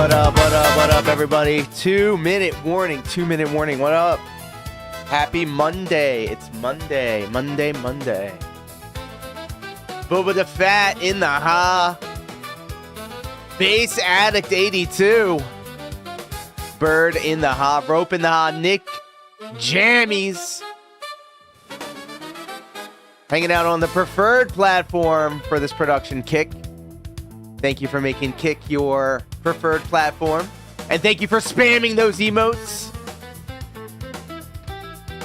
What up, everybody? 2-minute warning, what up? Happy Monday. It's Monday. Booba the Fat in the ha. Base Addict 82. Bird in the ha. Rope in the ha. Nick Jammies. Hanging out on the preferred platform for this production, Kick. Thank you for making Kick your preferred platform. And thank you for spamming those emotes.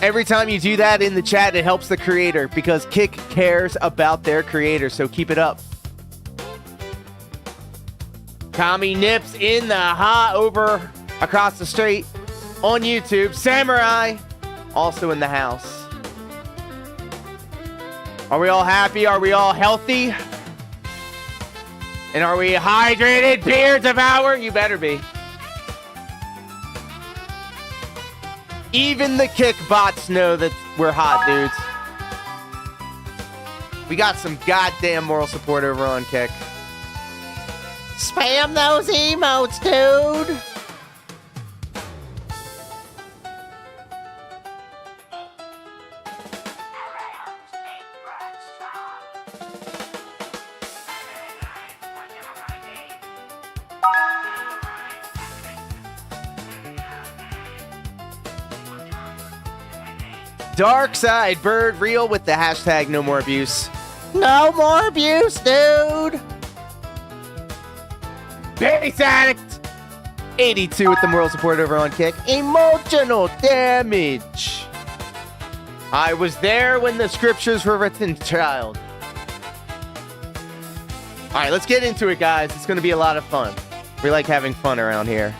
Every time you do that in the chat, it helps the creator because Kick cares about their creator, so keep it up. Tommy Nips in the ha over across the street on YouTube. Samurai also in the house. Are we all happy? Are we all healthy? And are we hydrated? Beer devour? You better be. Even the Kick bots know that we're hot, dudes. We got some goddamn moral support over on Kick. Spam those emotes, dude. Darkside Bird Real with the hashtag no more abuse. No more abuse, dude. Base Addict 82 with the moral support over on Kick. Emotional damage. I was there when the scriptures were written, child. All right, let's get into it, guys. It's going to be a lot of fun. We like having fun around here.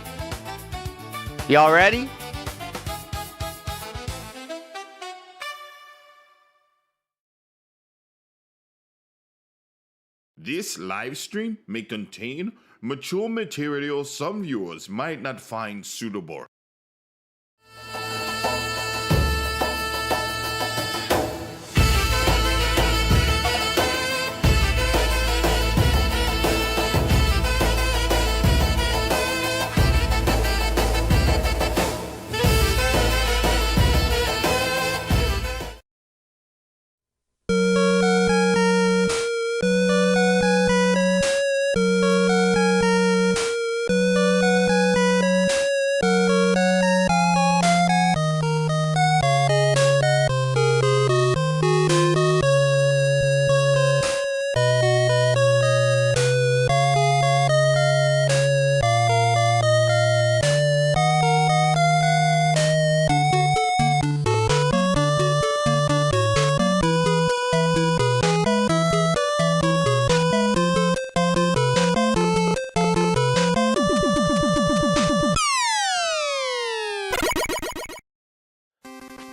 Y'all ready? This live stream may contain mature material some viewers might not find suitable.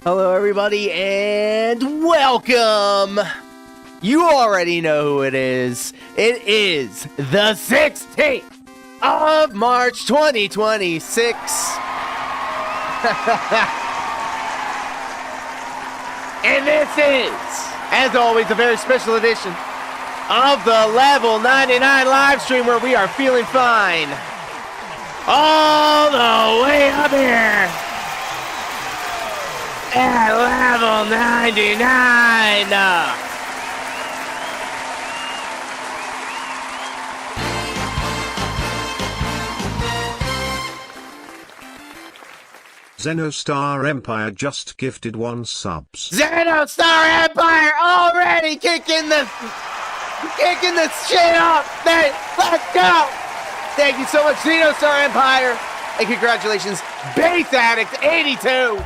Hello, everybody, and welcome. You already know who it is. It is the 16th of March, 2026. And this is, as always, a very special edition of the Level 99 live stream where we are feeling fine all the way up here at level 99. Xenostar Empire just gifted 1 subs. Xenostar Empire already kicking the shit up. Let's go. Thank you so much, Xenostar Empire, and congratulations, Base Addict 82.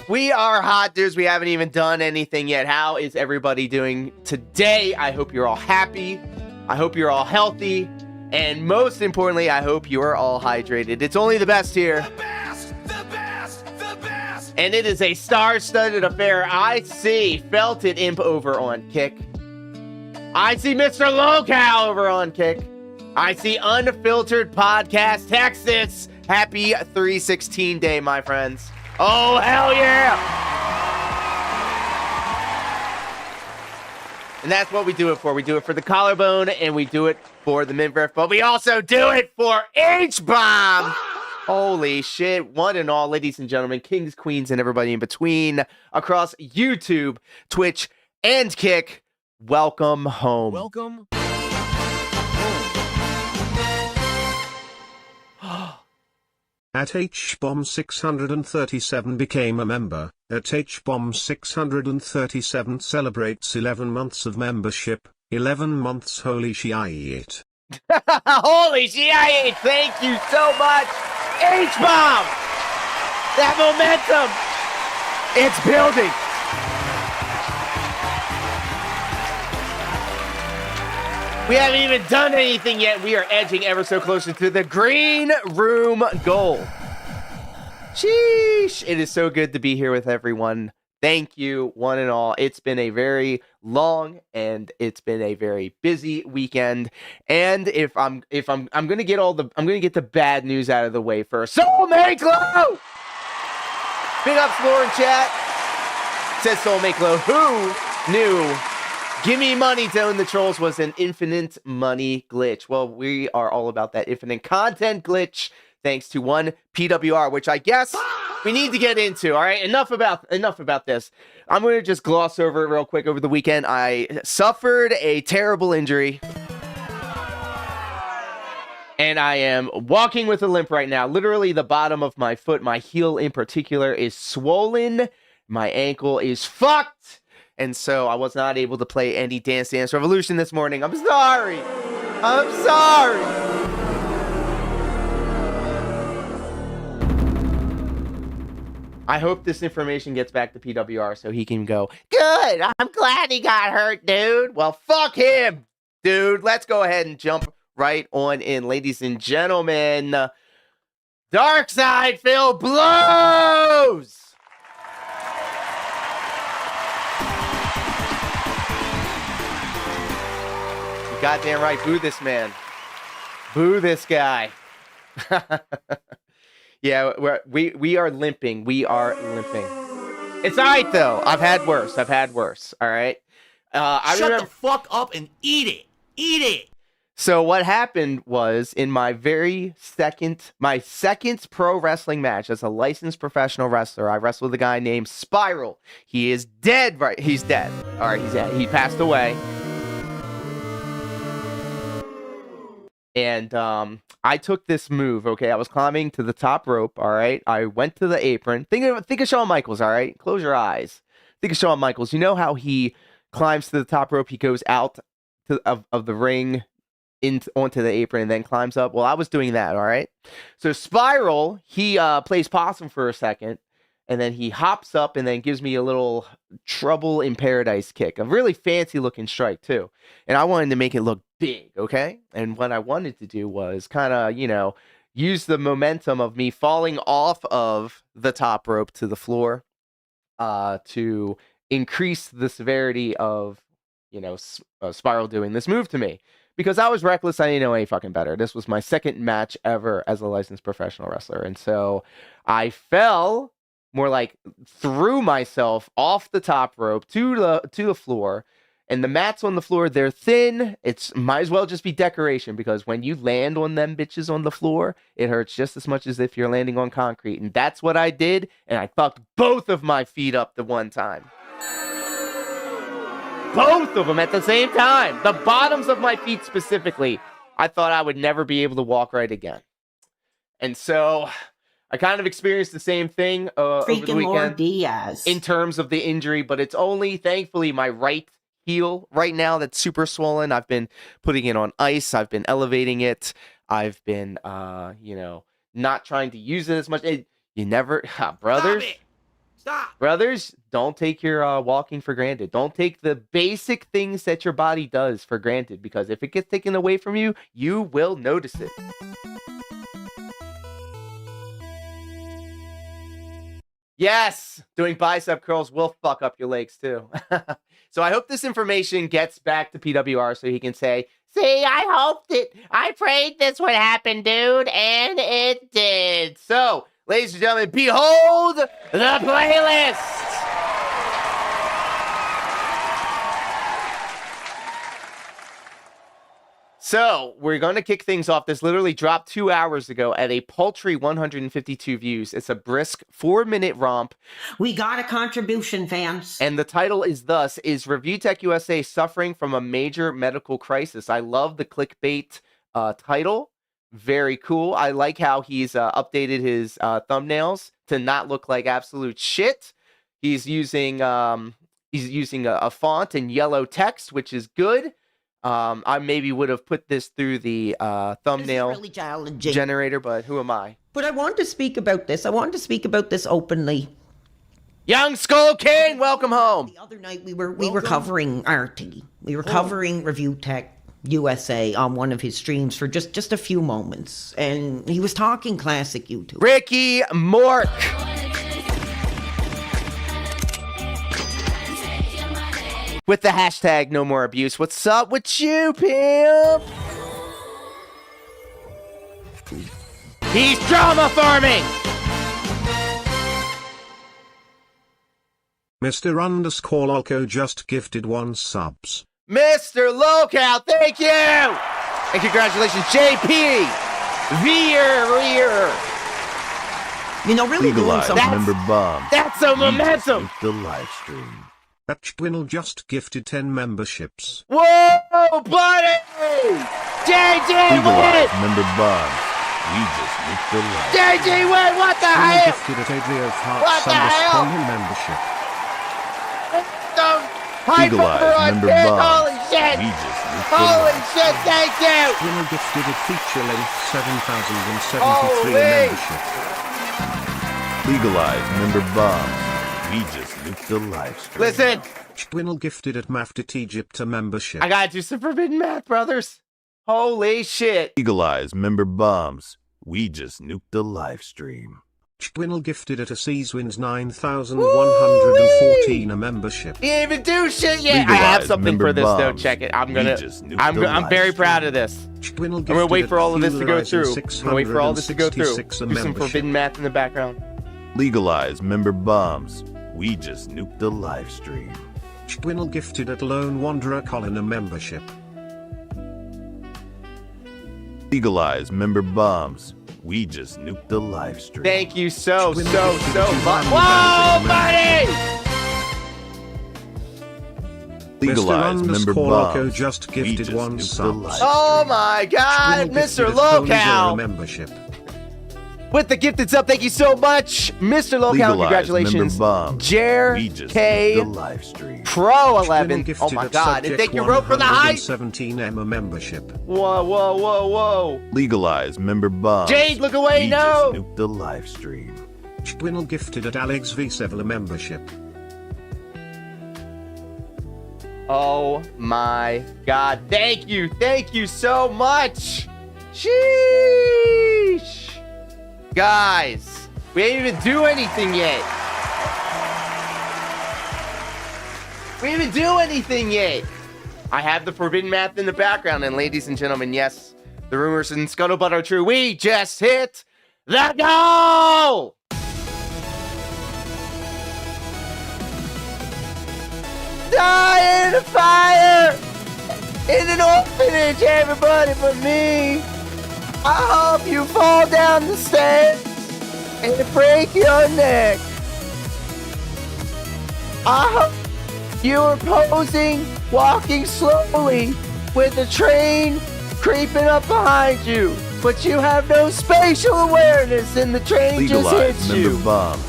We are hot, dudes. We haven't even done anything yet. How is everybody doing today? I hope you're all happy. I hope you're all healthy. And most importantly, I hope you are all hydrated. It's only the best here. The best! And it is a star-studded affair. I see Felted Imp over on Kick. I see Mr. Locale over on Kick. I see Unfiltered Podcast Texas. Happy 316 day, my friends. Oh, hell yeah! And that's what we do it for. We do it for the collarbone, and we do it for the midriff, but we also do it for H-Bomb! Holy shit. One and all, ladies and gentlemen, kings, queens, and everybody in between, across YouTube, Twitch, and Kick, welcome home. Welcome. At HBomb 637 became a member. At HBomb 637 celebrates 11 months of membership. 11 months, holy shit. Holy shit! Thank you so much, H-Bomb! That momentum, it's building. We haven't even done anything yet. We are edging ever so closer to the green room goal. Sheesh. It is so good to be here with everyone. Thank you, one and all. It's been a very long and it's been a very busy weekend. And I'm gonna get the bad news out of the way first. Soulmate Glow! Big ups, Lauren chat. Says Soulmate Glow. Who knew Gimme Money to Own the Trolls was an infinite money glitch? Well, we are all about that infinite content glitch, thanks to one PWR, which I guess we need to get into. All right, enough about this. I'm going to just gloss over it real quick. Over the weekend, I suffered a terrible injury, and I am walking with a limp right now. Literally, the bottom of my foot, my heel in particular, is swollen. My ankle is fucked. And so I was not able to play any Dance Dance Revolution this morning. I'm sorry. I'm sorry. I hope this information gets back to PWR so he can go, good, I'm glad he got hurt, dude. Well, fuck him, dude. Let's go ahead and jump right on in, ladies and gentlemen. DarkSydePhil blows! Goddamn right, boo this man. Boo this guy. Yeah, we are limping. We are limping. It's alright though. I've had worse. All right. Shut the fuck up and eat it. Eat it. So what happened was in my second pro wrestling match as a licensed professional wrestler, I wrestled a guy named Spiral. He is dead, right? He's dead. All right, he's dead. He passed away. And I took this move, okay? I was climbing to the top rope, all right? I went to the apron. Think of Shawn Michaels, all right? Close your eyes. Think of Shawn Michaels. You know how he climbs to the top rope? He goes out of the ring onto the apron and then climbs up. Well, I was doing that, all right? So Spiral, he plays possum for a second, and then he hops up and then gives me a little Trouble in Paradise kick. A really fancy looking strike too. And I wanted to make it look big, okay? And what I wanted to do was kind of, use the momentum of me falling off of the top rope to the floor to increase the severity of, Spiral doing this move to me. Because I was reckless, I didn't know any fucking better. This was my second match ever as a licensed professional wrestler. And so I fell, more like threw myself off the top rope to the floor. And the mats on the floor, they're thin. It's might as well just be decoration, because when you land on them bitches on the floor, it hurts just as much as if you're landing on concrete. And that's what I did. And I fucked both of my feet up the one time. Both of them at the same time. The bottoms of my feet specifically. I thought I would never be able to walk right again. And so I kind of experienced the same thing over the weekend. Lord Diaz. In terms of the injury, but it's only, thankfully, my right heel right now that's super swollen. I've been putting it on ice. I've been elevating it. I've been, not trying to use it as much. Brothers. Stop. Brothers, don't take your walking for granted. Don't take the basic things that your body does for granted, because if it gets taken away from you, you will notice it. Yes, doing bicep curls will fuck up your legs too. So I hope this information gets back to PWR so he can say, see, I hoped it. I prayed this would happen, dude, and it did. So, ladies and gentlemen, behold the playlist. So we're going to kick things off. This literally dropped 2 hours ago at a paltry 152 views. It's a brisk 4-minute romp. We got a contribution, fans. And the title is thus, is Review Tech USA suffering from a major medical crisis? I love the clickbait title. Very cool. I like how he's updated his thumbnails to not look like absolute shit. He's using a font in yellow text, which is good. I maybe would have put this through the thumbnail really challenging generator, but who am I? But I want to speak about this. I want to speak about this openly. Young Skull King, welcome home. The other night we were covering RT. We were covering Review Tech USA on one of his streams for just a few moments, and he was talking classic YouTube. Ricky Mork. With the hashtag no more abuse. What's up with you, pimp? He's drama farming. Mr. _Lolco just gifted 1 subs. Mr. Locale, thank you! And congratulations, JP! Veer! You know, really doing Legalize something. member bomb. That's a momentum! The live stream. That Twinel just gifted 10 memberships. Whoa, buddy! JJ Legalize win! member bomb. We just nuked the live. JJ win, what the Twinel hell? gifted at Adrio What the hell? Hearts membership. Hype Legalize over on member Dick, bomb. holy shit! We just nuked the Holy live. shit, thank you! Twinel gifted at feature length 7,073 Holy! membership. Legalize member bomb. We just nuked the live stream. Listen, Twinel gifted at Maftit Egypt a membership. I gotta do some forbidden math, brothers. Holy shit. Legalize member bombs. We just nuked the live stream. Twinel gifted at a Seaswins 9,114 a membership. He didn't even do shit yet. I Legalize have something member for this though. bombs. Check it. I'm We gonna. just nuked I'm the I'm very live proud stream. of this. Twinel I'm gonna gifted wait at for all of this to go Fuelerizer through. I'm gonna wait for all this to go through. 666 a Do some membership. forbidden math in the background. Legalize member bombs. We just nuked the live stream. Twinel gifted at Lone Wanderer Colin a membership. Legalize member bombs. We just nuked the live stream. Thank you so Twin much. Liquid Whoa, Divine buddy! Legalize Mr. member _Lolco bombs. just We gifted just 1 nuked the sub. live Oh stream. my God, Twinel Mr. gifted at Tony Zero Locale. membership. With the gifted sub, thank you so much, Mr. Locale. Legalize Congratulations, member bombs. Jer We just K nuked the live stream. Pro Twinel 11. gifted Oh my at God! And Subject thank you, Rope, for the hype. 117 a membership. Whoa, whoa, whoa, whoa! Legalize member bombs. Jade, look away! We No. just nuked the live stream. Twinel gifted at Alex V7 a membership. Oh my God! Thank you so much. Sheesh, guys, we didn't even do anything yet. I have the forbidden math in the background, and ladies and gentlemen, yes, the rumors and scuttlebutt are true. We just hit the goal. Die in a fire in an orphanage, everybody but me. I hope you fall down the stairs and break your neck. I hope you are posing, walking slowly with a train creeping up behind you, but you have no spatial awareness and the train just Legalize hits member you. bombs.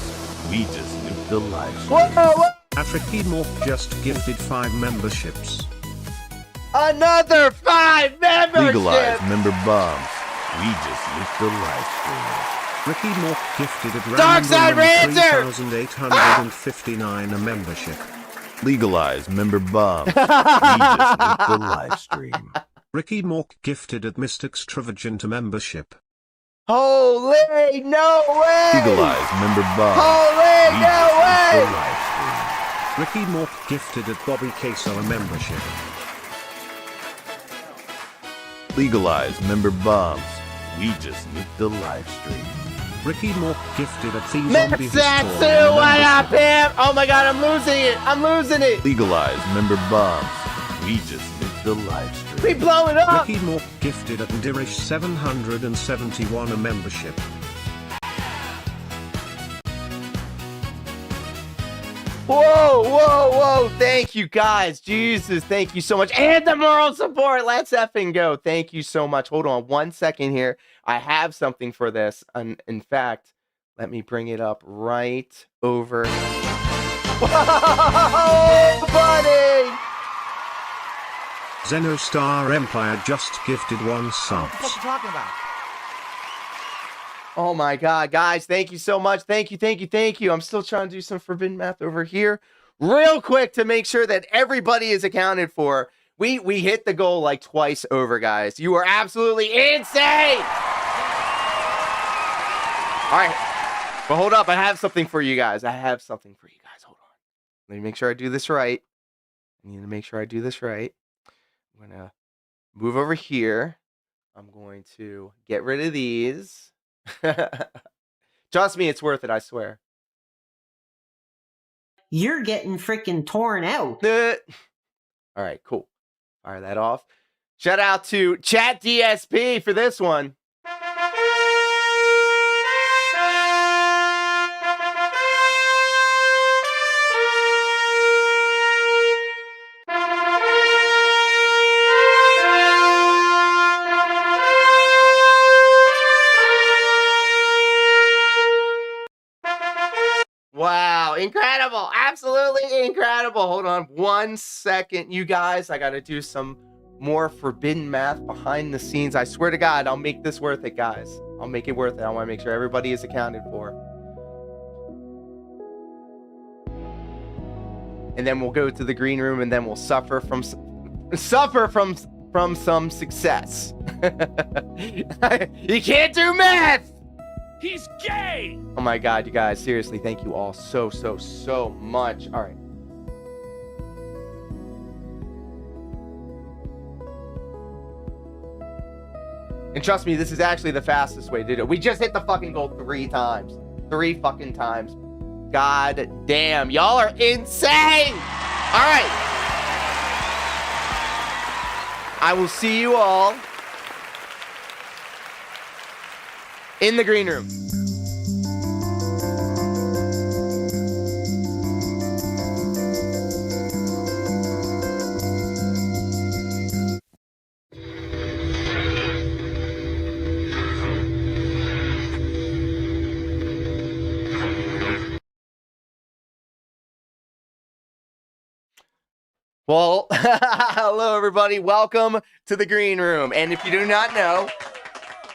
We just nuked the live stream. Whoa, whoa. African Morph just gifted 5 memberships. Another 5 memberships! Legalize member bombs. We just nuked the live stream. Ricky Morph gifted at DarkSydePhil! 3,859 a membership. Legalize member bombs. We just nuked the live stream. Ricky Mork gifted at Mr. Extravagant a membership. Holy no way! Legalize member bombs. Holy We no just nuked way! the live stream. Ricky Mork gifted at Bobby Queso a membership. Legalize member bombs. We just nuked the live stream. Ricky Mork gifted at the Zombie Mixatsu, Historian a what up, membership. pimp? Oh my God, I'm losing it! Legalize member bombs. We just nuked the live stream. We blow it up! Ricky Moore gifted at Dirish 771 a membership. Whoa, whoa, whoa. Thank you, guys. Jesus, thank you so much. And the moral support. Let's effing go. Thank you so much. Hold on 1 second here. I have something for this. In fact, let me bring it up right over. Whoa, buddy! Zenostar Empire just gifted 1 sub. What the fuck are you talking about? Oh my God, guys, thank you so much. Thank you, thank you, thank you. I'm still trying to do some forbidden math over here real quick to make sure that everybody is accounted for. We hit the goal like twice over, guys. You are absolutely insane. All right, but hold up. I have something for you guys. Hold on. Let me make sure I do this right. I need to make sure I do this right. I'm going to move over here. I'm going to get rid of these. Trust me, it's worth it, I swear. You're getting freaking torn out. All right, cool. Fire that off. Shout out to Chat DSP for this one. Wow, incredible. Absolutely incredible. Hold on 1 second, you guys. I got to do some more forbidden math behind the scenes. I swear to God, I'll make this worth it, guys. I'll make it worth it. I want to make sure everybody is accounted for. And then we'll go to the green room and then we'll suffer from some success. You can't do math. He's gay! Oh my God, you guys, seriously, thank you all so much. All right. And trust me, this is actually the fastest way to do it. We just hit the fucking goal 3 times. 3 fucking times. God damn, y'all are insane! All right. I will see you all in the green room. Well, hello everybody. Welcome to the green room. And if you do not know,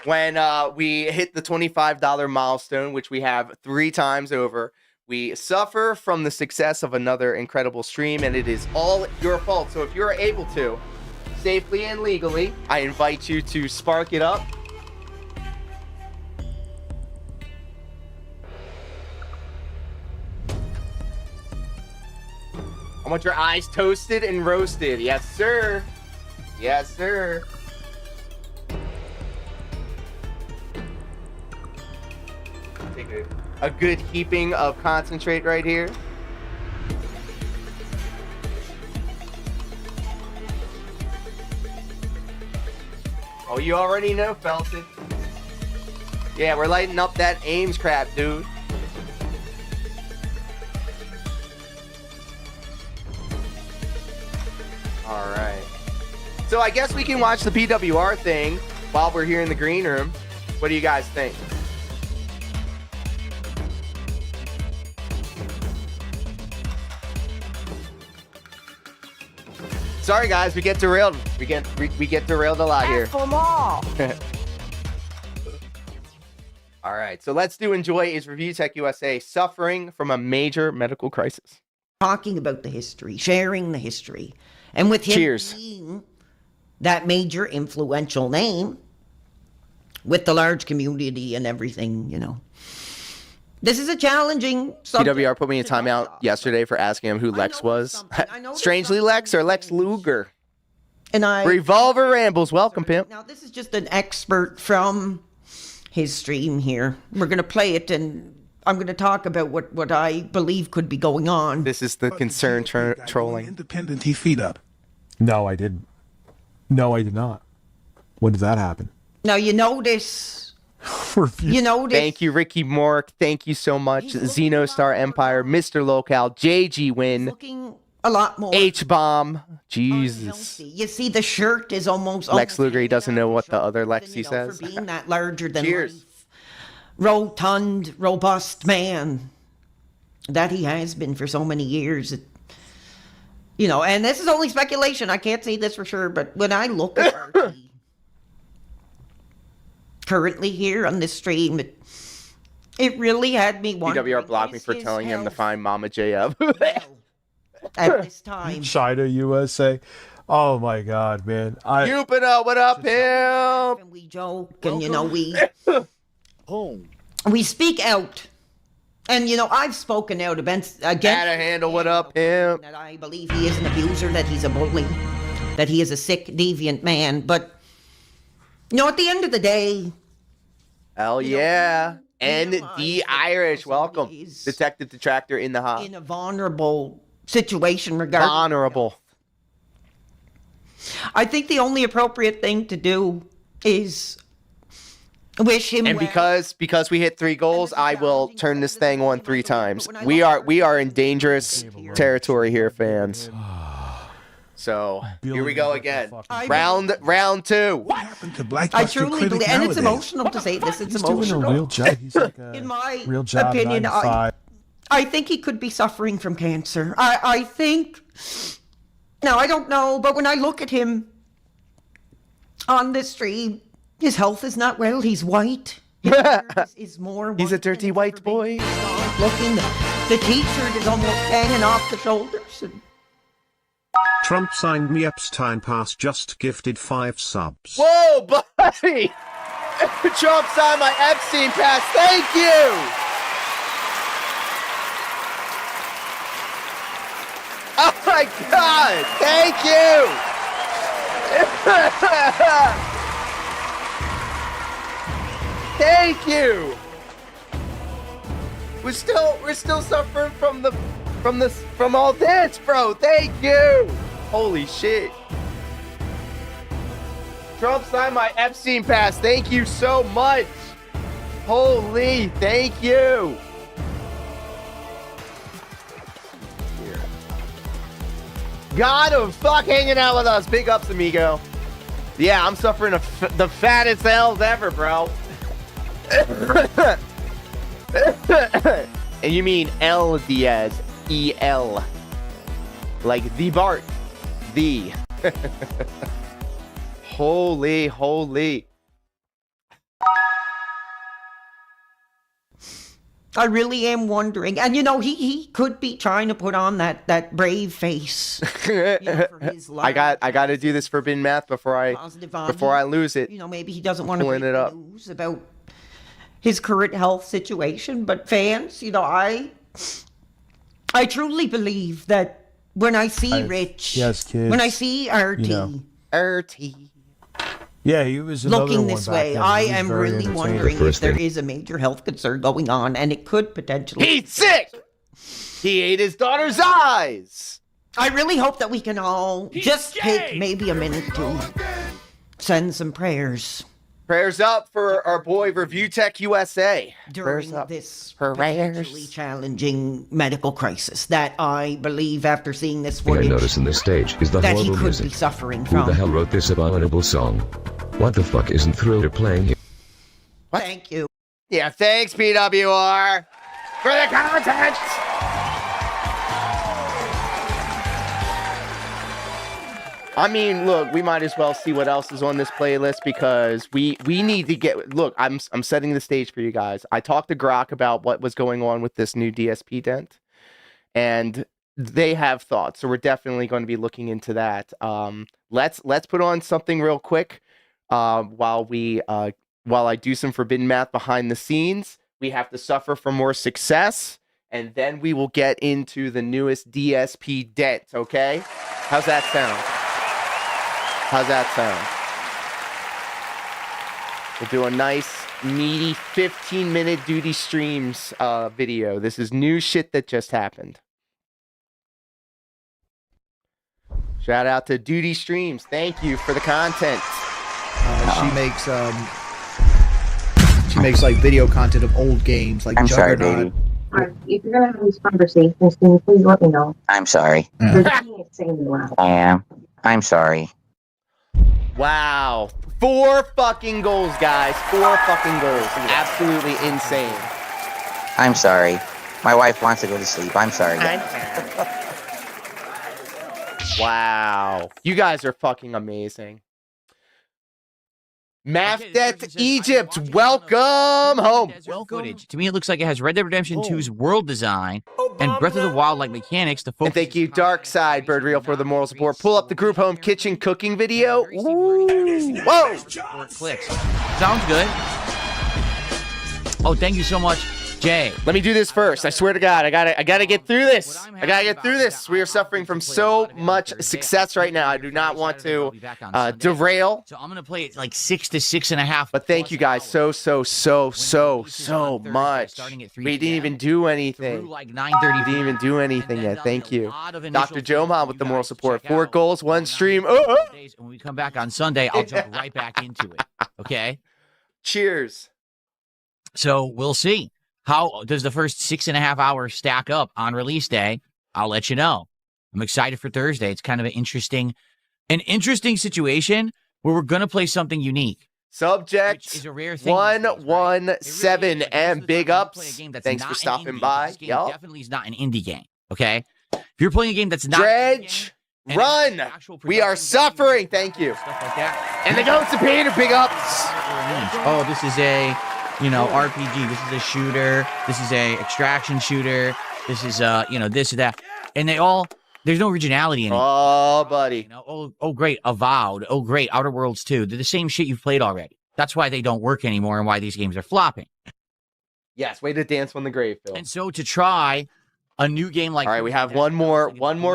when we hit the $25 milestone, which we have 3 times over, we suffer from the success of another incredible stream, and it is all your fault. So if you're able to, safely and legally, I invite you to spark it up. I want your eyes toasted and roasted. Yes, sir. Yes, sir. Take a good heaping of concentrate right here. Oh, you already know, Felton. Yeah, we're lighting up that Ames crap, dude. All right. So I guess we can watch the PWR thing while we're here in the green room. What do you guys think? Sorry guys, we get derailed. We get derailed a lot here. All right, so let's do Enjoy is Review Tech USA suffering from a major medical crisis. Talking about the history, sharing the history. And with him Cheers. being that major influential name with the large community and everything, you know. This is a challenging subject. PWR put me in timeout yesterday for asking him who Lex was. Strangely Lex or Lex Luger? And Revolver Rambles, welcome, pimp. Now, this is just an expert from his stream here. We're going to play it, and I'm going to talk about what I believe could be going on. This is the concern trolling. Independent, he feet up. No, I didn't. No, I did not. When did that happen? Now, you notice. Review. You notice. Thank you, Ricky Mork. Thank you so much. Xenostar Empire, Mr. Local, JG Win, Looking a lot more. H-Bomb. Jesus. unhealthy. You see, the shirt is almost. Lex Luger, he hanging doesn't out know the what the other shoulders, Lexi and, says. For being that larger than Cheers. life, rotund, robust man that he has been for so many years. You know, and this is only speculation. I can't say this for sure, but when I look at RT currently here on this stream, it really had me wondering. PWR blocked me is for his telling him to health find Mama J up. well at this time? China, USA. Oh my God, man. Jupiter, what up, him? And we joke, and you know, Home. we speak out. And you know, I've spoken out against Had a handle, what up, him? that I believe he is an abuser, that he's a bully, that he is a sick, deviant man. But you know, at the end of the day, Hell You know, yeah. we And realize the that Irish, somebody welcome. is Detective Detractor in the hot. in a vulnerable situation regarding Honorable. I think the only appropriate thing to do is wish him And well. because we hit 3 goals, I will turn this thing on 3 times. We are in dangerous territory here, fans. So here we go again. Round 2. What happened to Black I Buster truly Clinic believe, and it's nowadays? emotional to say this. It's He's doing a emotional. real job. He's like a In my real job, opinion, 9 to 5. I think he could be suffering from cancer. I think. Now, I don't know, but when I look at him on this stream, his health is not well. He's white. His hair is more He's a white than dirty it's white ever been. boy. Looking, the t-shirt is almost hanging off the shoulders. And Trump signed me Epstein Pass, just gifted 5 subs. Whoa, buddy! Trump signed my Epstein pass. Thank you! Oh my God! Thank you! Thank you! We're still suffering from all this, bro. Thank you! Holy shit. Trump signed my Epstein pass. Thank you so much. Holy, thank you. God of fuck hanging out with us. Big ups, amigo. Yeah, I'm suffering the fattest L's ever, bro. And you mean LDZ, E-L. Like the Bart. The. Holy. I really am wondering. And you know, he could be trying to put on that brave face. You know, for his I got to do this forbidden math before I lose it. You know, maybe he doesn't want to Pulling break it the up. news about his current health situation. But fans, you know, I truly believe that when I see Rich, yes, kids, when I see RT, you know. RT. Yeah, he was another looking one this back way, then. I He was am very really entertaining. wondering if there is a major health concern going on, and it could potentially. He's sick. He ate his daughter's eyes. I really hope that we can all just take maybe a minute to send some prayers Prayers up for our boy Review Tech USA. during Prayers up. this Prayers. potentially challenging medical crisis that I believe, after seeing this thing I footage, notice in this stage is the that he horrible could music. be suffering Who the from. hell wrote this abominable song? What the fuck isn't Thriller playing here? What? Thank you. Yeah, thanks PWR for the content. I mean, look, we might as well see what else is on this playlist because we need to get. Look, I'm setting the stage for you guys. I talked to Grok about what was going on with this new DSP dent, and they have thoughts. So we're definitely going to be looking into that. Let's put on something real quick while I do some forbidden math behind the scenes. We have to suffer for more success, and then we will get into the newest DSP dent. Okay, how's that sound? How's that sound? We'll do a nice, meaty 15-minute duty streams video. This is new shit that just happened. Shout out to Duty Streams. Thank you for the content. She makes like video content of old games, like I'm sorry, Juggernaut. baby. If you're gonna have these conversations, can you please let me know? I'm sorry. You're being insanely loud. I am. I'm sorry. Wow. 4 fucking goals, guys. 4 fucking goals. Absolutely insane. I'm sorry. My wife wants to go to sleep. I'm sorry. Wow. You guys are fucking amazing. Mafdet Egypt, welcome home. Footage. To me, it looks like it has Red Dead Redemption 2's world design and Breath of the Wild like mechanics. To focus. And thank you, DarkSydePhil, Real, for the moral support. Pull up the group home kitchen cooking video. Ooh. Whoa! Clicks. Sounds good. Oh, thank you so much, Jay. Let me do this first. I swear to God, I gotta get through this. I gotta get through this. We are suffering from so much success right now. I do not want to derail. So I'm gonna play it like 6 to 6.5. But thank you guys so much. We didn't even do anything. Like 9:30. We didn't even do anything yet. Thank you, Dr. Jomon, with the moral support. 4 goals, 1 stream. When we come back on Sunday, I'll jump right back into it. Okay. Cheers. So we'll see. How does the first 6.5 hours stack up on release day? I'll let you know. I'm excited for Thursday. It's kind of an interesting situation where we're gonna play something unique. Subject is a rare thing. 117 and big ups. Thanks for stopping by. Y'all definitely is not an indie game. Okay, if you're playing a game that's not Dredge, run. We are suffering. Thank you. Stuff like that. And the goats of Peter, big ups. Oh, this is a RPG. This is a shooter. This is a extraction shooter. This is this or that. And there's no originality in it. Oh, buddy. Oh, great. Avowed. Oh, great. Outer Worlds 2. They're the same shit you've played already. That's why they don't work anymore and why these games are flopping. Yes, way to dance on the grave, Phil. And so to try a new game like... All right, we have one more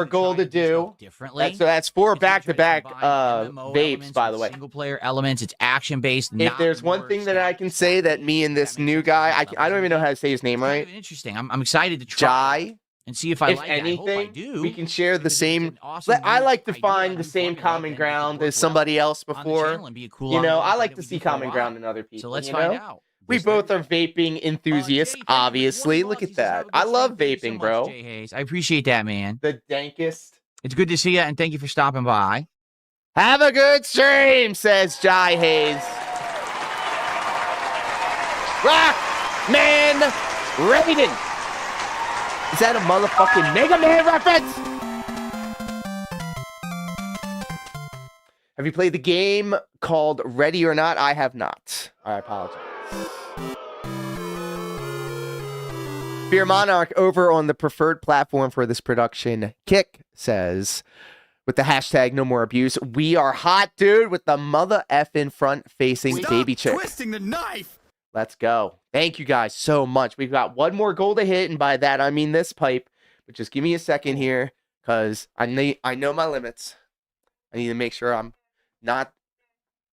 goal to do. Differently. That's 4 back-to-back vapes, by the way. Single-player elements. It's action-based. If there's one thing that I can say that me and this new guy... I don't even know how to say his name right. Interesting. I'm excited to try and see if I like anything, it. I hope I do. We can share the same... I like to find the same common ground as somebody else before. I like to see common ground in other people. So let's find out. We both are vaping enthusiasts, obviously. Look at that. I love vaping, bro. Jay Hayes. I appreciate that, man. The dankest. It's good to see you, and thank you for stopping by. Have a good stream, says Jai Hayes. Rock Man Raiden. Is that a motherfucking Mega Man reference? Have you played the game called Ready or Not? I have not. I apologize. Fear Monarch over on the preferred platform for this production, Kick, says, with the hashtag no more abuse, we are hot, dude, with the mother effing front-facing baby chick. Twisting the knife. Let's go. Thank you guys so much. We've got one more goal to hit, and by that I mean this pipe. But just give me a second here, because I know my limits. I need to make sure I'm not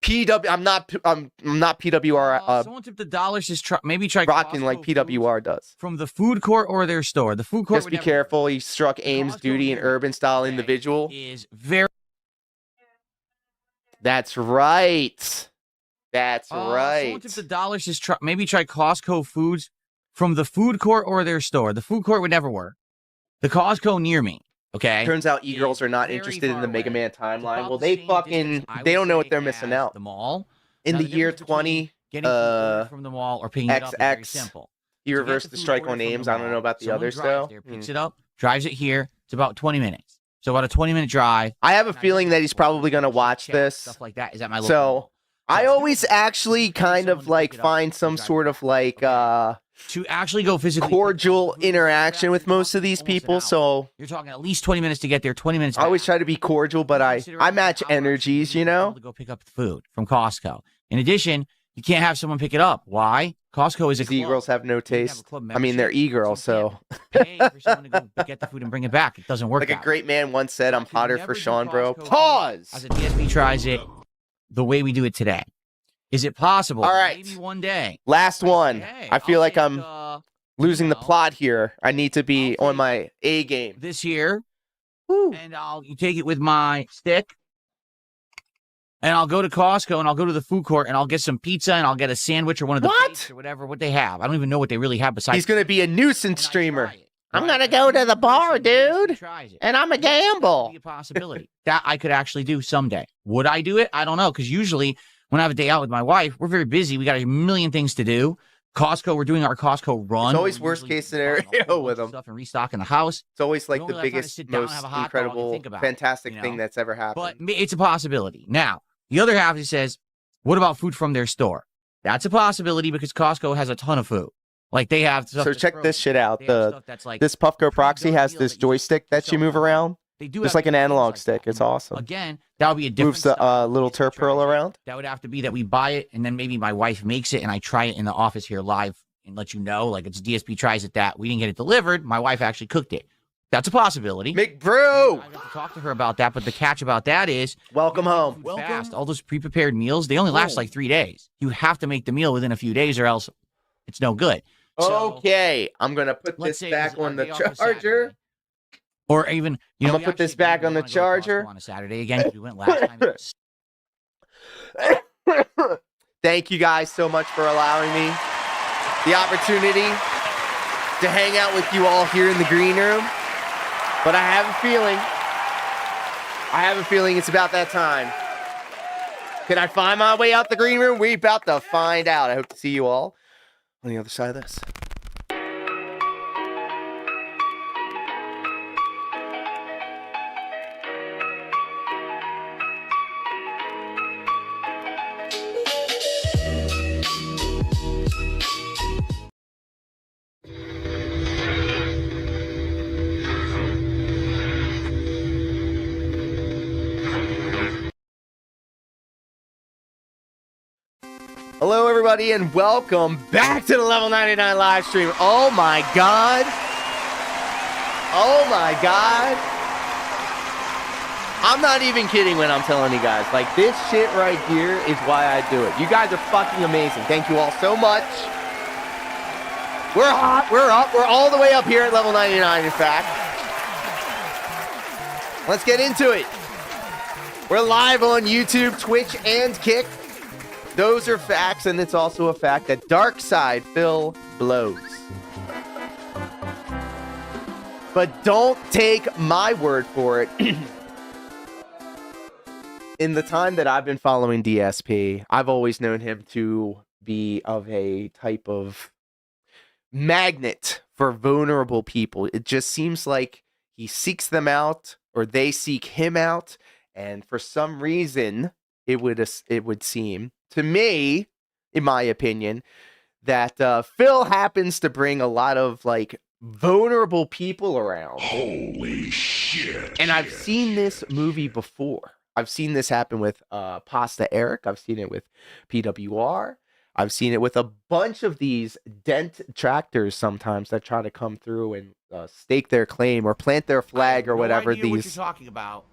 I'm not PWR. Someone tipped $1. Just maybe try rocking like PWR does from the food court or their store. The food court. Just be careful. He struck Ames duty and urban style individual. Is very. That's right. That's right. Someone tipped $1. Just maybe try Costco foods from the food court or their store. The food court would never work. The Costco near me. Okay. Turns out e-girls are not interested in the Mega Man timeline. Well, they don't know what they're missing out. The mall in the year 20. Getting food from the mall or picking it up is very simple. He reversed the strike on Ames. I don't know about the others though. Picks it up, drives it here. It's about 20 minutes. So about a 20-minute drive. I have a feeling that he's probably gonna watch this. Stuff like that is at my local. So I always actually kind of like find some sort of like to actually go physically cordial interaction with most of these people. So you're talking at least 20 minutes to get there, 20 minutes. I always try to be cordial, but I match energies, you know. To go pick up the food from Costco. In addition, you can't have someone pick it up. Why? Costco is a club. E-girls have no taste. I mean, they're e-girls, so pay for someone to go get the food and bring it back. It doesn't work. Like a great man once said, "I'm hotter for Sean, bro." Pause. As a DSP tries it, the way we do it today. Is it possible? All right. Maybe one day. Last one. I feel like I'm losing the plot here. I need to be on my A game. This year, and I'll take it with my stick. And I'll go to Costco and I'll go to the food court and I'll get some pizza and I'll get a sandwich or one of the bakes or whatever what they have. I don't even know what they really have besides. He's gonna be a nuisance streamer. I'm gonna go to the bar, dude, and I'm a gamble. Be a possibility that I could actually do someday. Would I do it? I don't know, because usually when I have a day out with my wife, we're very busy. We got a million things to do. Costco, we're doing our Costco run. It's always worst case scenario with them. Stuff and restocking the house. It's always like the biggest, most incredible, fantastic thing that's ever happened. But it's a possibility. Now, the other half, he says, what about food from their store? That's a possibility because Costco has a ton of food. Like they have stuff. So check this shit out. This Puffco Proxy has this joystick that you move around. They do just like an analog stick. It's awesome. Again, that would be a different. Moves the little turp pearl around. That would have to be that we buy it and then maybe my wife makes it and I try it in the office here live and let you know. Like it's DSP tries it that we didn't get it delivered. My wife actually cooked it. That's a possibility. McBrew. I got to talk to her about that, but the catch about that is welcome home. Fast. All those pre-prepared meals, they only last like 3 days. You have to make the meal within a few days or else it's no good. Okay, I'm gonna put this back on the charger. Or even, I'm gonna put this back on the charger on a Saturday again because we went last time. Thank you guys so much for allowing me the opportunity to hang out with you all here in the green room. But I have a feeling it's about that time. Can I find my way out the green room? We're about to find out. I hope to see you all on the other side of this. Hello, everybody, and welcome back to the Level 99 live stream. Oh, my God. Oh, my God. I'm not even kidding when I'm telling you guys. Like, this shit right here is why I do it. You guys are fucking amazing. Thank you all so much. We're hot. We're up. We're all the way up here at Level 99, in fact. Let's get into it. We're live on YouTube, Twitch, and Kick. Those are facts, and it's also a fact that DarkSydePhil blows. But don't take my word for it. In the time that I've been following DSP, I've always known him to be of a type of magnet for vulnerable people. It just seems like he seeks them out, or they seek him out, and for some reason, it would seem to me, in my opinion, that Phil happens to bring a lot of like vulnerable people around. Holy shit. And I've seen this movie before. I've seen this happen with Pasta Eric. I've seen it with PWR. I've seen it with a bunch of these dent detractors sometimes that try to come through and stake their claim or plant their flag or whatever. I have no idea what you're talking about,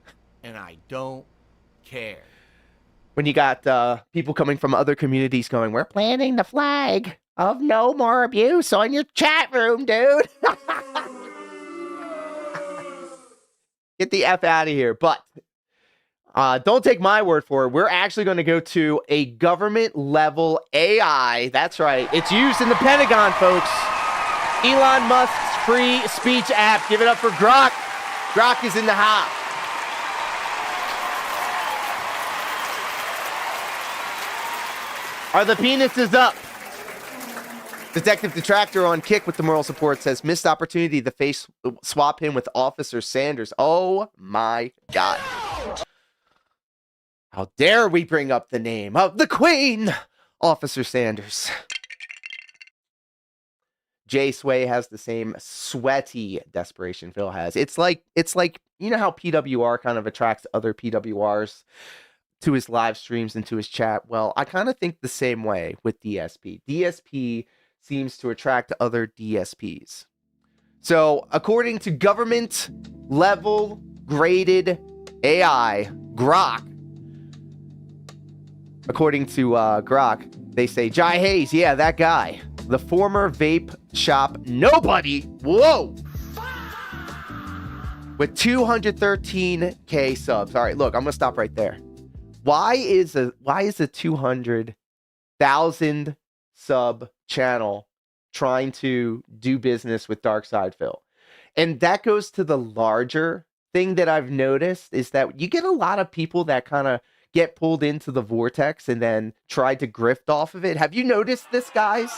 and I don't care. When you got people coming from other communities going, we're planting the flag of no more abuse on your chat room, dude. Get the F out of here. But don't take my word for it. We're actually going to go to a government-level AI. That's right. It's used in the Pentagon, folks. Elon Musk's free speech app. Give it up for Grok. Grok is in the house. Are the penises up? Detective Detractor on Kick with the moral support says, missed opportunity to face swap him with Officer Sanders. Oh my God. How dare we bring up the name of the Queen, Officer Sanders. Jay Sway has the same sweaty desperation Phil has. It's like, you know how PWR kind of attracts other PWRs to his live streams and to his chat? Well, I kind of think the same way with DSP. DSP seems to attract other DSPs. So, according to government level graded AI, Grok, according to Grok, they say, Jai Hayes, yeah, that guy. The former vape shop nobody, whoa, with 213K subs. All right, look, I'm gonna stop right there. Why is a 200,000 sub channel trying to do business with DarkSydePhil? And that goes to the larger thing that I've noticed is that you get a lot of people that kind of get pulled into the vortex and then try to grift off of it. Have you noticed this, guys?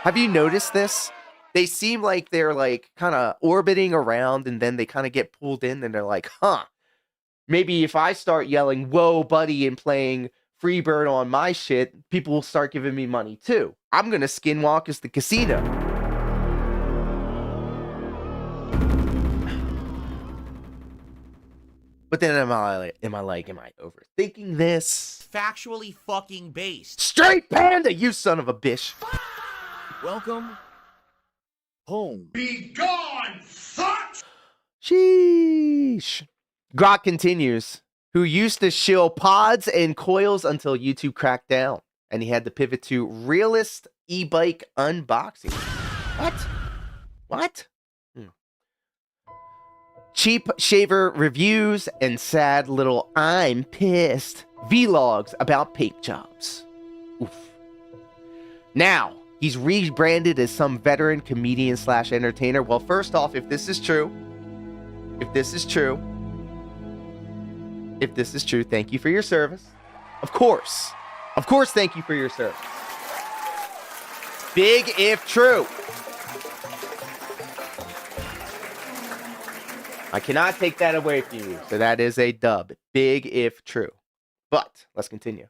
Have you noticed this? They seem like they're like kind of orbiting around and then they kind of get pulled in and they're like, huh, maybe if I start yelling, whoa, buddy, and playing Freebird on my shit, people will start giving me money too. I'm going to skinwalk as the casino. But then am I overthinking this? Factually fucking based. Straight panda, you son of a bitch. Welcome home. Be gone, fuck! Sheesh. Grok continues, who used to shill pods and coils until YouTube cracked down, and he had to pivot to realist e-bike unboxing. What? Cheap shaver reviews and sad little I'm pissed vlogs about paint jobs. Oof. Now, he's rebranded as some veteran comedian / entertainer. Well, first off, if this is true, thank you for your service. Of course, thank you for your service. Big if true. I cannot take that away from you. So that is a dub. Big if true. But let's continue.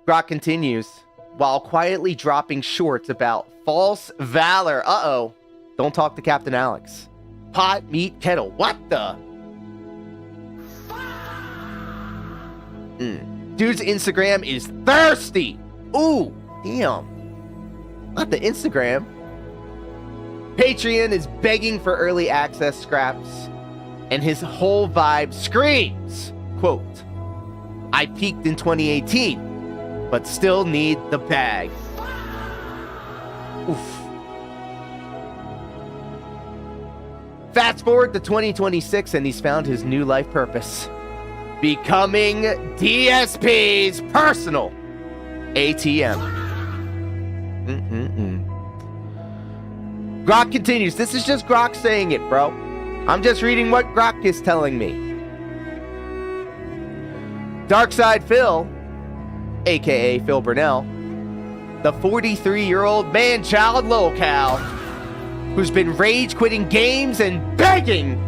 Grok continues while quietly dropping shorts about false valor. Uh-oh. Don't talk to Captain Alex. Pot, meat, kettle. What the? Dude's Instagram is thirsty. Ooh, damn. Not the Instagram. Patreon is begging for early access scraps, and his whole vibe screams, quote, I peaked in 2018, but still need the bag. Oof. Fast forward to 2026, and he's found his new life purpose. Becoming DSP's personal ATM. Grok continues. This is just Grok saying it, bro. I'm just reading what Grok is telling me. DarkSydePhil, aka Phil Burnell, the 43-year-old man-child locale, who's been rage-quitting games and begging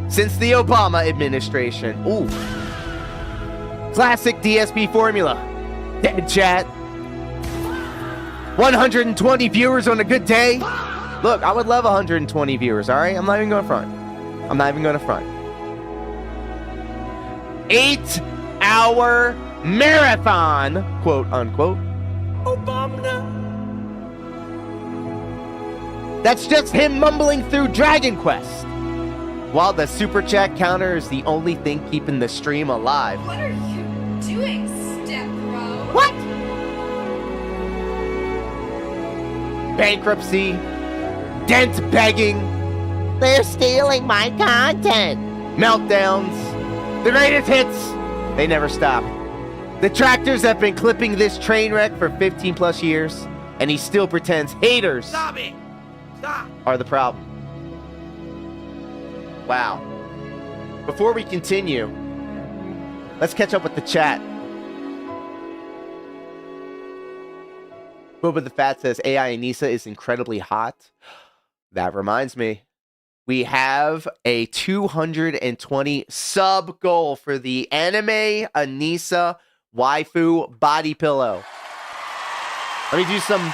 since the Obama administration. Ooh. Classic DSP formula. Dead chat. 120 viewers on a good day. Look, I would love 120 viewers, all right? I'm not even going to front. 8-hour marathon, quote unquote. Obama. That's just him mumbling through Dragon Quest. While the super chat counter is the only thing keeping the stream alive. What are you doing, step bro? What? Bankruptcy, Dent begging, they're stealing my content. Meltdowns, the greatest hits, they never stop. Detractors have been clipping this train wreck for 15 plus years, and he still pretends haters Stop are the problem. Wow. Before we continue, let's catch up with the chat. Boba the Fat says AI Anissa is incredibly hot. That reminds me, we have a 220 sub goal for the anime Anissa waifu body pillow. Let me do some.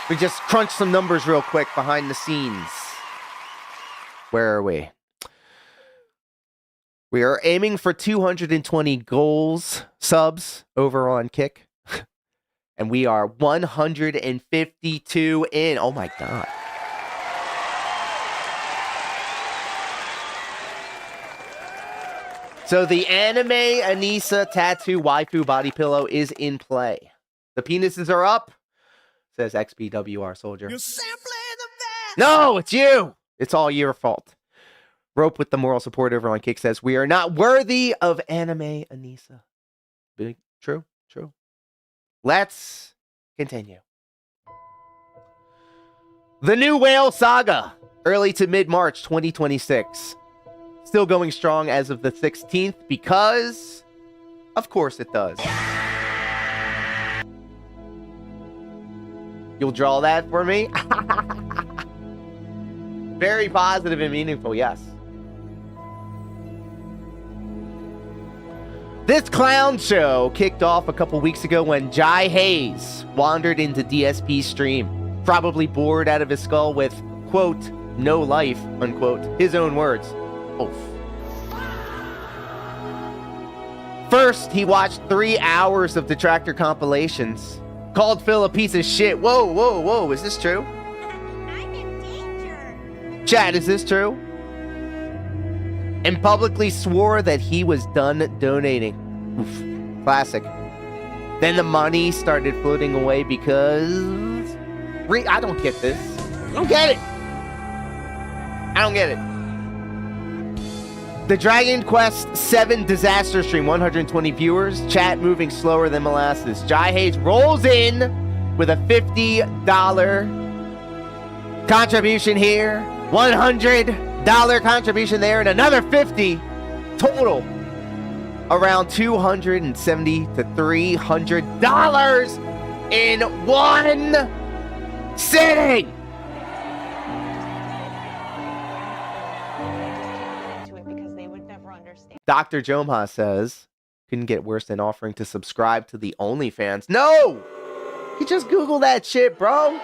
We just crunch some numbers real quick behind the scenes. Where are we? We are aiming for 220 goals subs over on Kick. And we are 152 in. Oh my God. So the anime Anissa tattoo waifu body pillow is in play. The penises are up. says XBWR Soldier. No, it's you. It's all your fault. Rope with the moral support over on Kick says, we are not worthy of anime Anissa. Big, true. Let's continue. The new Whale Saga, early to mid-March 2026. Still going strong as of the 16th because, of course it does. You'll draw that for me? Very positive and meaningful, yes. This clown show kicked off a couple weeks ago when Jai Hayes wandered into DSP's stream, probably bored out of his skull with, quote, no life, unquote, his own words. Oof. First, he watched 3 hours of Detractor compilations, called Phil a piece of shit. Whoa, is this true? I'm in danger. Chad, is this true? And publicly swore that he was done donating. Oof. Classic. Then the money started floating away because... I don't get this. I don't get it. The Dragon Quest 7 disaster stream, 120 viewers, chat moving slower than molasses. Jai Hayes rolls in with a $50 contribution here, $100 contribution there, and another 50 total. Around $270 to $300 in one sitting. Dr. Jomha says, couldn't get worse than offering to subscribe to the OnlyFans. No! You just Google that shit, bro.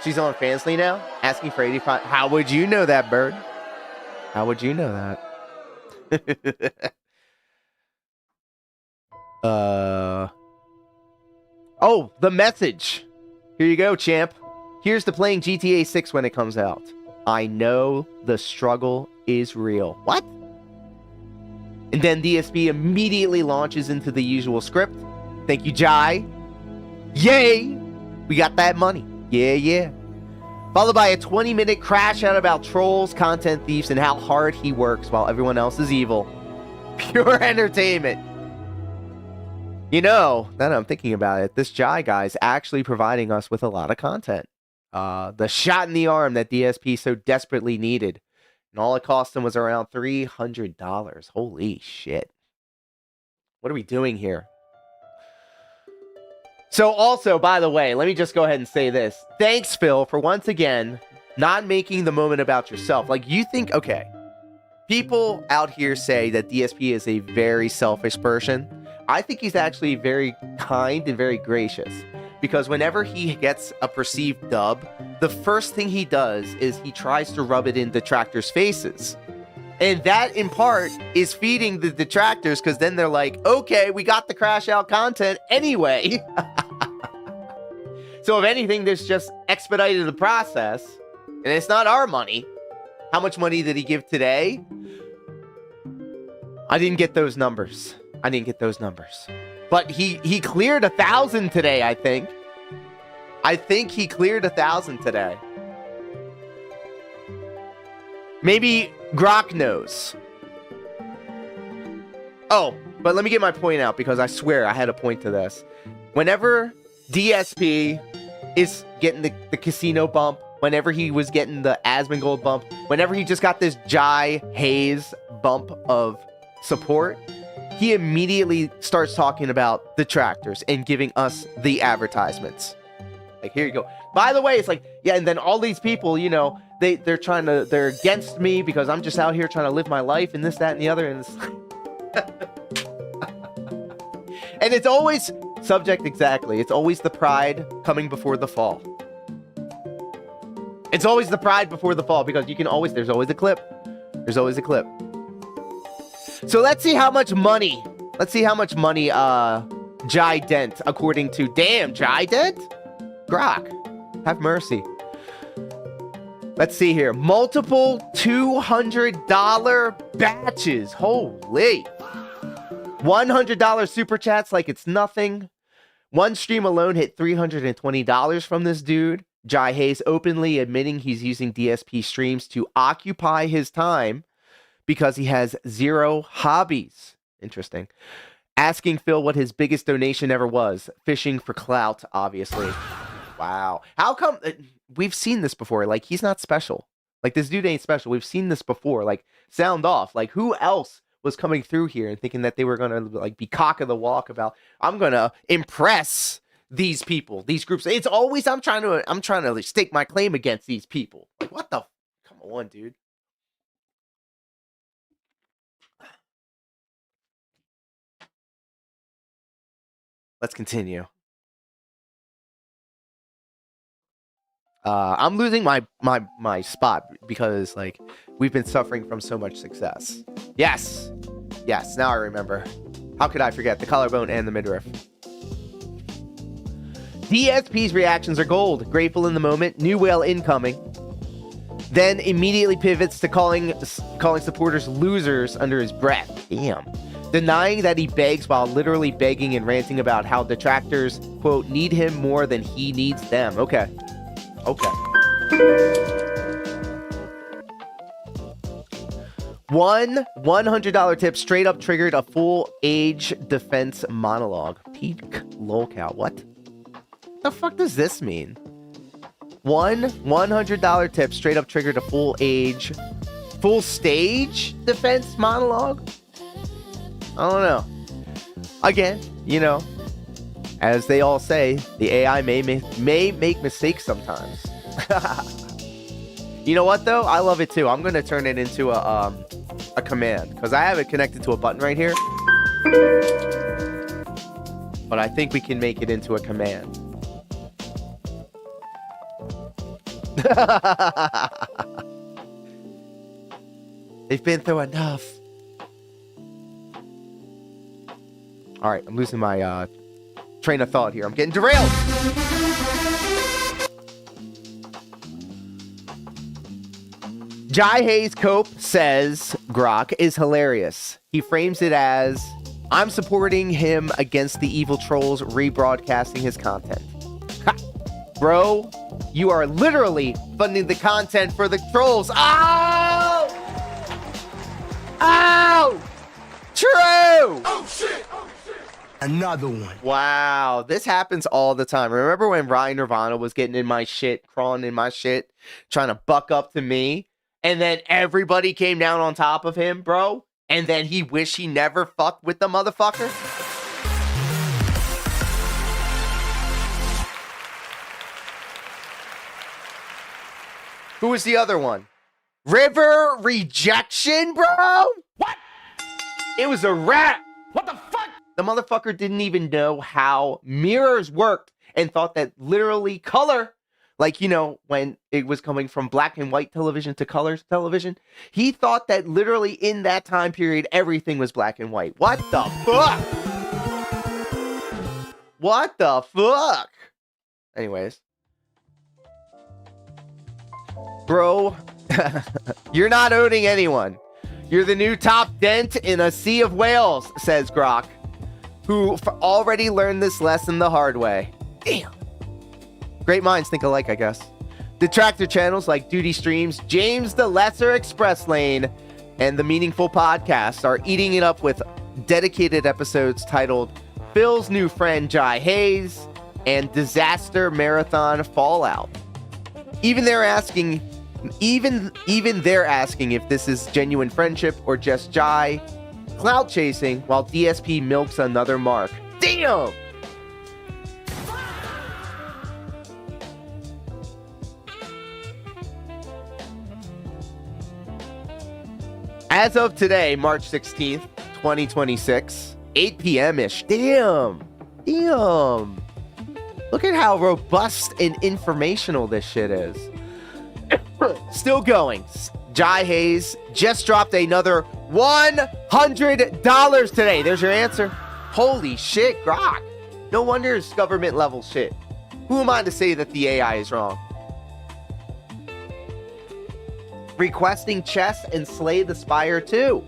She's on Fansly now, asking for 85. How would you know that, bird? How would you know that? Oh, the message. Here you go, champ. Here's to playing GTA 6 when it comes out. I know the struggle is real. What? And then DSP immediately launches into the usual script. Thank you, Jai. Yay! We got that money. Yeah. Followed by a 20-minute crash out about trolls, content thieves, and how hard he works while everyone else is evil. Pure entertainment. You know, now that I'm thinking about it, this Jai guy is actually providing us with a lot of content. The shot in the arm that DSP so desperately needed. And all it cost him was around $300. Holy shit. What are we doing here? So also, by the way, let me just go ahead and say this. Thanks, Phil, for once again not making the moment about yourself. Like, you think, okay, people out here say that DSP is a very selfish person. I think he's actually very kind and very gracious. Because whenever he gets a perceived dub, the first thing he does is he tries to rub it in detractors' faces. And that, in part, is feeding the detractors, because then they're like, okay, we got the crash out content anyway. So if anything, this just expedited the process. And it's not our money. How much money did he give today? I didn't get those numbers. But he cleared 1,000 today, I think. I think he cleared 1,000 today. Maybe Grok knows. Oh, but let me get my point out, because I swear I had a point to this. Whenever DSP is getting the casino bump, whenever he was getting the Asmongold bump, whenever he just got this Jai Hayes bump of support, he immediately starts talking about detractors and giving us the advertisements. Like, here you go. By the way, it's like, yeah, and then all these people, you know, they're against me because I'm just out here trying to live my life and this, that, and the other. And it's and it's always subject exactly. It's always the pride coming before the fall. It's always the pride before the fall, because there's always a clip. There's always a clip. So let's see how much money Jai Dent, according to, damn, Jai Dent? Grok, have mercy. Let's see here. Multiple $200 batches. Holy. $100 super chats like it's nothing. One stream alone hit $320 from this dude. Jai Hayes openly admitting he's using DSP streams to occupy his time because he has zero hobbies. Interesting. Asking Phil what his biggest donation ever was. Fishing for clout, obviously. Wow. How come... we've seen this before. Like, he's not special. Like, this dude ain't special. We've seen this before. Like, sound off. Like, who else was coming through here and thinking that they were going to, like, be cock of the walk about, I'm going to impress these people, these groups. It's always, I'm trying to like, stake my claim against these people. Like, what the... Come on, dude. Let's continue. I'm losing my spot because, like, we've been suffering from so much success. Yes. Yes, now I remember. How could I forget? The collarbone and the midriff. DSP's reactions are gold. Grateful in the moment. New whale incoming. Then immediately pivots to calling supporters losers under his breath. Damn. Denying that he begs while literally begging and ranting about how detractors, quote, need him more than he needs them. Okay. Okay. One $100 tip straight up triggered a full age defense monologue. Peak lolcow. What the fuck does this mean? One $100 tip straight up triggered a full stage defense monologue? I don't know. Again, you know, as they all say, the AI may make mistakes sometimes. You know what, though? I love it, too. I'm going to turn it into a command, because I have it connected to a button right here. But I think we can make it into a command. They've been through enough. All right, I'm losing my train of thought here. I'm getting derailed. Jai Hayes Cope says Grok is hilarious. He frames it as, I'm supporting him against the evil trolls rebroadcasting his content. Ha! Bro, you are literally funding the content for the trolls. Ow! Ow! True! Oh shit! Another one. Wow, this happens all the time. Remember when Ryan Nirvana was getting in my shit, crawling in my shit, trying to buck up to me? And then everybody came down on top of him, bro? And then he wished he never fucked with the motherfucker? Who was the other one? River Rejection, bro? What? It was a rat. What the fuck? The motherfucker didn't even know how mirrors worked and thought that literally color, like, you know, when it was coming from black and white television to color television, he thought that literally in that time period, everything was black and white. What the fuck? What the fuck? Anyways. Bro, you're not owning anyone. You're the new top dent in a sea of whales, says Grok, who already learned this lesson the hard way. Damn. Great minds think alike, I guess. Detractor channels like Duty Streams, James the Lesser Express Lane, and the Meaningful Podcast are eating it up with dedicated episodes titled Phil's New Friend Jai Hayes and Disaster Marathon Fallout. Even they're asking if this is genuine friendship or just Jai clout chasing while DSP milks another mark. Damn! As of today, March 16th, 2026, 8 p.m.-ish. Damn! Damn! Look at how robust and informational this shit is. Still going. Jai Hayes just dropped another $100 today. There's your answer. Holy shit, Grok. No wonder it's government level shit. Who am I to say that the AI is wrong? Requesting chess and slay the spire too.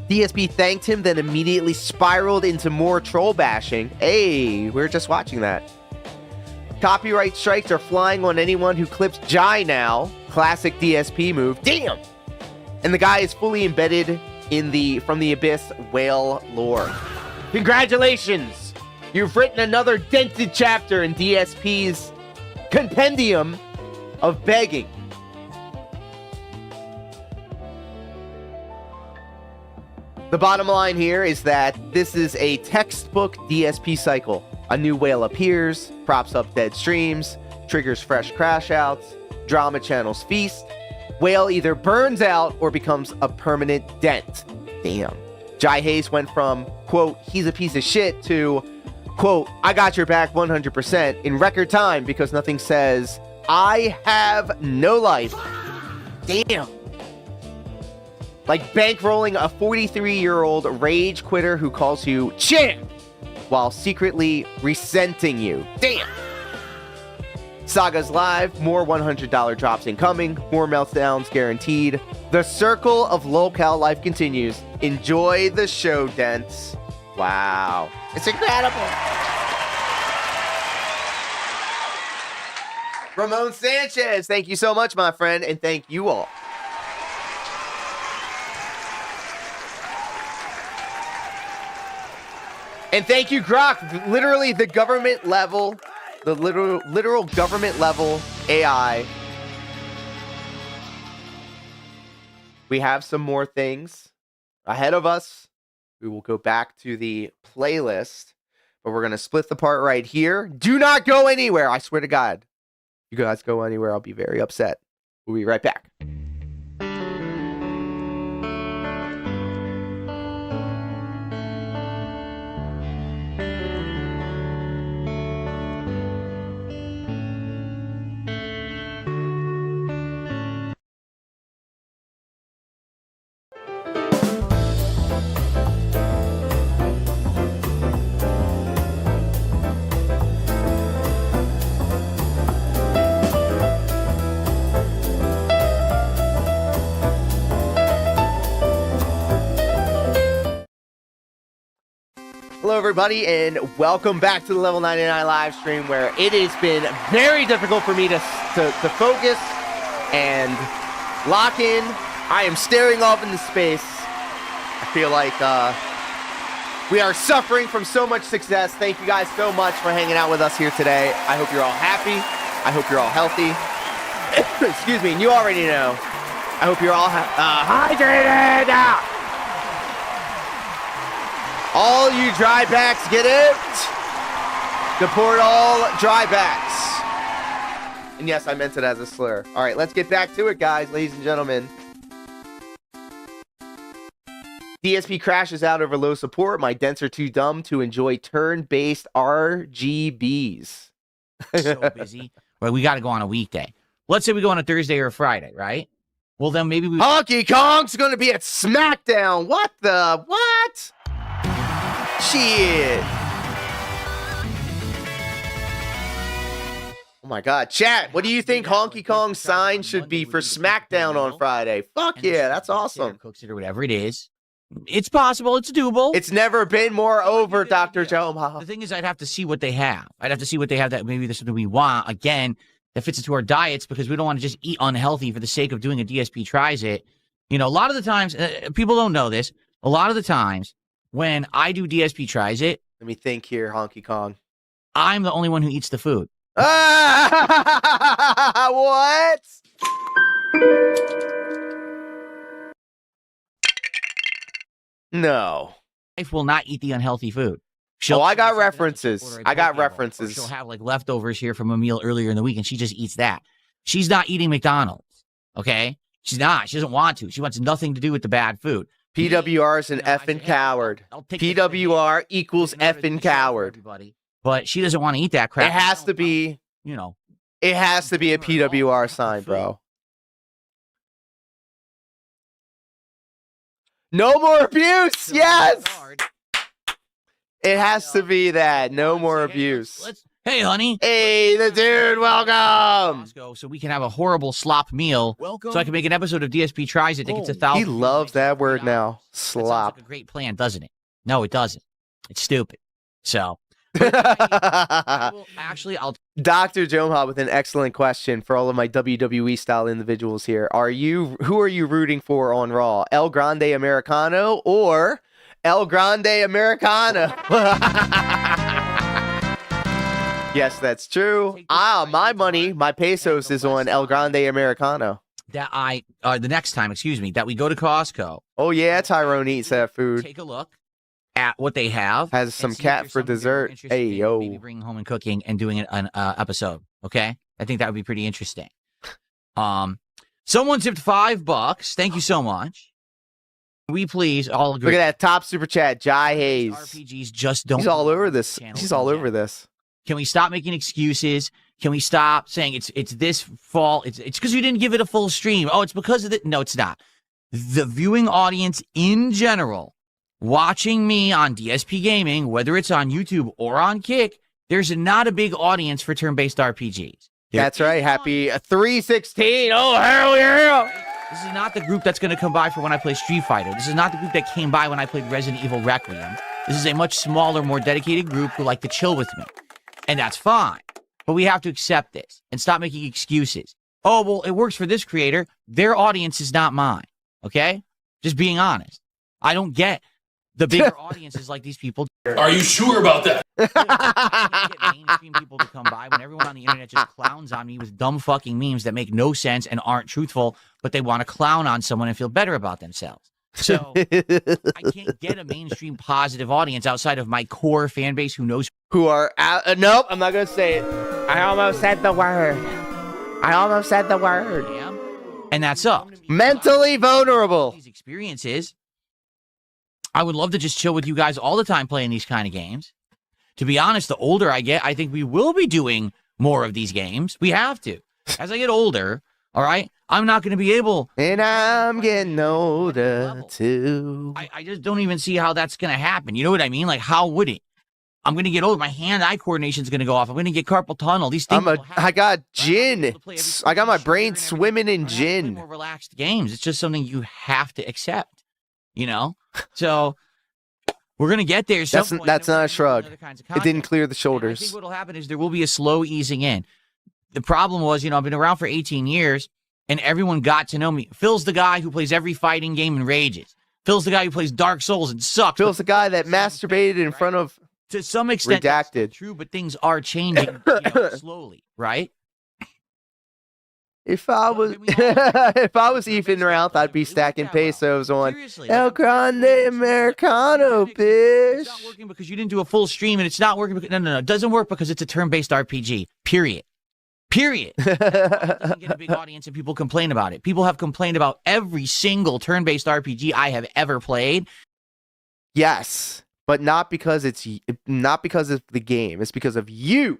DSP thanked him, then immediately spiraled into more troll bashing. Hey, we're just watching that. Copyright strikes are flying on anyone who clips Jai now. Classic DSP move. Damn! And the guy is fully embedded in the From the Abyss whale lore. Congratulations! You've written another dented chapter in DSP's compendium of begging. The bottom line here is that this is a textbook DSP cycle. A new whale appears, props up dead streams, triggers fresh crash outs, drama channels feast. Whale either burns out or becomes a permanent dent. Damn. Jai Hayes went from, quote, he's a piece of shit to, quote, I got your back 100% in record time because nothing says, I have no life. Damn. Like bankrolling a 43-year-old rage quitter who calls you champ while secretly resenting you. Damn. Saga's live. More $100 drops incoming. More meltdowns guaranteed. The circle of locale life continues. Enjoy the show, Dents. Wow. It's incredible. Ramon Sanchez, thank you so much, my friend, and thank you all. And thank you, Grok. Literally the government level, the literal government level AI. We have some more things ahead of us. We will go back to the playlist, but we're going to split the part right here. Do not go anywhere. I swear to God. If you guys go anywhere, I'll be very upset. We'll be right back. Hello, everybody, and welcome back to the Level 99 live stream, where it has been very difficult for me to focus and lock in. I am staring off into space. I feel like we are suffering from so much success. Thank you guys so much for hanging out with us here today. I hope you're all happy. I hope you're all healthy. Excuse me, and you already know. I hope you're all hydrated. All you dry backs, get it? Deport all dry backs. And yes, I meant it as a slur. All right, let's get back to it, guys, ladies and gentlemen. DSP crashes out over low support. My dents are too dumb to enjoy turn-based RGBs. So busy. Well, we got to go on a weekday. Let's say we go on a Thursday or a Friday, right? Well, then maybe we... Honky Kong's going to be at SmackDown. What the... What? Shit. Oh my God. Chat, what do you think Honky Kong's sign should be for SmackDown on Friday? Fuck yeah, that's awesome. Cooks it or whatever it is. It's possible. It's doable. It's never been more over, Dr. Joe. The thing is, I'd have to see what they have. I'd have to see what they have that maybe there's something we want. Again, that fits into our diets because we don't want to just eat unhealthy for the sake of doing a DSP tries it. You know, a lot of the times, people don't know this. A lot of the times, when I do DSP tries it, let me think here, Honky Kong. I'm the only one who eats the food. What? No. Wife will not eat the unhealthy food. I got references. I got references. She'll have like leftovers here from a meal earlier in the week, and she just eats that. She's not eating McDonald's. Okay? She's not. She doesn't want to. She wants nothing to do with the bad food. PWR is an effing coward. PWR equals effing coward. But she doesn't want to eat that crap. It has to be, you know. It has to be a PWR sign, bro. No more abuse. Yes. It has to be that. No more abuse. Hey, honey. Hey, the dude, welcome. Costco, so we can have a horrible slop meal. Welcome. So I can make an episode of DSP Tries It that gets 1,000. He loves that word now. That sounds Slop. like a great plan, doesn't it? No, it doesn't. It's stupid. So, I'll. Dr. Jomha with an excellent question for all of my WWE style individuals here. Who are you rooting for on Raw? El Grande Americano or El Grande Americano? Yes, that's true. My money, my pesos is on El Grande Americano. The next time, that we go to Costco. Oh yeah, Tyrone eats that food. Take a look at what they have. Has some cat for dessert. Hey yo. Maybe bringing home and cooking and doing an episode. Okay, I think that would be pretty interesting. Someone tipped $5. Thank you so much. We please all agree. Look at that top super chat, Jai Hayes. RPGs just don't. He's all over this. He's all over this. Can we stop making excuses? Can we stop saying it's this fault? It's because you didn't give it a full stream. Oh, it's because of it. No, it's not. The viewing audience in general, watching me on DSP Gaming, whether it's on YouTube or on Kick, there's not a big audience for turn-based RPGs. That's right. Happy 316. Oh, hell yeah. This is not the group that's going to come by for when I play Street Fighter. This is not the group that came by when I played Resident Evil Requiem. This is a much smaller, more dedicated group who like to chill with me. And that's fine. But we have to accept this and stop making excuses. Oh, well, it works for this creator. Their audience is not mine. Okay? Just being honest. I don't get the bigger audiences like these people. Are you sure about that? I can't get mainstream people to come by when everyone on the internet just clowns on me with dumb fucking memes that make no sense and aren't truthful, but they want to clown on someone and feel better about themselves. So I can't get a mainstream positive audience outside of my core fan base who knows. Who are nope, I'm not gonna say it. I almost said the word. And that's up. Mentally vulnerable. These experiences. I would love to just chill with you guys all the time playing these kind of games. To be honest, the older I get, I think we will be doing more of these games. We have to. As I get older, all right, I'm not going to be able. And I'm getting older, too. I just don't even see how that's going to happen. You know what I mean? Like, how would it? I'm going to get older. My hand-eye coordination is going to go off. I'm going to get carpal tunnel. These things. I got gin. I got my brain swimming in gin. More relaxed games. It's just something you have to accept. You know? So we're going to get there. That's not a shrug. It didn't clear the shoulders. I think what will happen is there will be a slow easing in. The problem was, I've been around for 18 years, and everyone got to know me. Phil's the guy who plays every fighting game and rages. Phil's the guy who plays Dark Souls and sucks. Phil's the guy that masturbated in front of. To some extent, redacted. That's true, but things are changing slowly, right? If I was Ethan Ralph, I'd be stacking pesos on El Grande Americano, bitch. It's not working because you didn't do a full stream, and it's not working because no. It doesn't work because it's a turn-based RPG. Period. It doesn't get a big audience, and people complain about it. People have complained about every single turn-based RPG I have ever played. Yes, but not because of the game. It's because of you,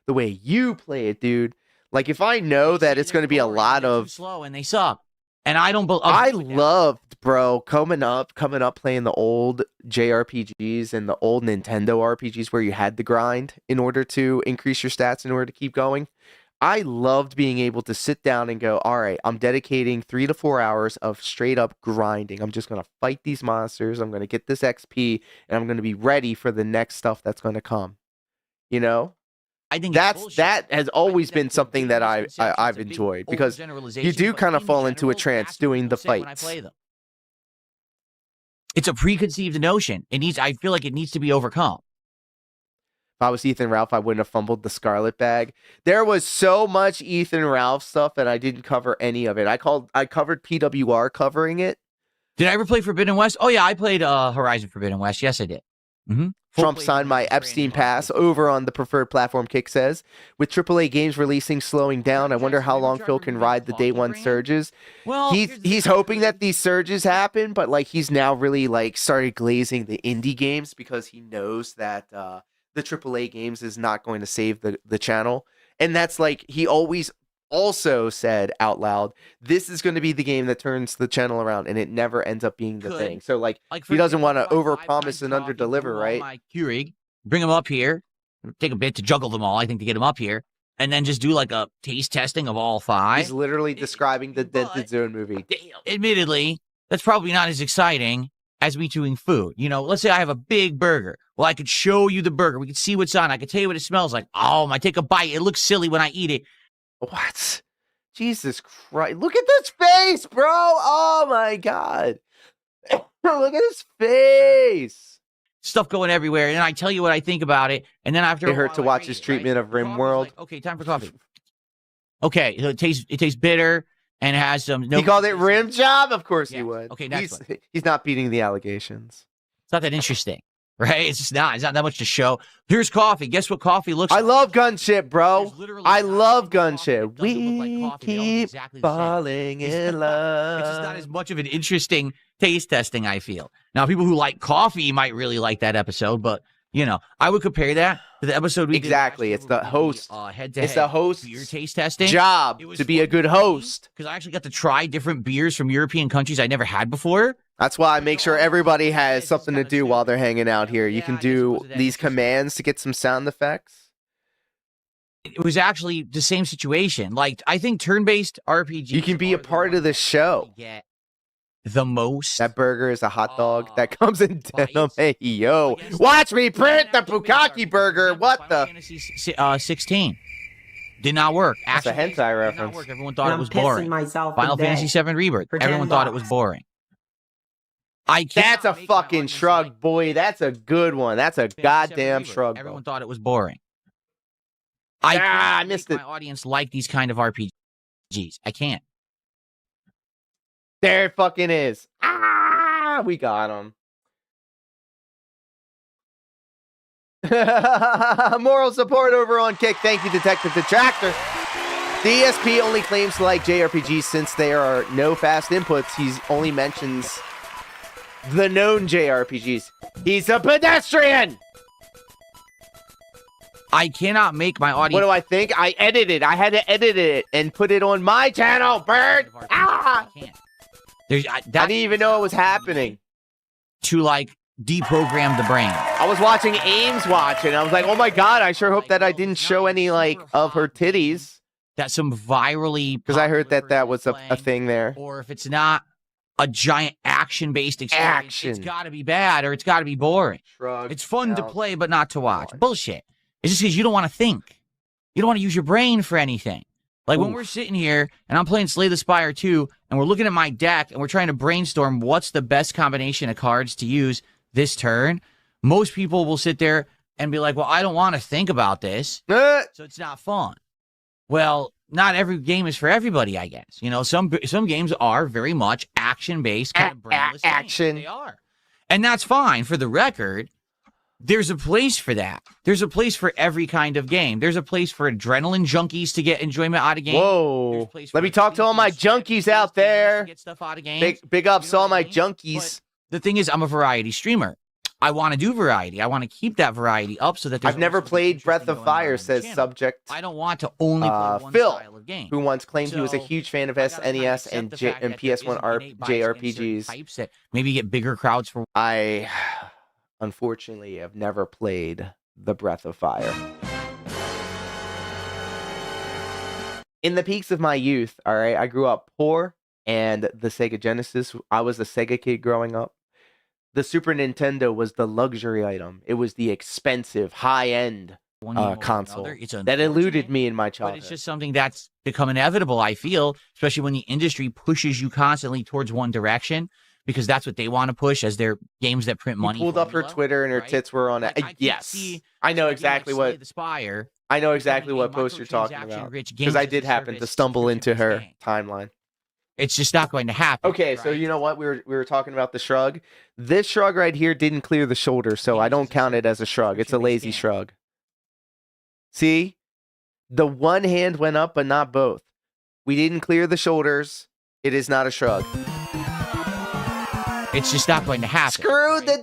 the way you play it, dude. Like, if I know that it's going to be a lot of slow and they suck, and I don't. I loved, bro, coming up playing the old JRPGs and the old Nintendo RPGs where you had to grind in order to increase your stats in order to keep going. I loved being able to sit down and go, all right, I'm dedicating 3 to 4 hours of straight up grinding. I'm just going to fight these monsters. I'm going to get this XP, and I'm going to be ready for the next stuff that's going to come. You know? I think that has always been something that I've enjoyed, because you do kind of fall into a trance doing the fights. It's a preconceived notion. I feel like it needs to be overcome. If I was Ethan Ralph, I wouldn't have fumbled the Scarlet Bag. There was so much Ethan Ralph stuff, and I didn't cover any of it. I covered PWR covering it. Did I ever play Forbidden West? Oh yeah, I played Horizon Forbidden West. Yes, I did. Mm-hmm. Trump signed my Epstein pass over on the preferred platform, Kick says. With AAA games releasing slowing down, I wonder how long Phil can ride the day one surges. Well, he's hoping that these surges happen, but like he's now really like started glazing the indie games because he knows that the AAA games is not going to save the channel. And that's like he always also said out loud, this is going to be the game that turns the channel around, and it never ends up being the thing. So like he doesn't want to overpromise and underdeliver, right? My Keurig, bring him up here. take a bit to juggle them all, I think, to get them up here. And then just do like a taste testing of all 5. He's literally describing the Dented Zone movie. Damn. Admittedly, that's probably not as exciting as me chewing food. You know, let's say I have a big burger. Well, I could show you the burger. We could see what's on. I could tell you what it smells like. Oh, I take a bite. It looks silly when I eat it. What? Jesus Christ. Look at this face, bro. Oh, my God. Look at his face. Stuff going everywhere, and then I tell you what I think about it, and then after it hurt to watch his treatment of RimWorld. Like, okay, time for coffee. Okay, so it tastes bitter and it has some. He called it rim job. Of course yeah. he would. Okay, next one. He's not beating the allegations. It's not that interesting, right? It's just not. It's not that much to show. Here's coffee. Guess what coffee looks like? I love gunship, bro. I love gunship. We like keep exactly falling in love. It's just not as much of an interesting taste testing, I feel. Now, people who like coffee might really like that episode, but, you know, I would compare that to the episode we did. Exactly. It's the host. Head-to-head it's the host's beer taste testing. job to be a good host. Because I actually got to try different beers from European countries I never had before. That's why I make sure everybody has something to do while they're hanging out here. You can do these commands to get some sound effects. It was actually the same situation. Like, I think turn-based RPGs. You can be a part of the show. Get the most. That burger is a hot dog that comes in denim. Hey, yo. Watch me print the Bukkake burger. What the? Fantasy 16. Did not work. That's a hentai reference. Everyone thought it was boring. Final Fantasy 7 Rebirth. Everyone thought it was boring. That's a fucking shrug, boy. That's a good one. That's a goddamn shrug. Everyone thought it was boring. I missed it. My audience like these kind of RPGs. I can't. There it fucking is. Ah, we got him. Moral support over on Kick. Thank you, Detective Detractor. DSP only claims to like JRPGs since there are no fast inputs. He only mentions the known JRPGs. He's a pedestrian. I cannot make my audience. What do I think? I edited. I had to edit it and put it on my channel, Bird. Ah! I didn't even know it was happening. To like deprogram the brain. I was watching Ames watch and I was like, oh my God, I sure hope that I didn't show any like of her titties. That's some virally. Because I heard that that was a thing there. Or if it's not a giant action-based experience, it's got to be bad or it's got to be boring. Shrug. It's fun to play, but not to watch. Bullshit. It's just because you don't want to think. You don't want to use your brain for anything. Like when we're sitting here and I'm playing Slay the Spire 2 and we're looking at my deck and we're trying to brainstorm what's the best combination of cards to use this turn, most people will sit there and be like, well, I don't want to think about this, so it's not fun. Well, not every game is for everybody, I guess. You know, some games are very much action-based, kind of brainless action. Games. They are. And that's fine. For the record, there's a place for that. There's a place for every kind of game. There's a place for adrenaline junkies to get enjoyment out of games. Whoa. Let me talk to all my junkies out there. Get stuff out of games. Big ups to all my junkies. But the thing is, I'm a variety streamer. I want to do variety. I want to keep that variety up so that there's I've never played Breath of Fire, says subject. I don't want to only play one Phil, style of game. Who once claimed he was a huge fan of SNES and PS1 JRPGs. Maybe get bigger crowds for. I unfortunately have never played the Breath of Fire. In the peaks of my youth, all right, I grew up poor and the Sega Genesis. I was a Sega kid growing up. The Super Nintendo was the luxury item. It was the expensive, high-end console that eluded me in my childhood. But it's just something that's become inevitable, I feel, especially when the industry pushes you constantly towards one direction, because that's what they want to push as their games that print money. You pulled up her Twitter and her tits were on it. Yes. I know exactly what. I know exactly what post you're talking about. Because I did happen to stumble into her timeline. It's just not going to happen. Okay, so you know what? We were talking about the shrug. This shrug right here didn't clear the shoulder, so I don't count it as a shrug. It's a lazy shrug. See? The one hand went up, but not both. We didn't clear the shoulders. It is not a shrug. It's just not going to happen. Screw the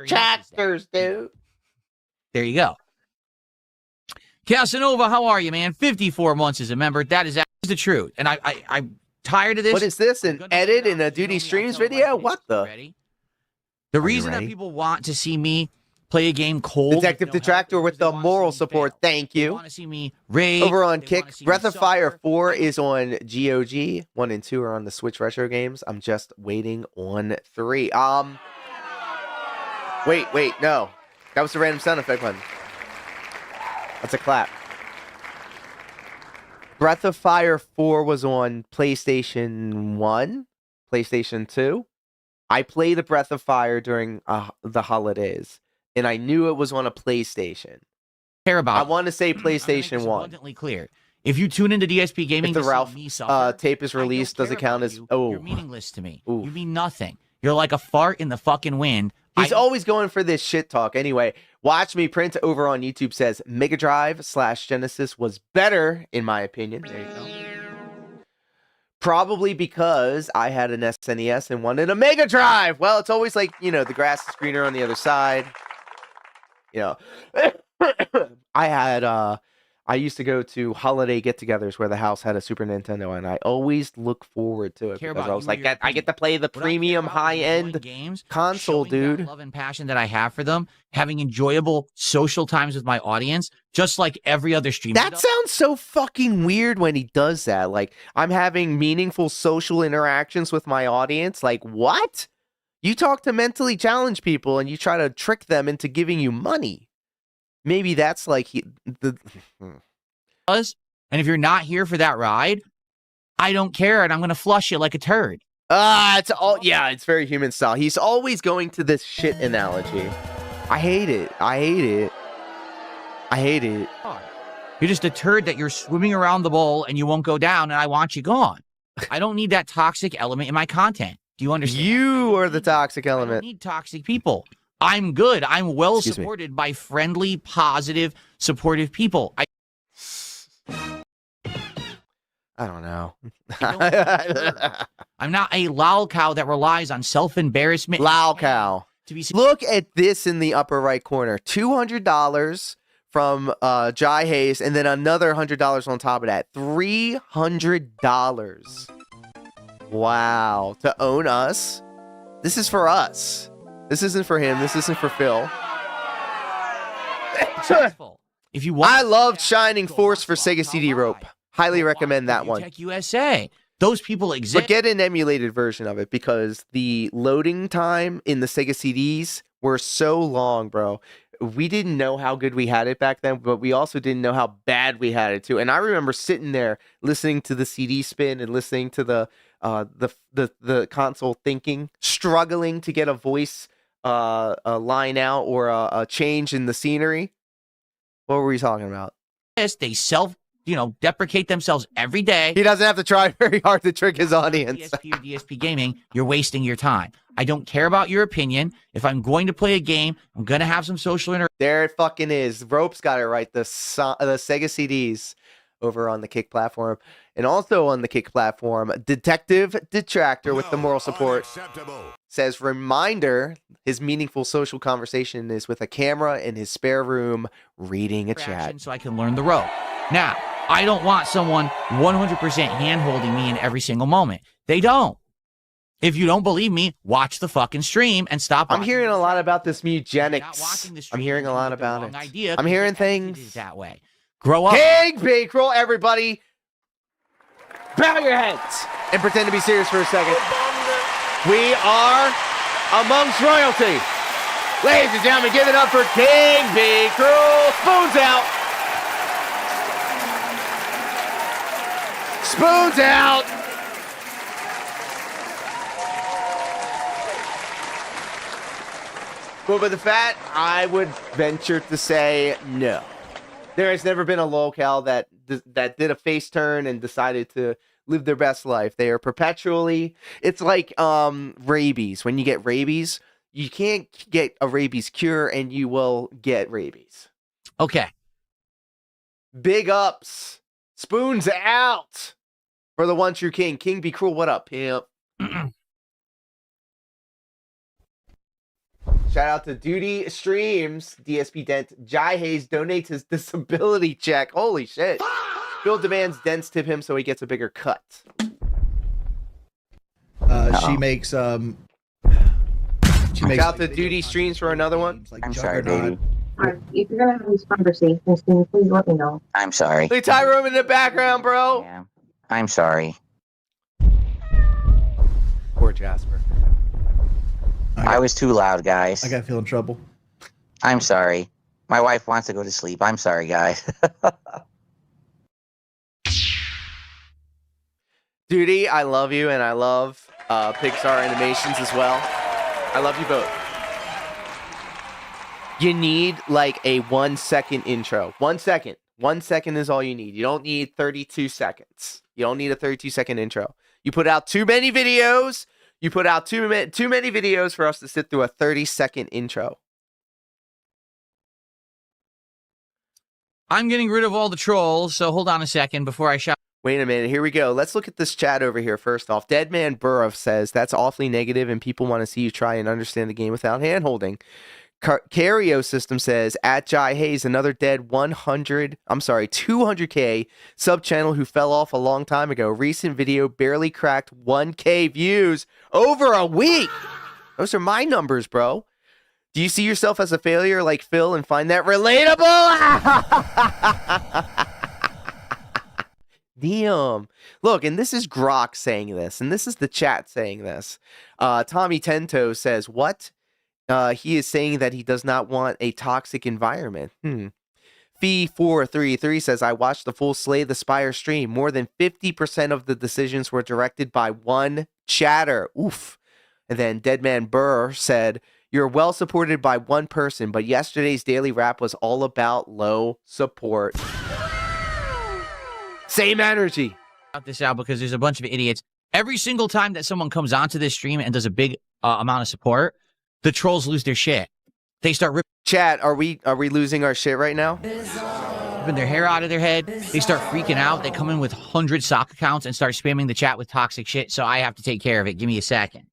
detractors, dude. There you go. Casanova, how are you, man? 54 months as a member. That is the truth. And I'm tired of this. What is this? An edit in a Duty Streams video? What the? The reason that people want to see me play a game cold. Detective Detractor with the moral support. Thank you. Want to see me rage. Over on Kick, Breath of Fire 4 is on GOG. 1 and 2 are on the Switch Retro games. I'm just waiting on 3. Wait, no. That was the random sound effect button. That's a clap. Breath of Fire 4 was on PlayStation 1, PlayStation 2. I played the Breath of Fire during the holidays, and I knew it was on a PlayStation. Care about. I want to say PlayStation 1. Abundantly clear. If you tune into DSP Gaming, If the to see Ralph me suffer, tape is released, does it count as... You're meaningless to me. You mean nothing. You're like a fart in the fucking wind. He's always going for this shit talk. Anyway, Watch Me Print over on YouTube says Mega Drive / Genesis was better, in my opinion. There you go. Probably because I had an SNES and wanted a Mega Drive. Well, it's always like, you know, the grass is greener on the other side. You know, I used to go to holiday get-togethers where the house had a Super Nintendo, and I always look forward to it because I was like, I get to play the premium high-end games, console, dude. Love and passion that I have for them, having enjoyable social times with my audience, just like every other stream. That sounds so fucking weird when he does that. Like, I'm having meaningful social interactions with my audience. Like, what? You talk to mentally challenged people and you try to trick them into giving you money. Maybe that's like and if you're not here for that ride, I don't care, and I'm gonna flush you like a turd. It's all it's very human style. He's always going to this shit analogy. I hate it. You're just a turd that you're swimming around the bowl and you won't go down, and I want you gone. I don't need that toxic element in my content. Do you understand? You are the toxic I element. don't need toxic people. I'm good. I'm well supported by friendly, positive, supportive people. I don't know. I'm not a lol cow that relies on self-embarrassment. Lol cow. Look at this in the upper right corner. $200 from Jai Hayes, and then another $100 on top of that. $300. Wow. To own us. This is for us. This isn't for him. This isn't for Phil. If you want, I loved Shining Force for Sega CD Rope. Highly recommend that one. Tech USA. Those people exist. But get an emulated version of it because the loading time in the Sega CDs were so long, bro. We didn't know how good we had it back then, but we also didn't know how bad we had it too. And I remember sitting there listening to the CD spin and listening to the console thinking, struggling to get a voice a line out or a change in the scenery. What were we talking about? They deprecate themselves every day. He doesn't have to try very hard to trick his audience. DSP or DSP Gaming, you're wasting your time. I don't care about your opinion. If I'm going to play a game, I'm going to have some social interaction. There it fucking is. Rope's got it right. The Sega CDs over on the Kick platform. And also on the Kick platform, Detective Detractor with the moral support says, reminder, his meaningful social conversation is with a camera in his spare room reading a chat. So I can learn the rope. Now, I don't want someone 100% hand-holding me in every single moment. They don't. If you don't believe me, watch the fucking stream and stop. I'm hearing a lot about this eugenics. I'm hearing a lot about it. I'm hearing things that way. Grow up. King Bankroll, everybody. Bow your heads and pretend to be serious for a second. We are amongst royalty. Ladies and gentlemen, give it up for King Bankroll. Spoons out. Spoons out. But with the fat, I would venture to say no. There has never been a locale that did a face turn and decided to live their best life. They are perpetually. It's like rabies. When you get rabies, you can't get a rabies cure, and you will get rabies. Okay. Big ups. Spoons out for the one true king. King be cruel. What up, pimp? Shout out to Duty Streams, DSP Dent. Jai Hayes donates his disability check. Holy shit. Bill demands Dents tip him so he gets a bigger cut. She makes Shout out to Duty Streams for another one. I'm sorry, baby. If you're gonna have these conversations, can you please let me know? I'm sorry. Hey, Tyrone in the background, bro. Yeah. I'm sorry. Poor Jasper. I was too loud, guys. I got feel in trouble. I'm sorry. My wife wants to go to sleep. I'm sorry, guys. Duty, I love you, and I love Pixar Animations as well. I love you both. You need like a 1 second intro. 1 second. 1 second is all you need. You don't need 32 seconds. You don't need a 32-second intro. You put out too many videos. You put out too many videos for us to sit through a 30-second intro. I'm getting rid of all the trolls, so hold on a second before I shout. Wait a minute. Here we go. Let's look at this chat over here first off. Deadman Burrow says, that's awfully negative and people want to see you try and understand the game without hand-holding. Cario System says, at Jai Hayes, another dead 200K sub channel who fell off a long time ago. Recent video barely cracked 1K views over a week. Those are my numbers, bro. Do you see yourself as a failure like Phil and find that relatable? Damn. Look, and this is Grok saying this, and this is the chat saying this. Tommy Tento says, what? He is saying that he does not want a toxic environment. Fee433 says, I watched the full Slay the Spire stream. More than 50% of the decisions were directed by one chatter. Oof. And then Deadman Burr said, you're well supported by one person, but yesterday's daily rap was all about low support. Same energy. Out this out because there's a bunch of idiots. Every single time that someone comes onto this stream and does a big amount of support, the trolls lose their shit. They start ripping. Chat, are we losing our shit right now? Ripping their hair out of their head. They start freaking out. They come in with 100 sock accounts and start spamming the chat with toxic shit. So I have to take care of it. Give me a second.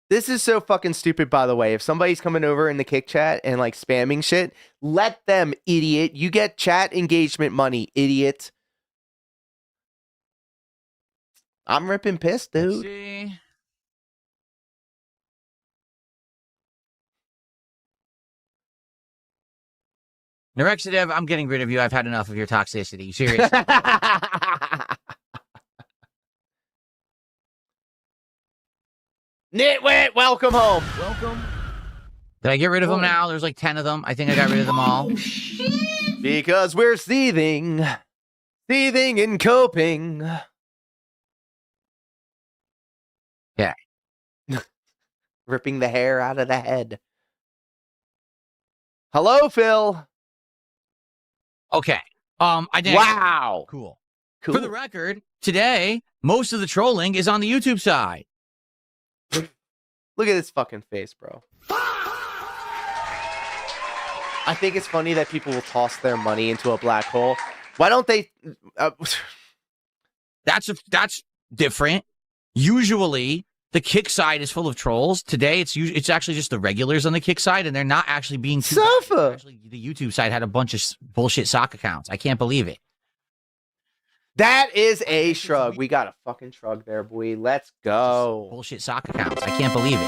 This is so fucking stupid, by the way. If somebody's coming over in the kick chat and like spamming shit, let them, idiot. You get chat engagement money, idiot. I'm ripping piss, dude. See? Nerexidev, I'm getting rid of you. I've had enough of your toxicity. Seriously. Nitwit, welcome home. Welcome. Did I get rid of them now? There's like 10 of them. I think I got rid of them all. Because we're seething. Seething and coping. Yeah. Ripping the hair out of the head. Hello, Phil. Okay. I did. Wow. Cool. Cool. For the record, today, most of the trolling is on the YouTube side. Look at his fucking face, bro. I think it's funny that people will toss their money into a black hole. Why don't they? That's different. Usually, the kick side is full of trolls. Today, it's actually just the regulars on the kick side, and they're not actually being too Sofa. Actually, the YouTube side had a bunch of bullshit sock accounts. I can't believe it. That is a shrug. We got a fucking shrug there, boy. Let's go. Bullshit sock accounts. I can't believe it.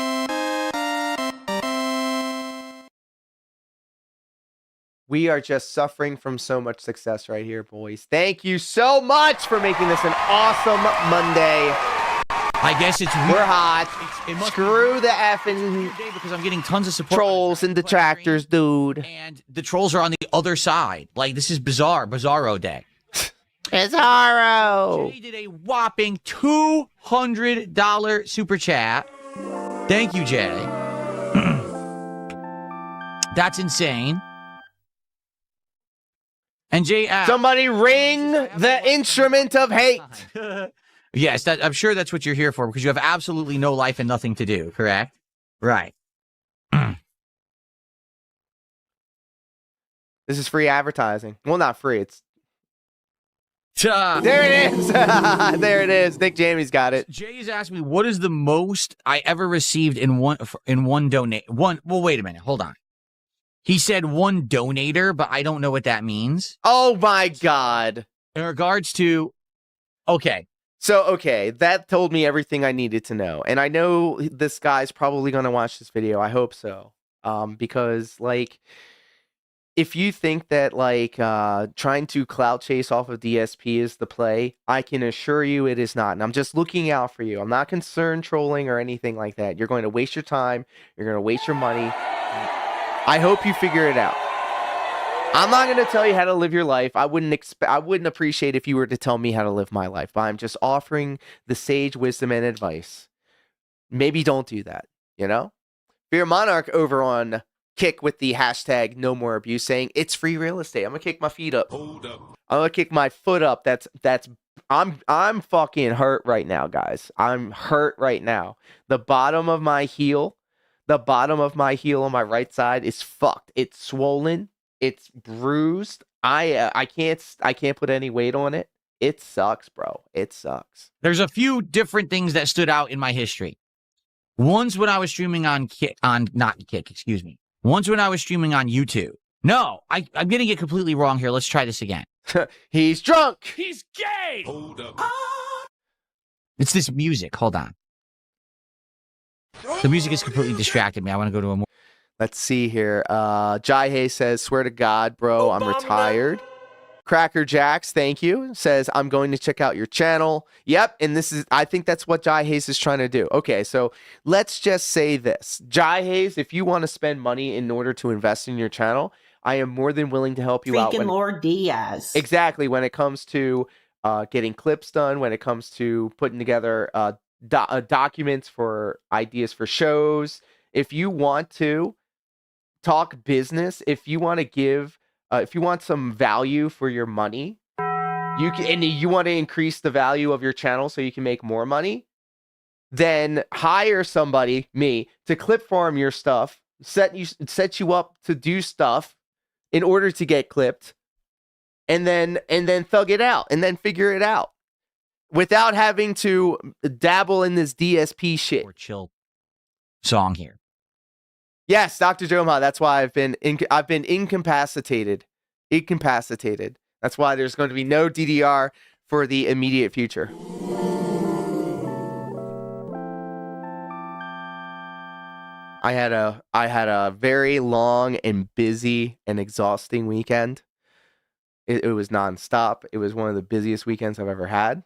We are just suffering from so much success right here, boys. Thank you so much for making this an awesome Monday. I guess it's weird. We're hot. Screw the effing because I'm getting tons of support. Trolls and detractors, dude. And the trolls are on the other side. Like, this is bizarre. Bizarro day. Bizarro. Jay did a whopping $200 super chat. Thank you, Jay. That's insane. And Jay asked, somebody ring the instrument of hate. Yes, I'm sure that's what you're here for, because you have absolutely no life and nothing to do, correct? Right. This is free advertising. Well, not free. It's there it is. There it is. Nick Jamie's got it. Jay's asked me, what is the most I ever received in one donate? Well, wait a minute. Hold on. He said one donator, but I don't know what that means. Oh, my God. In regards to, okay. So, okay, that told me everything I needed to know. And I know this guy's probably going to watch this video. I hope so. Because, like, if you think that, like, trying to clout chase off of DSP is the play, I can assure you it is not. And I'm just looking out for you. I'm not concerned trolling or anything like that. You're going to waste your time. You're going to waste your money. I hope you figure it out. I'm not going to tell you how to live your life. I wouldn't appreciate if you were to tell me how to live my life, but I'm just offering the sage wisdom and advice. Maybe don't do that, you know? Fear Monarch over on Kick with the hashtag no more abuse saying it's free real estate. I'm going to kick my feet up. Hold up. I'm going to kick my foot up. I'm fucking hurt right now, guys. I'm hurt right now. The bottom of my heel on my right side is fucked. It's swollen. It's bruised. I can't put any weight on it. It sucks, bro. It sucks. There's a few different things that stood out in my history. One's when I was streaming on Once when I was streaming on YouTube. No, I'm getting it completely wrong here. Let's try this again. He's drunk. He's gay. Hold up. It's this music. Hold on. The music has completely distracted me. I want to go to a more. Let's see here. Jai Hay says, swear to God, bro, I'm retired. Cracker Jacks, thank you, says, I'm going to check out your channel. Yep, and I think that's what Jai Hayes is trying to do. Okay, so let's just say this. Jai Hayes, if you want to spend money in order to invest in your channel, I am more than willing to help you out. Freaking Lord Diaz. Exactly, when it comes to getting clips done, when it comes to putting together documents for ideas for shows. If you want to talk business, if you want to give, if you want some value for your money, you can, and you want to increase the value of your channel so you can make more money, then hire somebody, me, to clip farm your stuff, set you up to do stuff in order to get clipped, and then thug it out, and then figure it out without having to dabble in this DSP shit. Or chill song here. Yes, Dr. Joma, that's why I've been incapacitated. That's why there's going to be no DDR for the immediate future. I had a very long and busy and exhausting weekend. It was nonstop. It was one of the busiest weekends I've ever had.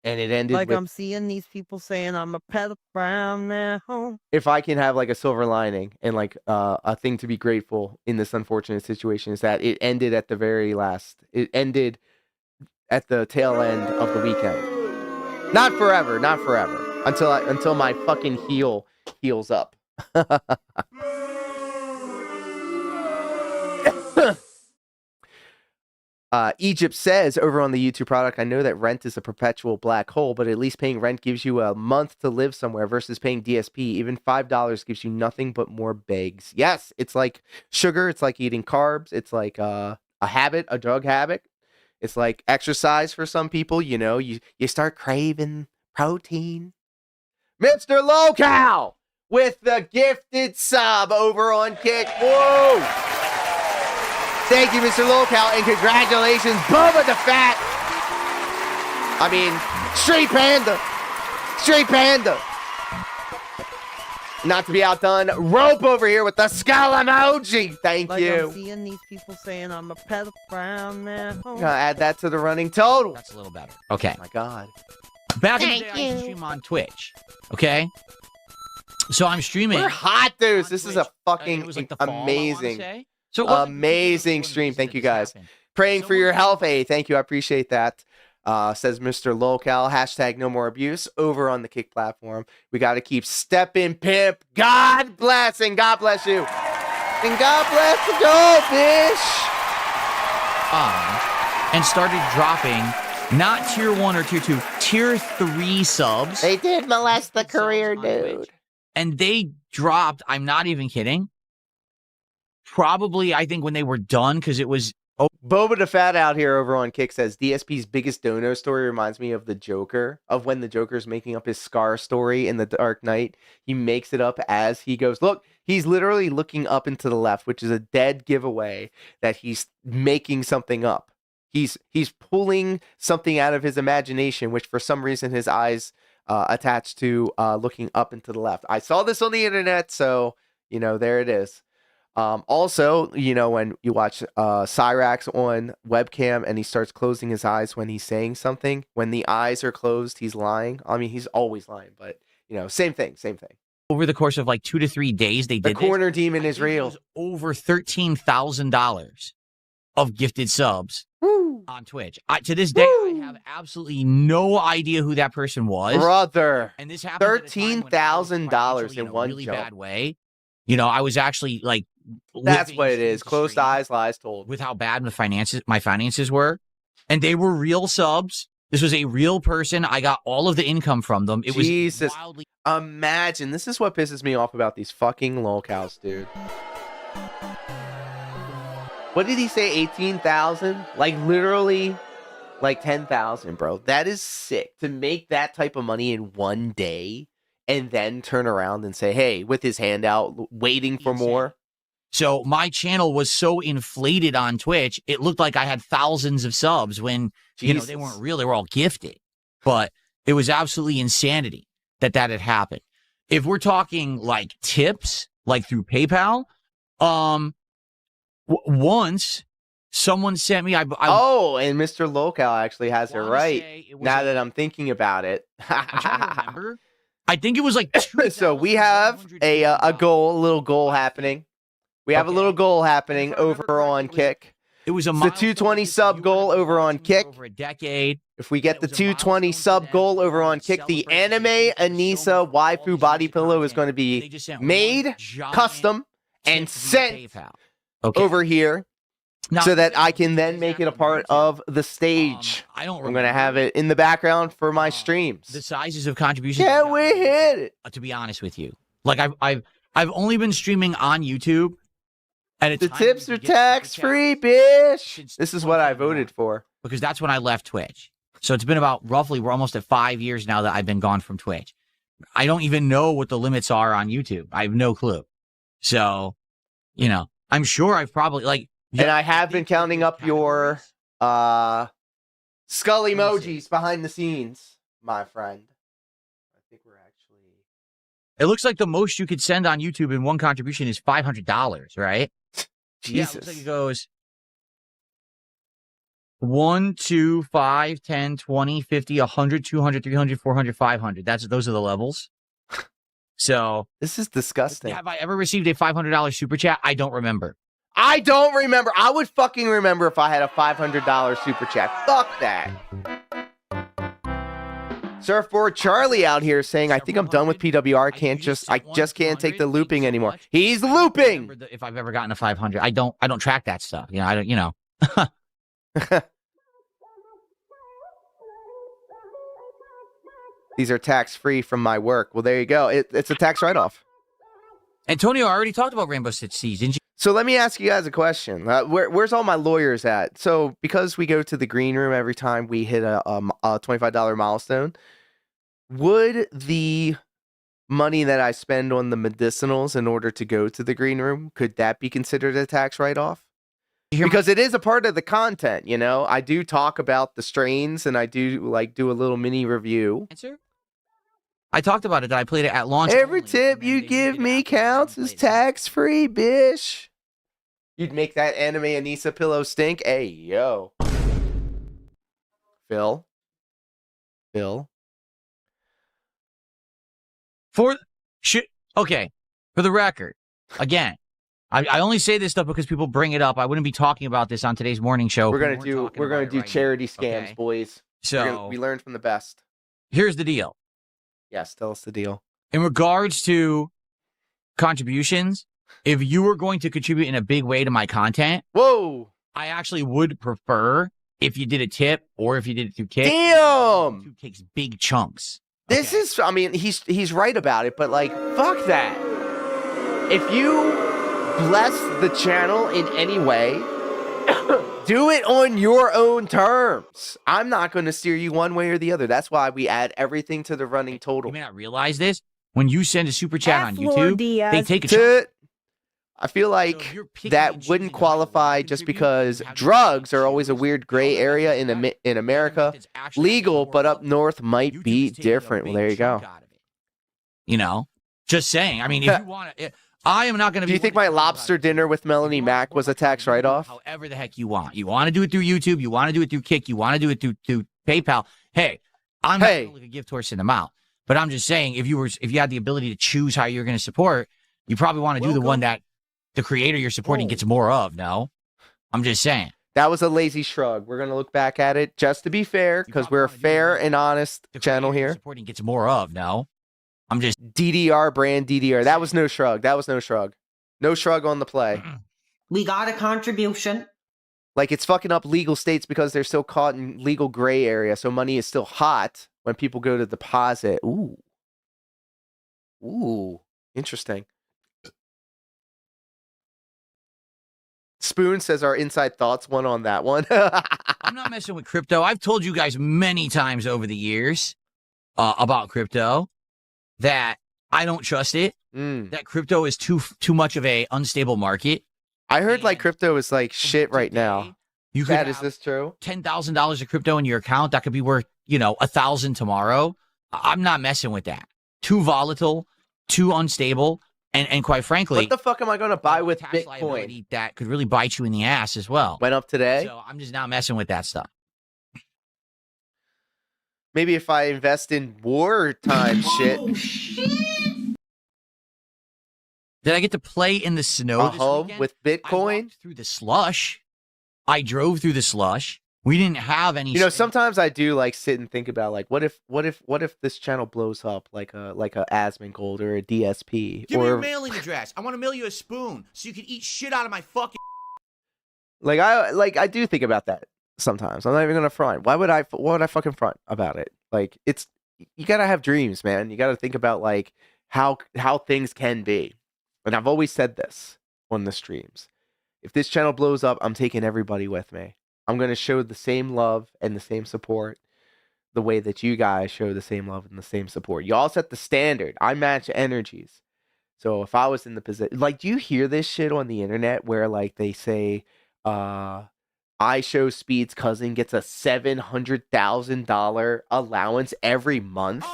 And it ended like with, I'm seeing these people saying I'm a pedophile now. if I can have like a silver lining and like a thing to be grateful in this unfortunate situation, is that it ended at the very last. It ended at the tail end of the weekend. Not forever, until my fucking heel heals up. Egypt says over on the YouTube product, I know that rent is a perpetual black hole, but at least paying rent gives you a month to live somewhere versus paying DSP. Even $5 gives you nothing but more begs. Yes, it's like sugar. It's like eating carbs. It's like a habit, a drug habit. It's like exercise for some people. You know, you start craving protein. Mr. Local with the gifted sub over on Kick. Whoa! Thank you, Mr. Local, and congratulations, Bubba the Fat. I mean, Straight Panda. Not to be outdone, Rope over here with the skull emoji. Thank you. I'm seeing these people saying I'm a pedophile now. Gonna add that to the running total. That's a little better. Okay. Oh my God. Back in the day, I used to stream on Twitch. Okay. So I'm streaming. We're hot, dudes. This is a fucking like the fall, amazing. So amazing stream. Thank you guys. Praying for your health. Hey, thank you. I appreciate that. Says Mr. Local. Hashtag no more abuse over on the Kick platform. We got to keep stepping, pimp. God bless and God bless you. And God bless the goldfish. And started dropping not tier 1 or tier 2, tier 3 subs. They did molest the career dude. And they dropped, I'm not even kidding, probably, I think, when they were done, because it was... Boba the Fat out here over on Kick says, DSP's biggest dono story reminds me of the Joker, of when the Joker's making up his Scar story in The Dark Knight. He makes it up as he goes. Look, he's literally looking up and to the left, which is a dead giveaway that he's making something up. He's pulling something out of his imagination, which for some reason his eyes attached to looking up and to the left. I saw this on the internet, so there it is. Also, when you watch Cyrax on webcam and he starts closing his eyes when he's saying something, when the eyes are closed, he's lying. I mean, he's always lying, but same thing. Over the course of like 2 to 3 days, they did the corner demon is real. It was over $13,000 of gifted subs on Twitch. To this day, I have absolutely no idea who that person was, brother. And this happened $13,000 in one really jump. bad way. I was actually like, that's what it is. Closed eyes, lies told. With how bad my finances were, and they were real subs. This was a real person. I got all of the income from them. It was wildly. Imagine, this is what pisses me off about these fucking lolcows, dude. What did he say? 18,000? Like literally, like 10,000, bro. That is sick to make that type of money in one day, and then turn around and say, "Hey," with his hand out, waiting for more. So my channel was so inflated on Twitch, it looked like I had thousands of subs when, they weren't real. They were all gifted. But it was absolutely insanity that had happened. If we're talking like tips, like through PayPal, once someone sent me... and Mr. Lolcow actually has it right. Now that I'm thinking about it. I'm trying to remember. I think it was like... So we have a little goal happening. We have a little goal happening over on Kick. It was the 220 sub goal over on Kick. Over a decade. If we get the 220 sub goal over on Kick, the anime Anissa waifu body pillow is going to be made custom and sent over here so that I can then make it a part of the stage. I'm going to have it in the background for my streams. The sizes of contributions. Yeah, we hit it. To be honest with you, like I've only been streaming on YouTube. And the tips are tax-free, bitch. This is what I voted for. Because that's when I left Twitch. So it's been about we're almost at 5 years now that I've been gone from Twitch. I don't even know what the limits are on YouTube. I have no clue. So, I'm sure I've probably and I have been counting up your skull emojis behind the scenes, my friend. I think we're actually... It looks like the most you could send on YouTube in one contribution is $500, right? Jesus. Yeah, it looks like it goes 1, 2, 5, 10, 20, 50, 100, 200, 300, 400, 500. Those are the levels. So this is disgusting. Have I ever received a $500 super chat? I don't remember. I don't remember. I would fucking remember if I had a $500 super chat. Fuck that. Surfboard Charlie out here saying, "I think I'm done with PWR. I just can't take the looping anymore." He's looping. If I've ever gotten a 500, I don't track that stuff. I don't. These are tax-free from my work. Well, there you go. It's a tax write-off. Antonio already talked about Rainbow Six Siege, didn't you? So let me ask you guys a question. Where's all my lawyers at? So because we go to the green room every time we hit a $25 milestone, would the money that I spend on the medicinals in order to go to the green room, could that be considered a tax write-off? Because it is a part of the content, I do talk about the strains and I do do a little mini review. Answer? I talked about it that I played it at launch. Every tip you give me counts as tax-free, bitch. You'd make that anime Anissa pillow stink? Hey, yo. Phil. Okay, for the record, again, I only say this stuff because people bring it up. I wouldn't be talking about this on today's morning show. We're gonna do charity scams, boys. So we learned from the best. Here's the deal. Yes, tell us the deal. In regards to contributions, if you were going to contribute in a big way to my content, I actually would prefer if you did a tip or if you did it through Kick. Damn! YouTube takes big chunks. This is, I mean, he's right about it, but fuck that. If you bless the channel in any way, do it on your own terms. I'm not going to steer you one way or the other. That's why we add everything to the running total. You may not realize this. When you send a super chat on YouTube, they take a chunk. I feel like that wouldn't qualify just because drugs are always a weird gray area in America. Legal, but up north might be different. Well, there you go. You know, just saying. I mean, if you want to, I am not going to be. Do you think my lobster dinner with Melanie Mack was a tax write-off? However the heck you want. You want to do it through YouTube. You want to do it through Kick. You want to do it through PayPal. Hey, I'm not going to look a gift horse in the mouth. But I'm just saying, if you had the ability to choose how you're going to support, you probably want to do the one that the creator you're supporting gets more of. No, I'm just saying. That was a lazy shrug. We're going to look back at it just to be fair, because we're a fair and honest channel here. Supporting gets more of. No, I'm just DDR brand DDR. That was no shrug. That was no shrug. No shrug on the play. We got a contribution. Like, it's fucking up legal states because they're still caught in legal gray area. So money is still hot when people go to deposit. Ooh. Ooh. Interesting. Spoon says our inside thoughts won on that one. I'm not messing with crypto. I've told you guys many times over the years about crypto that I don't trust it. That crypto is too much of a unstable market. I heard like crypto is like shit right now. You could is this true? $10,000 of crypto in your account that could be worth, you know, 1,000 tomorrow. I'm not messing with that. Too volatile, too unstable. And quite frankly, what the fuck am I going to buy with Bitcoin? That could really bite you in the ass as well. Went up today. So I'm just not messing with that stuff. Maybe if I invest in wartime shit. Did I get to play in the snow this weekend? With Bitcoin? I walked through the slush. I drove through the slush. We didn't have any. You know, sometimes I do like sit and think about like, what if this channel blows up like a Asmongold or a DSP? Give me your mailing address. I want to mail you a spoon so you can eat shit out of my fucking. I do think about that sometimes. I'm not even gonna front. Why would I fucking front about it? Like, you gotta have dreams, man. You gotta think about like how things can be. And I've always said this on the streams. If this channel blows up, I'm taking everybody with me. I'm going to show the same love and the same support the way that you guys show the same love and the same support. Y'all set the standard. I match energies. So if I was in the position, like, do you hear this shit on the internet where like they say, I Show Speed's cousin gets a $700,000 allowance every month?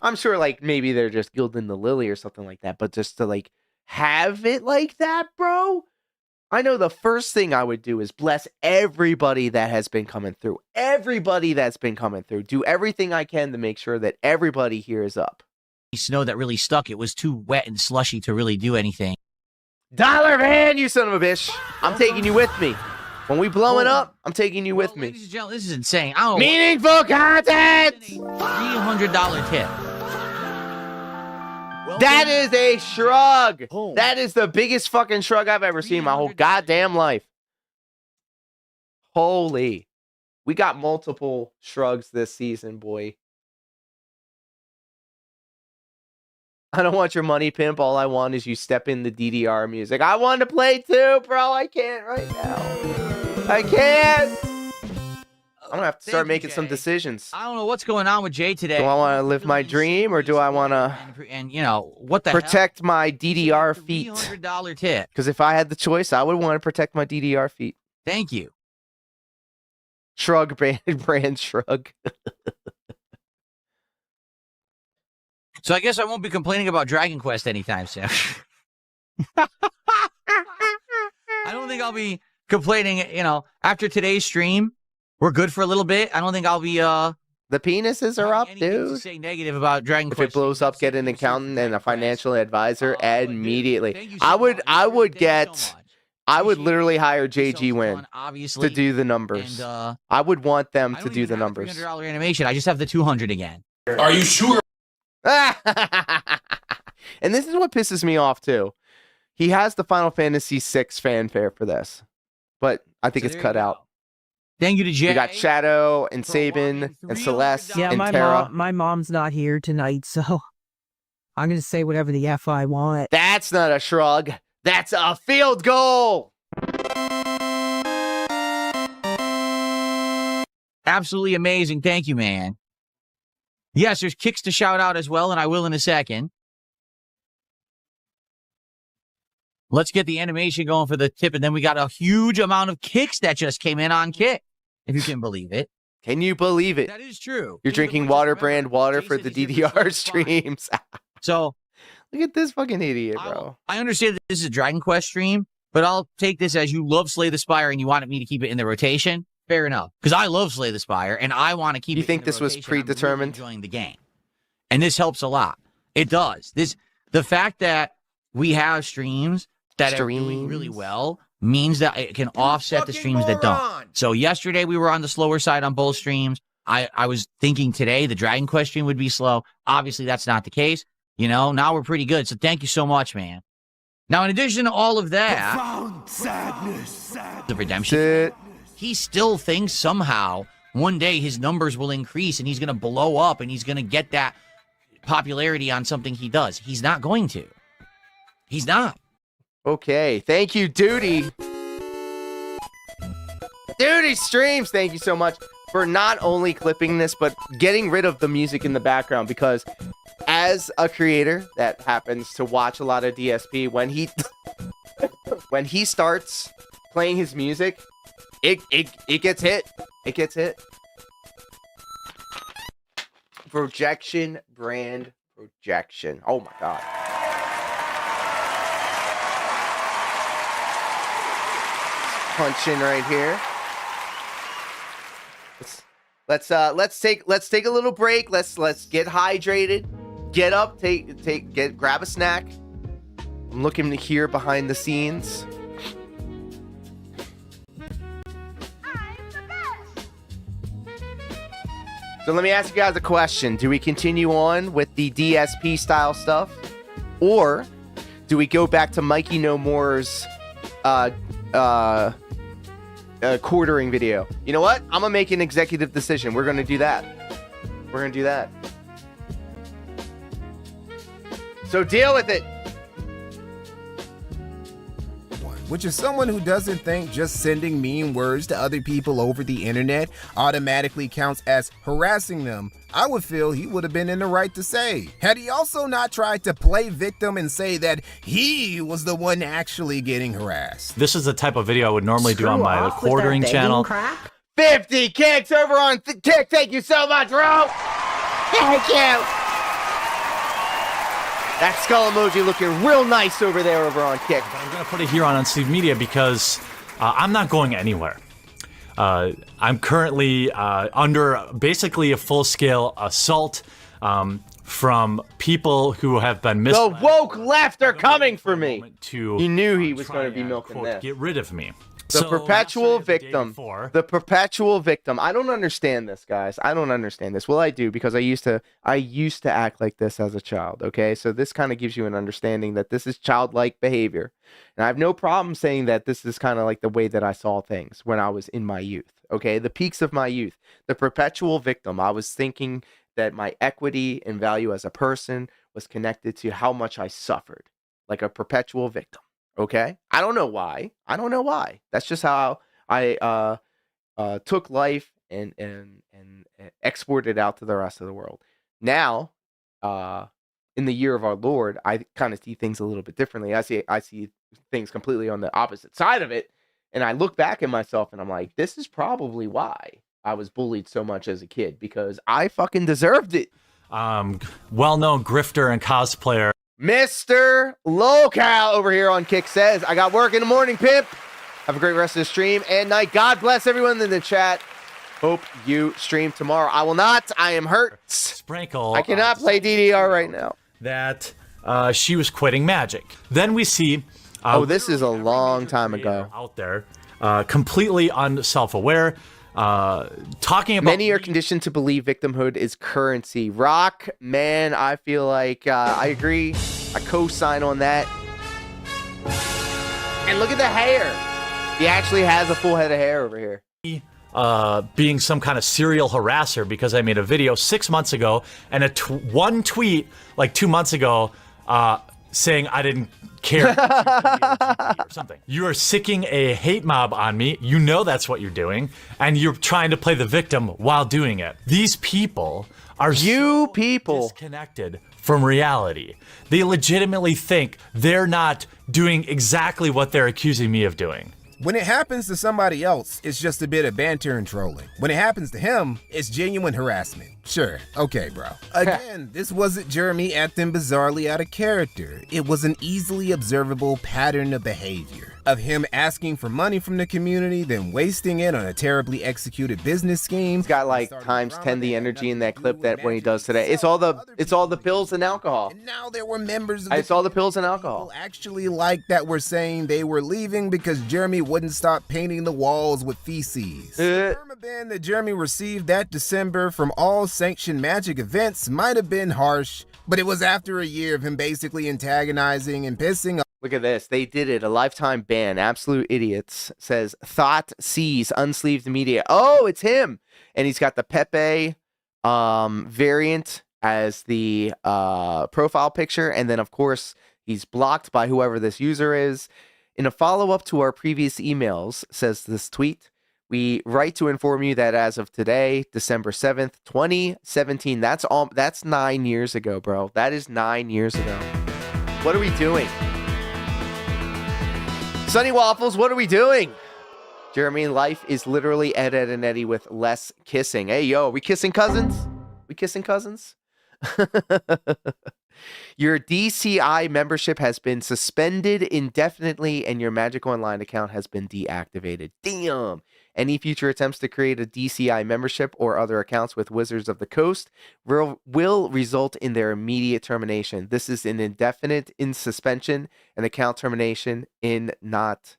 I'm sure like maybe they're just gilding the lily or something like that, but just to like have it like that, bro. I know the first thing I would do is bless everybody that has been coming through. Everybody that's been coming through. Do everything I can to make sure that everybody here is up. Snow that really stuck. It was too wet and slushy to really do anything. Dollar Van, you son of a bitch. I'm taking you with me. When we blowing up, I'm taking you with me. Ladies and gentlemen, this is insane. I don't know. Meaningful content! $300 tip. That is a shrug. That is the biggest fucking shrug I've ever seen in my whole goddamn life. Holy. We got multiple shrugs this season, boy. I don't want your money, pimp. All I want is you step in the DDR music. I want to play too, bro. I can't right now. I can't. I'm going to have to start making some decisions. I don't know what's going on with Jay today. Do I want to live my dream or do I want to you know, what the protect my DDR feet? $300 tip. Because if I had the choice, I would want to protect my DDR feet. Thank you. Shrug, brand shrug. So I guess I won't be complaining about Dragon Quest anytime soon. I don't think I'll be complaining, you know, after today's stream. We're good for a little bit. I don't think I'll be the penises are up, dude. To say negative about Dragon Quest. If it blows up, get an accountant and a financial advisor immediately. I would literally hire JG Win to do the numbers. And, I would want them to do the numbers. $300 animation. I just have the 200 again. Are you sure? And this is what pisses me off too. He has the Final Fantasy VI fanfare for this, but I think it's cut out. Thank you to Jay. We got Shadow and Sabin and Celeste and Terra. My mom's not here tonight, so I'm going to say whatever the F I want. That's not a shrug. That's a field goal. Absolutely amazing. Thank you, man. Yes, there's kicks to shout out as well, and I will in a second. Let's get the animation going for the tip, and then we got a huge amount of kicks that just came in on Kick, if you can believe it. Can you believe it? That is true. You're drinking water brand water for the DDR streams. So, look at this fucking idiot, bro. I understand that this is a Dragon Quest stream, but I'll take this as you love Slay the Spire and you wanted me to keep it in the rotation. Fair enough. Because I love Slay the Spire, and I want to keep it in the rotation. You think this was predetermined? I'm really enjoying the game. And this helps a lot. It does. The fact that we have streams that are doing really well means that it can offset the streams that don't. So yesterday we were on the slower side on both streams. I was thinking today the Dragon Quest stream would be slow. Obviously that's not the case. You know, now we're pretty good. So thank you so much, man. Now, in addition to all of that, profound sadness. The redemption, he still thinks somehow one day his numbers will increase and he's going to blow up and he's going to get that popularity on something he does. He's not going to. He's not. Okay, thank you, Duty. Duty Streams, thank you so much for not only clipping this, but getting rid of the music in the background, because as a creator that happens to watch a lot of DSP, when he when he starts playing his music, it gets hit. It gets hit. Projection, brand projection. Oh my god. Punching right here. Let's take a little break. Let's get hydrated. Get up, grab a snack. I'm looking here behind the scenes. So let me ask you guys a question. Do we continue on with the DSP style stuff? Or do we go back to Mikey No More's quartering video? You know what? I'm gonna make an executive decision. We're gonna do that. We're gonna do that. So deal with it. Which is someone who doesn't think just sending mean words to other people over the internet automatically counts as harassing them. I would feel he would have been in the right to say. Had he also not tried to play victim and say that he was the one actually getting harassed? This is the type of video I would normally do on my quartering channel. 50 kicks over on Kick. Thank you so much, bro. Thank you. That skull emoji looking real nice over there over on Kick. I'm going to put it here on Steve Media because I'm not going anywhere. I'm currently under basically a full-scale assault from people who have been misled. The woke left are coming for me. He knew he was going to be milking this. Get rid of me. The perpetual victim. The perpetual victim. I don't understand this, guys. I don't understand this. Well, I do, because I used to act like this as a child, okay? So this kind of gives you an understanding that this is childlike behavior. And I have no problem saying that this is kind of like the way that I saw things when I was in my youth, okay? The peaks of my youth. The perpetual victim. I was thinking that my equity and value as a person was connected to how much I suffered, like a perpetual victim. Okay, I don't know why. That's just how I took life and exported out to the rest of the world. Now, in the year of our Lord, I kind of see things a little bit differently. I see things completely on the opposite side of it, and I look back at myself and I'm like, this is probably why I was bullied so much as a kid, because I fucking deserved it. Well-known grifter and cosplayer Mr. Local over here on Kick says, I got work in the morning, pimp. Have a great rest of the stream and night. God bless everyone in the chat. Hope you stream tomorrow. I will not. I am hurt. Sprinkle. I cannot play DDR right now. That she was quitting Magic. Then we see... this is a long time ago. Out there, completely unself-aware. Talking about many are conditioned to believe victimhood is currency. Rock, man, I feel like I agree. I co-sign on that. And look at the hair. He actually has a full head of hair over here. Being some kind of serial harasser because I made a video 6 months ago and one tweet like 2 months ago saying I didn't care or something. You are sicking a hate mob on me. You know that's what you're doing, and you're trying to play the victim while doing it. These people are disconnected from reality. They legitimately think they're not doing exactly what they're accusing me of doing. When it happens to somebody else, it's just a bit of banter and trolling. When it happens to him, it's genuine harassment. Sure, okay, bro. Again, this wasn't Jeremy acting bizarrely out of character. It was an easily observable pattern of behavior. Of him asking for money from the community, then wasting it on a terribly executed business scheme. He's got like times 10 the energy in that clip that when he does today. It's all the pills and alcohol. And now there were members of it's all the pills and alcohol. Actually like that were saying they were leaving because Jeremy wouldn't stop painting the walls with feces. The permaban that Jeremy received that December from all sanctioned Magic events might have been harsh, but it was after a year of him basically antagonizing and pissing off. Look at this. They did it. A lifetime ban. Absolute idiots. Says Thought sees unsleeved media. Oh, it's him. And he's got the Pepe variant as the profile picture. And then, of course, he's blocked by whoever this user is. In a follow-up to our previous emails, says this tweet, we write to inform you that as of today, December 7th, 2017, that's 9 years ago, bro. That is 9 years ago. What are we doing? Sunny Waffles, what are we doing? Jeremy, life is literally Ed, Ed, and Eddie with less kissing. Hey, yo, are we kissing cousins? We kissing cousins? Your DCI membership has been suspended indefinitely and your Magic Online account has been deactivated. Damn. Any future attempts to create a DCI membership or other accounts with Wizards of the Coast will result in their immediate termination. This is an indefinite in suspension and account termination in not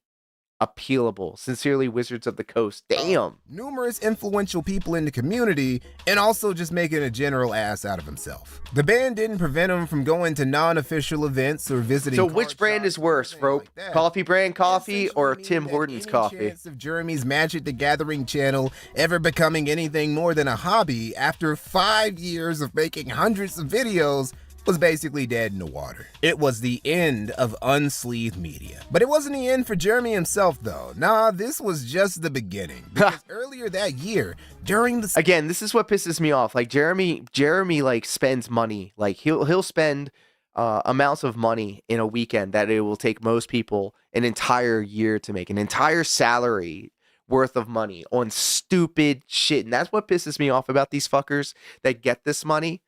appealable. Sincerely, Wizards of the Coast. Damn. Numerous influential people in the community and also just making a general ass out of himself. The ban didn't prevent him from going to non-official events or visiting. So which brand is worse, Rope? Like coffee brand coffee or Tim Hortons coffee? Chance of Jeremy's Magic the Gathering channel ever becoming anything more than a hobby after 5 years of making hundreds of videos was basically dead in the water. It was the end of unsleeved media. But it wasn't the end for Jeremy himself though. Nah, this was just the beginning. Because earlier that year, during the... Again, this is what pisses me off. Like Jeremy like spends money. Like he'll spend amounts of money in a weekend that it will take most people an entire year to make. An entire salary worth of money on stupid shit. And that's what pisses me off about these fuckers that get this money.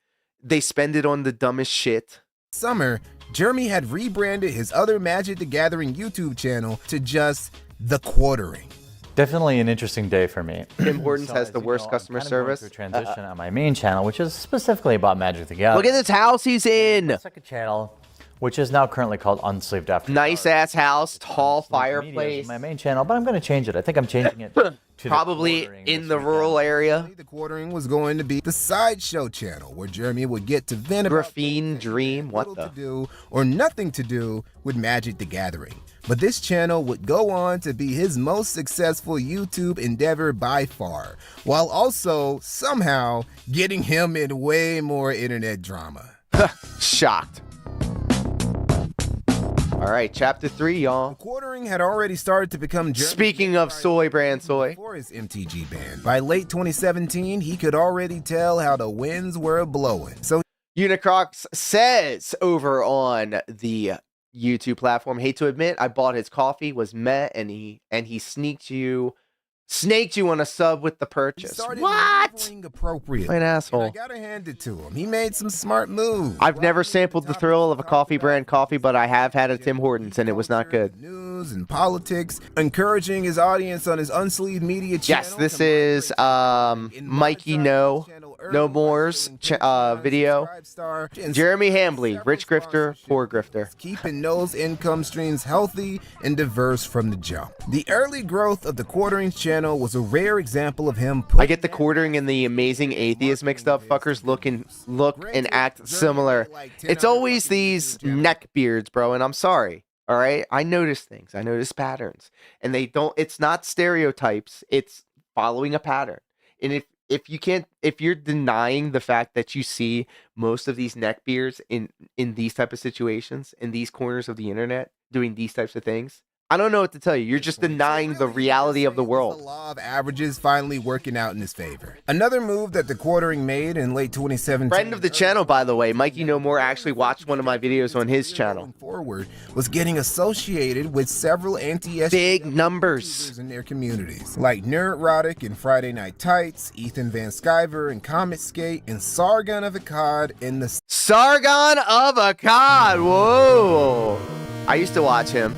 They spend it on the dumbest shit. Summer, Jeremy had rebranded his other Magic the Gathering YouTube channel to just The Quartering. Definitely an interesting day for me. Tim Hortons has the worst customer service. I'm transition on my main channel, which is specifically about Magic the Gathering. Look at this house he's in. The second channel, which is now currently called Unsleeved After Nice Dark. ass house, tall fireplace. My main channel, but I'm going to change it. I think I'm changing it to probably in the rural area. The Quartering was going to be the sideshow channel where Jeremy would get to vent about Graphene Dream, what the? To do or nothing to do with Magic the Gathering. But this channel would go on to be his most successful YouTube endeavor by far, while also somehow getting him in way more internet drama. Shocked. All right, chapter 3, y'all. The Quartering had already started to become Jeremy's Speaking of soy brand soy. Before his MTG ban. By late 2017, he could already tell how the winds were blowing. So Unicrox says over on the YouTube platform, hate to admit, I bought his coffee, was meh, and he snaked you on a sub with the purchase. What? Appropriate. An asshole. And I gotta hand it to him. He made some smart moves. I've never sampled the thrill of a coffee brand coffee, but I have had a Tim Hortons and it was not good. News and politics, encouraging his audience on his unsleeved media channel. Yes, this is Mikey No More's video. Jeremy Hambley, rich grifter, poor grifter. Keeping those income streams healthy and diverse from the jump. The early growth of the Quartering channel was a rare example of him. I get the Quartering and the Amazing Atheist mixed up. Fuckers look and act similar. It's always these neck beards, bro, and I'm sorry. All right, I notice things. I notice patterns, and it's not stereotypes. It's following a pattern. And if you're denying the fact that you see most of these neck beards in these type of situations, in these corners of the internet, doing these types of things, I don't know what to tell you. You're just denying the reality of the The world. law of averages finally working out in his favor. Another move that the quartering made in late 2017. Friend of the channel, by the way, Mikey No More actually watched one of my videos on his channel. Forward was getting associated with several anti-SJW Big numbers in their communities, like Neurotic and Friday Night Tights, Ethan Van Sciver and Comet Skate, and Sargon of Akkad in the Sargon of Akkad. Whoa! I used to watch him.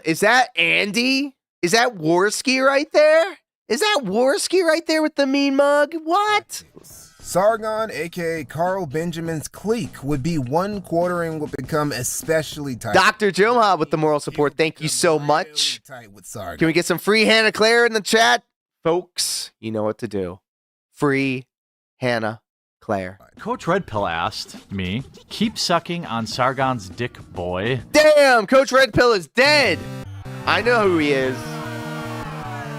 Is that Andy? Is that Worski right there? Is that Worski right there with the mean mug? What? Sargon, aka Carl Benjamin's clique, would be one quartering would become especially tight. Dr. Joma with the moral support. Thank you so much. Can we get some free Hannah Claire in the chat? Folks, you know what to do. Free Hannah Claire. Coach Redpill asked me, keep sucking on Sargon's dick, boy. Damn, Coach Redpill is dead. I know who he is.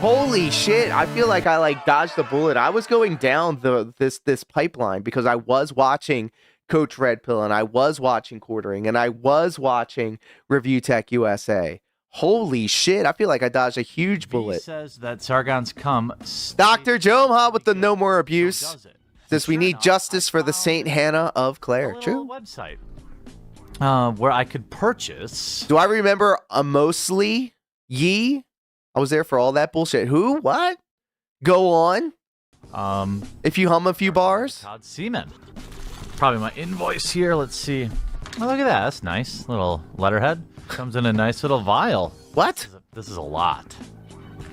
Holy shit, I feel like I dodged the bullet. I was going down this pipeline because I was watching Coach Redpill and I was watching Quartering and I was watching Review Tech USA. Holy shit, I feel like I dodged a huge bullet. He says that Sargon's cum. Dr. Jomha with the no more abuse. Says we need justice for the Saint Hannah of Claire. True. Website where I could purchase. Do I remember a mostly ye? I was there for all that bullshit. Who? What? Go on. If you hum a few bars. Todd Seaman. Probably my invoice here. Let's see. Oh, look at that. That's nice. Little letterhead. Comes in a nice little vial. What? This is a lot.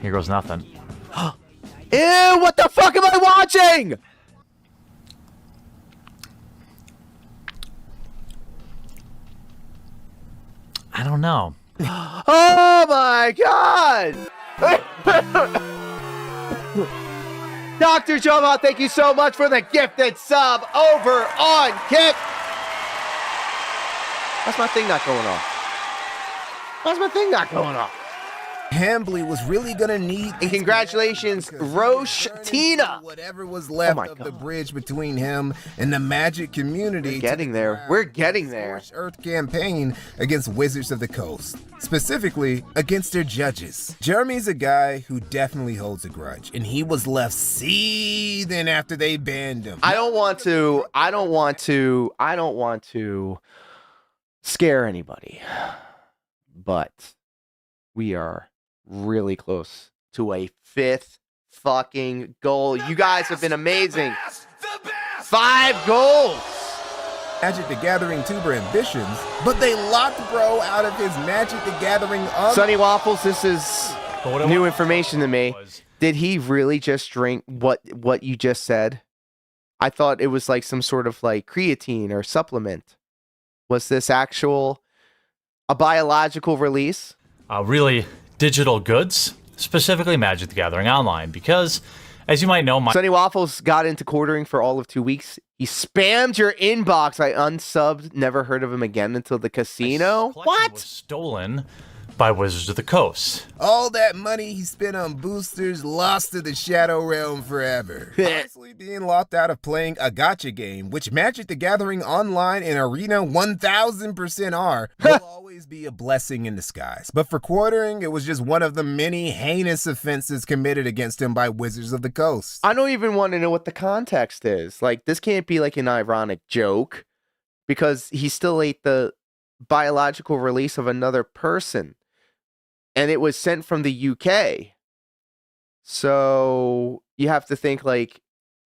Here goes nothing. Ew, what the fuck am I watching? I don't know. Oh my god! Dr. Joma, thank you so much for the gifted sub over on Kick. Why's my thing not going off? Why's my thing not going off? Hambly was really gonna need. And congratulations, Roche Tina. Whatever was left of the bridge between him and the Magic community. We're getting there. We're getting there. Earth campaign against Wizards of the Coast, specifically against their judges. Jeremy's a guy who definitely holds a grudge, and he was left seething after they banned him. I don't want to scare anybody, but we are really close to a 5th fucking goal. You guys have been amazing. 5 goals. Magic the Gathering tuber ambitions, but they locked bro out of his Magic the Gathering. Sunny Waffles, this is new information to me. Did he really just drink what you just said? I thought it was like some sort of like creatine or supplement. Was this a biological release? Really digital goods, specifically Magic the Gathering Online, because as you might know, Sunny Waffles got into quartering for all of 2 weeks. He spammed your inbox. I unsubbed, never heard of him again until the casino. What? Was stolen by Wizards of the Coast. All that money he spent on boosters lost to the Shadow Realm forever. Honestly, being locked out of playing a gacha game, which Magic the Gathering Online and Arena 1000% are, will always be a blessing in disguise. But for quartering, it was just one of the many heinous offenses committed against him by Wizards of the Coast. I don't even want to know what the context is. Like, this can't be like an ironic joke because he still ate the biological release of another person. And it was sent from the UK. So you have to think like,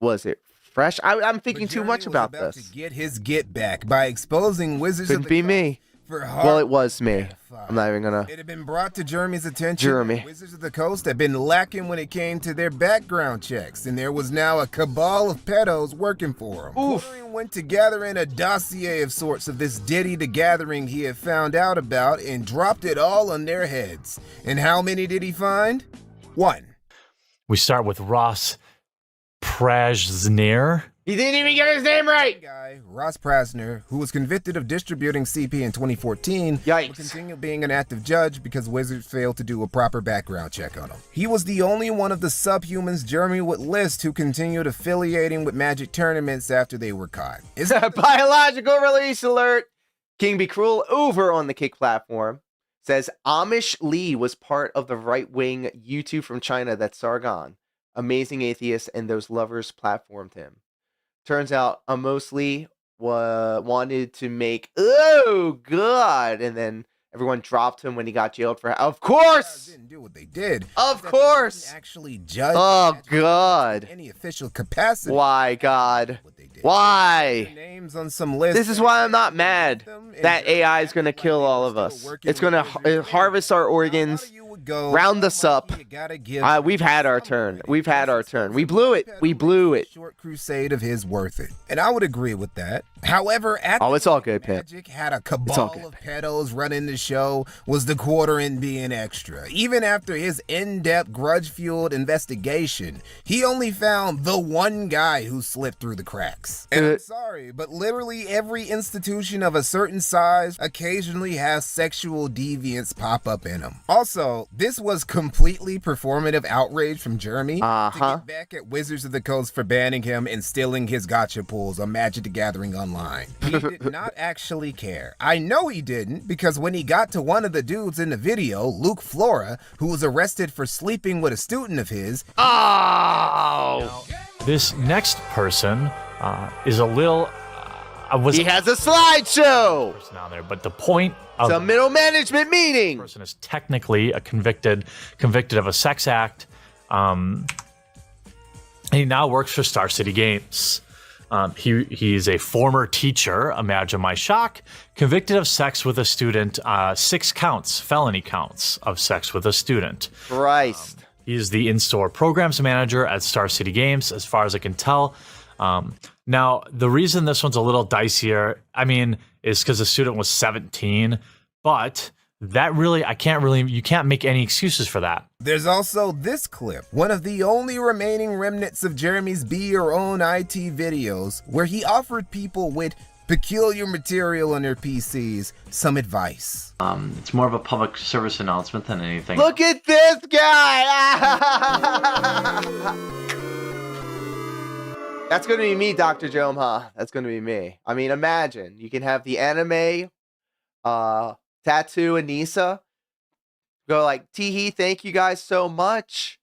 was it fresh? I'm thinking too much about this. To get his get back by exposing Wizards of the Could be me. Well, it was me. I'm not even gonna. It had been brought to Jeremy's attention. Jeremy. Wizards of the Coast had been lacking when it came to their background checks, and there was now a cabal of pedos working for him. Quartering went to gather in a dossier of sorts of this Diddy the Gathering he had found out about and dropped it all on their heads. And how many did he find? 1. We start with Ross Prajsner. He didn't even get his name right. Guy, Ross Prasner, who was convicted of distributing CP in 2014, will continue being an active judge because Wizards failed to do a proper background check on him. He was the only one of the subhumans Jeremy would list who continued affiliating with Magic tournaments after they were caught. Biological release alert. King Be Cruel over on the Kick platform says Amish Lee was part of the right-wing YouTube from China that Sargon, amazing atheist, and those lovers platformed him. Turns out Amos Lee wanted to make, oh god, and then everyone dropped him when he got jailed for, of course, didn't do what they did. Of course, actually judge. Oh god, any official capacity. Why god? Why? Names on some list. This is why I'm not mad that AI is going to kill all of us. It's going to harvest our organs, round us up. We've had our turn. We've had our turn. We blew it. We blew it. Short crusade of his worth it. And I would agree with that. However, it's all good, Pip. Magic had a cabal of pedos running the show, was the quarter in being extra. Even after his in-depth grudge-fueled investigation, he only found the one guy who slipped through the cracks. And I'm sorry, but literally every institution of a certain size occasionally has sexual deviants pop up in them. Also, this was completely performative outrage from Jeremy to get back at Wizards of the Coast for banning him and stealing his gacha pools on Magic the Gathering Online. He did not actually care. I know he didn't, because when he got to one of the dudes in the video, Luke Flora, who was arrested for sleeping with a student of his. Oh! This next person is a little. He has a slideshow. On there, but the point of it's a middle management meeting. The person is technically a convicted of a sex act. He now works for Star City Games. He's a former teacher, imagine my shock, convicted of sex with a student, 6 counts, felony counts of sex with a student. Christ. He's the in-store programs manager at Star City Games, as far as I can tell. Now, the reason this one's a little dicier, is because the student was 17, but that really, you can't make any excuses for that. There's also this clip, one of the only remaining remnants of Jeremy's Be Your Own IT videos, where he offered people with peculiar material on their PCs some advice. It's more of a public service announcement than anything. Look at this guy! That's going to be me, Dr. Jome, huh? That's going to be me. Imagine. You can have the anime, Tattoo Anissa go like, Teehee, thank you guys so much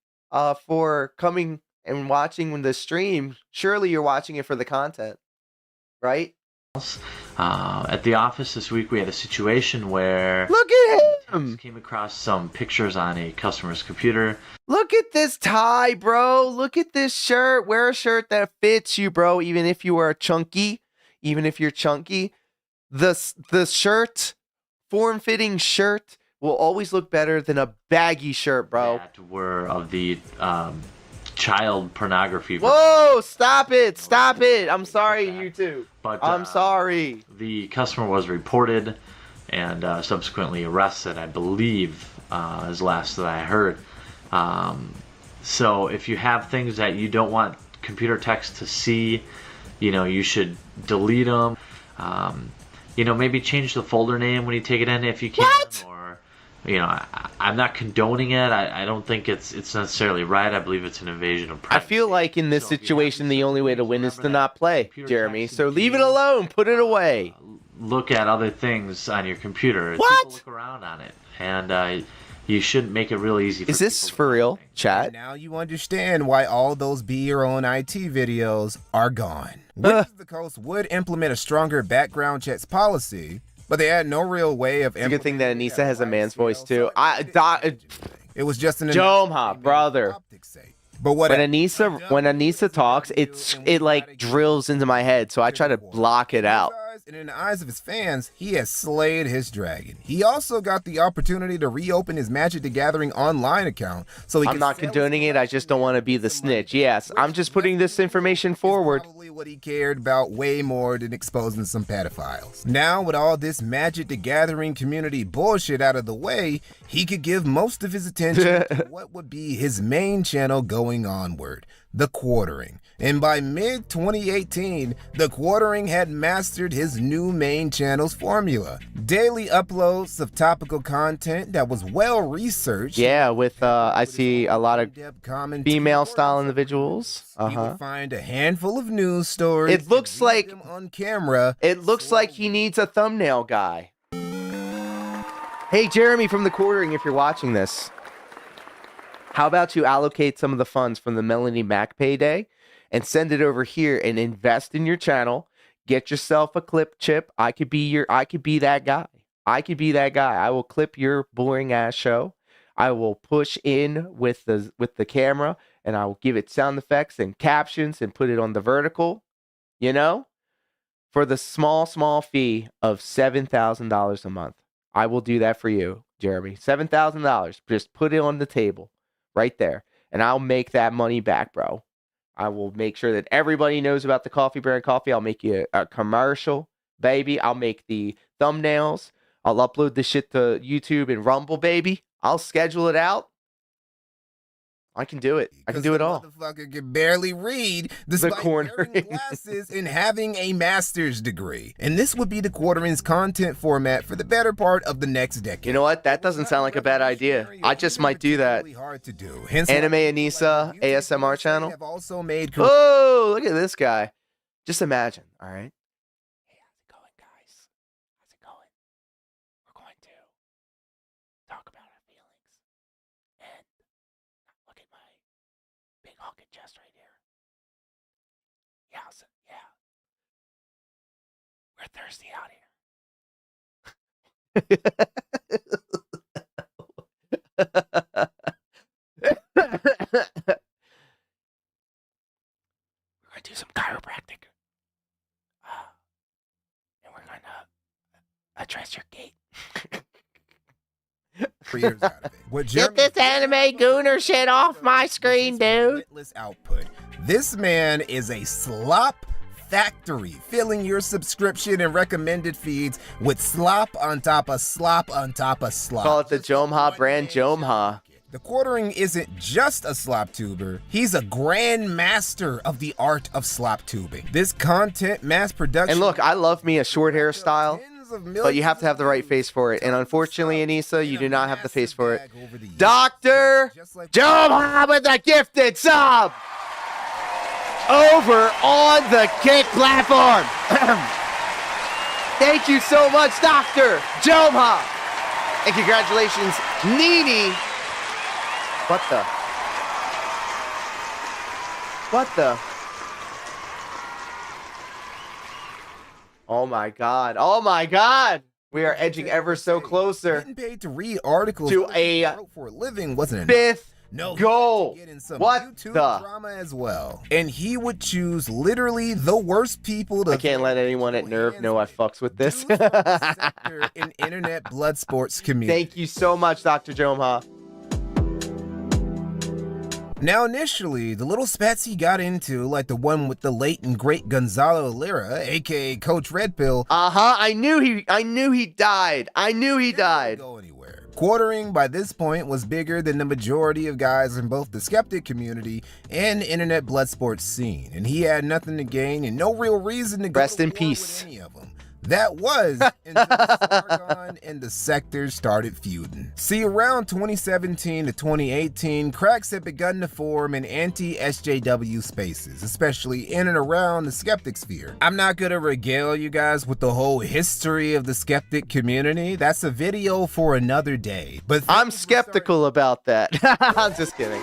for coming and watching the stream. Surely you're watching it for the content, right? At the office this week, we had a situation where look at him. Came across some pictures on a customer's computer. Look at this tie, bro. Look at this shirt. Wear a shirt that fits you, bro. Even if you are chunky, even if you're chunky, the shirt, form-fitting shirt, will always look better than a baggy shirt, bro. That were of the child pornography. Whoa, stop it. Stop it. I'm sorry, YouTube. But I'm sorry. The customer was reported and subsequently arrested, I believe, is last that I heard. So if you have things that you don't want computer techs to see, you should delete them. Maybe change the folder name when you take it in if you can. What? Or, I'm not condoning it. I don't think it's necessarily right. I believe it's an invasion of privacy. I feel like in this situation, the only way to win is to not play, Jeremy. So leave it alone. Put it away. Look at other things on your computer. What? People look around on it. And you should make it real easy for Is this for real, chat? And now you understand why all those Be Your Own IT videos are gone. Wizards of the Coast would implement a stronger background checks policy, but they had no real way of. It's a good thing that Anissa has a man's voice too. It was just an Jomha, brother. But when Anissa talks, it like drills into my head, so I try to block it out. And in the eyes of his fans, he has slayed his dragon. He also got the opportunity to reopen his Magic the Gathering online account, so I'm not condoning it. I just don't want to be the snitch. Yes, I'm just putting this information forward. Probably what he cared about way more than exposing some pedophiles. Now, with all this Magic the Gathering community bullshit out of the way, he could give most of his attention to what would be his main channel going onward: the quartering. And by mid-2018, the quartering had mastered his new main channel's formula. Daily uploads of topical content that was well-researched. Yeah, with, I see a lot of female-style individuals. He would find a handful of news stories. It looks like, on camera. It looks like he needs a thumbnail guy. Hey, Jeremy from the quartering, if you're watching this, how about you allocate some of the funds from the Melanie Mac payday and send it over here and invest in your channel. Get yourself a clip chip. I could be that guy. I could be that guy. I will clip your boring ass show. I will push in with the camera and I will give it sound effects and captions and put it on the vertical, you know, for the small fee of $7,000 a month. I will do that for you, Jeremy. $7,000. Just put it on the table right there and I'll make that money back, bro. I will make sure that everybody knows about the Coffee Brand Coffee. I'll make you a commercial, baby. I'll make the thumbnails. I'll upload this shit to YouTube and Rumble, baby. I'll schedule it out. I can do it. I can do it all. Motherfucker can barely read despite wearing glasses and having a master's degree. And this would be the quartering's content format for the better part of the next decade. You know what? That doesn't sound like a bad idea. I just might do that. Hard to do. Anime Anissa ASMR channel. Have also made. Oh, look at this guy. Just imagine. All right. Hey, how's it going, guys? How's it going? We're going to talk about our feelings and look at my big hulking chest right here. Yeah, we're thirsty out here. We're gonna do some chiropractic, and we're gonna address your gait. 3 years out of it. Get this anime gooner shit off my screen, dude. Output. This man is a slop factory, filling your subscription and recommended feeds with slop on top of slop on top of slop. Call it the Jomha brand Jomha. The quartering isn't just a slop tuber, he's a grand master of the art of slop tubing. This content mass production. And look, I love me a short hairstyle, but you have to have the right face for it. And unfortunately, Anissa, you do not have the face for it. Dr. Jomha with a gifted sub over on the Kick platform. Thank you so much, Dr. Jomha. And congratulations, Nini. What the? Oh my God. Oh my God. We are edging ever so closer. Getting paid to read articles to a for a living wasn't fifth no goal. What YouTube the? Drama as well. And he would choose literally the worst people to. I can't let anyone at Nerve know I fucks with this. in internet blood sports community. Thank you so much, Dr. Jomha. Now, initially, the little spats he got into, like the one with the late and great Gonzalo Lira, aka Coach Red Pill. I knew he died. I knew he died. Go anywhere. Quartering by this point was bigger than the majority of guys in both the skeptic community and the internet blood sports scene, and he had nothing to gain and no real reason to go rest to in war peace. with any of them. That was until Sargon and the sectors started feuding. See, around 2017 to 2018, cracks had begun to form in anti-SJW spaces, especially in and around the skeptic sphere. I'm not gonna regale you guys with the whole history of the skeptic community. That's a video for another day. But I'm skeptical about that. I'm just kidding.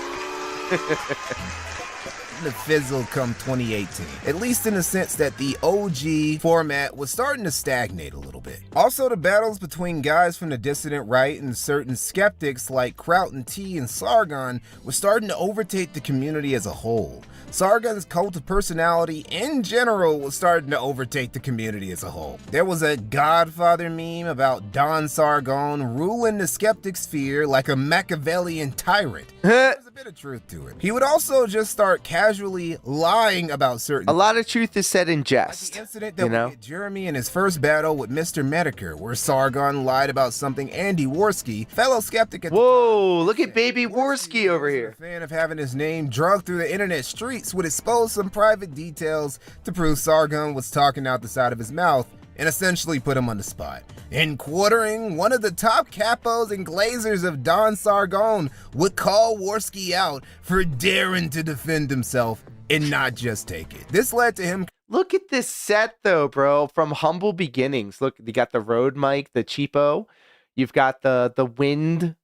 The fizzle come 2018, at least in the sense that the OG format was starting to stagnate a little bit. Also, the battles between guys from the dissident right and certain skeptics like Kraut T and Sargon were starting to overtake the community as a whole. Sargon's cult of personality in general was starting to overtake the community as a whole. There was a Godfather meme about Don Sargon ruling the skeptic sphere like a Machiavellian tyrant. There's a bit of truth to it. He would also just start casually lying about certain. A lot of truth is said in jest. Like the incident that we hit Jeremy in his first battle with Mr. Medicare, where Sargon lied about something Andy Worski, fellow skeptic at the time. Whoa, look at baby Worski over here. Fan of having his name drugged through the internet street. streets would expose some private details to prove Sargon was talking out the side of his mouth and essentially put him on the spot. In quartering, one of the top capos and glazers of Don Sargon would call Worski out for daring to defend himself and not just take it. This led to him. Look at this set though, bro. From humble beginnings. Look, you got the Rode mic, the cheapo. You've got the wind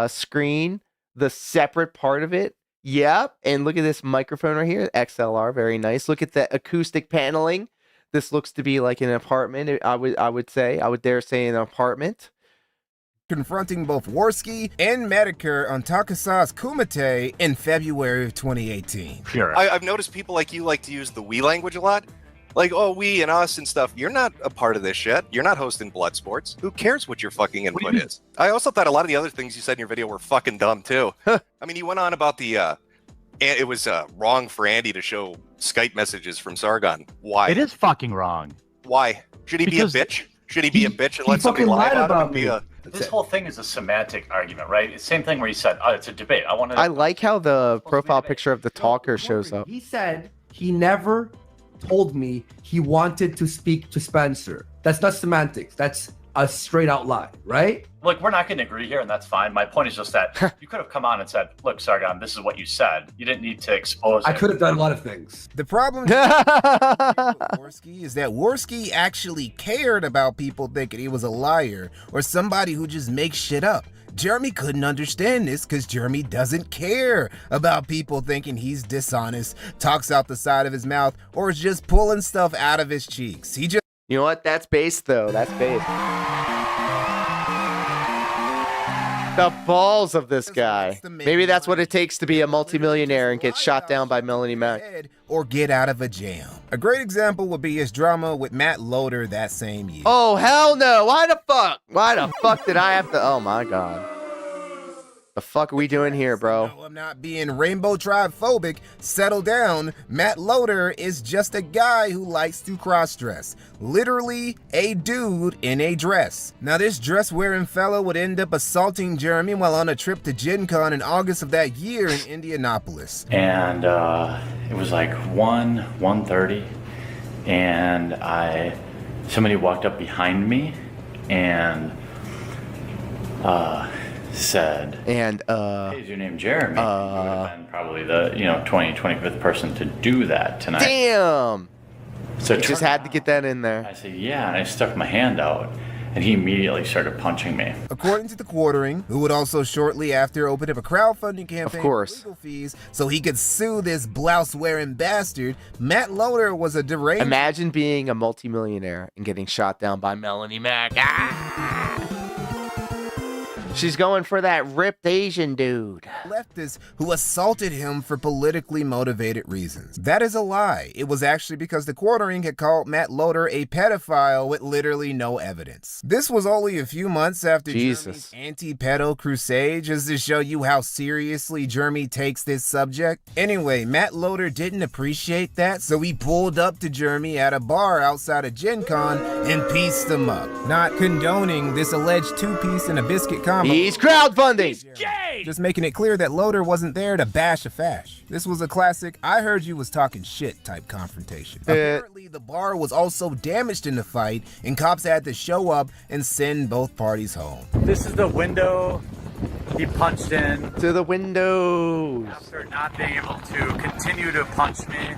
screen, the separate part of it. Yep. And look at this microphone right here, XLR, very nice. Look at the acoustic paneling. This looks to be like an apartment. I would dare say an apartment. Confronting both Worski and Medicare on Takasa's Kumite in February of 2018. I've noticed people like you like to use the we language a lot. Like, oh, we and us and stuff. You're not a part of this shit. You're not hosting blood sports. Who cares what your fucking input is? I also thought a lot of the other things you said in your video were fucking dumb, too. I mean, you went on about the, it was wrong for Andy to show Skype messages from Sargon. Why? It is fucking wrong. Why? Should he be a bitch? Should he be a bitch and let somebody lie about him? This whole thing is a semantic argument, right? It's the same thing where you said, oh, it's a debate. I like how the profile picture of the talker shows up. He said he never told me he wanted to speak to Spencer. That's not semantics. That's a straight out lie, right? Look, we're not going to agree here, and that's fine. My point is just that you could have come on and said, look, Sargon, this is what you said. You didn't need to expose I it. could have done a lot of things. The problem with Worski is that Worski actually cared about people thinking he was a liar or somebody who just makes shit up. Jeremy couldn't understand this because Jeremy doesn't care about people thinking he's dishonest, talks out the side of his mouth, or is just pulling stuff out of his cheeks. He just... You know what? That's base, though. That's base. The balls of this guy. Maybe that's what it takes to be a multimillionaire and get shot down by Melanie Mac. Or get out of a jam. A great example would be his drama with Matt Loader that same year. Oh, hell no. Why the fuck? Why the fuck did I have to? Oh, my God. The fuck are we doing here, bro? No, I'm not being Rainbow Tribe phobic. Settle down. Matt Loader is just a guy who likes to cross-dress. Literally a dude in a dress. Now this dress-wearing fellow would end up assaulting Jeremy while on a trip to Gen Con in August of that year in Indianapolis. And it was like 1:30, and somebody walked up behind me and said, and hey, is your name Jeremy? You would have been probably the 25th person to do that tonight. Damn. So you just had to get that in there. I said, yeah, and I stuck my hand out, and he immediately started punching me. According to the Quartering, who would also shortly after open up a crowdfunding campaign for legal fees so he could sue this blouse-wearing bastard, Matt Loader was a deranged... Imagine being a multimillionaire and getting shot down by Melanie Mac. She's going for that ripped Asian dude. Leftist who assaulted him for politically motivated reasons. That is a lie. It was actually because the Quartering had called Matt Loader a pedophile with literally no evidence. This was only a few months after Jeremy's anti-pedo crusade, just to show you how seriously Jeremy takes this subject. Anyway, Matt Loader didn't appreciate that, so he pulled up to Jeremy at a bar outside of Gen Con and pieced him up. Not condoning this alleged two-piece and a biscuit combo. He's crowdfunding. Just making it clear that Loader wasn't there to bash a fash. This was a classic I heard you was talking shit type confrontation. Apparently the bar was also damaged in the fight and cops had to show up and send both parties home. This is the window he punched in. To the windows. After not being able to continue to punch me.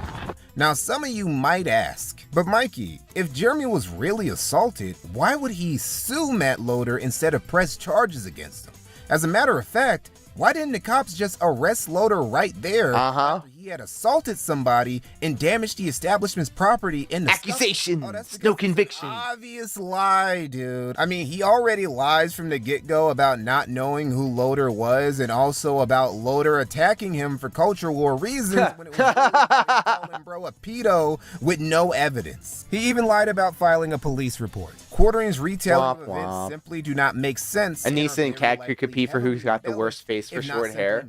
Now, some of you might ask, but Mikey, if Jeremy was really assaulted, why would he sue Matt Loader instead of press charges against him? As a matter of fact, why didn't the cops just arrest Loader right there after he had assaulted somebody and damaged the establishment's property in the accusations? No conviction. Obvious lie, dude. I mean, he already lies from the get-go about not knowing who Loader was and also about Loader attacking him for culture war reasons when it was calling bro a pedo with no evidence. He even lied about filing a police report. Quartering's retelling of events simply do not make sense. Anissa and Cat could compete for who's got the worst face for short hair.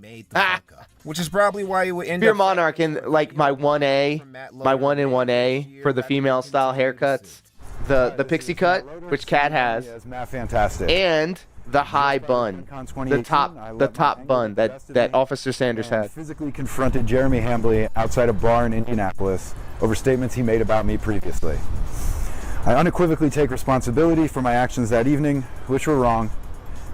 Which is probably why he would end Fear up... Monarch in like my 1A, my 1 and 1A for the female style haircuts. The pixie cut, which Cat has. It's fantastic. And the high bun, the top bun that Officer Sanders had. Physically confronted Jeremy Hambley outside a bar in Indianapolis over statements he made about me previously. I unequivocally take responsibility for my actions that evening, which were wrong,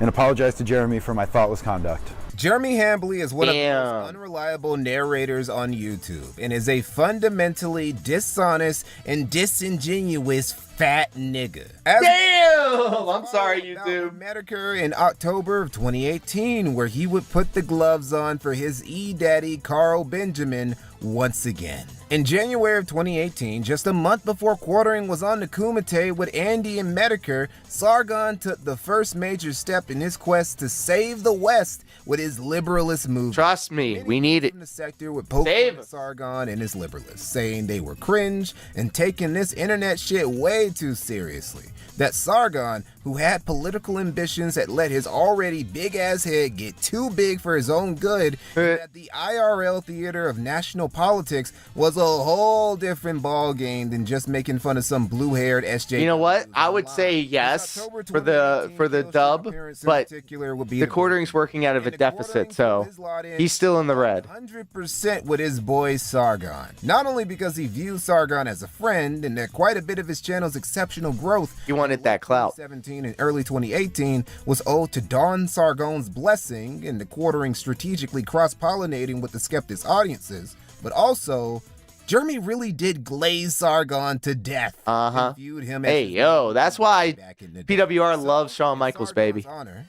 and apologize to Jeremy for my thoughtless conduct. Jeremy Hambley is one of the most unreliable narrators on YouTube and is a fundamentally dishonest and disingenuous fat nigga. Damn! I'm sorry, YouTube. Medicare in October of 2018, where he would put the gloves on for his E-daddy Carl Benjamin once again. In January of 2018, just a month before Quartering was on the Kumite with Andy and Medicare, Sargon took the first major step in his quest to save the West with his liberalist movement. Trust me, we need it. The sector would poke at Sargon and his liberalists, saying they were cringe and taking this internet shit way too seriously. That Sargon, who had political ambitions that let his already big-ass head get too big for his own good, that the IRL theater of national politics was a whole different ball game than just making fun of some blue-haired SJ. You know what? I would say yes for the dub, but the Quartering's working out of a deficit, so he's still in the red. 100% with his boy Sargon. Not only because he views Sargon as a friend, and that quite a bit of his channel's exceptional growth he wanted that clout. 2017 and early 2018 was owed to Don Sargon's blessing and the Quartering strategically cross-pollinating with the Skeptics audiences, but also Jeremy really did glaze Sargon to death. Viewed him as that's why PWR loves Shawn Michaels, baby.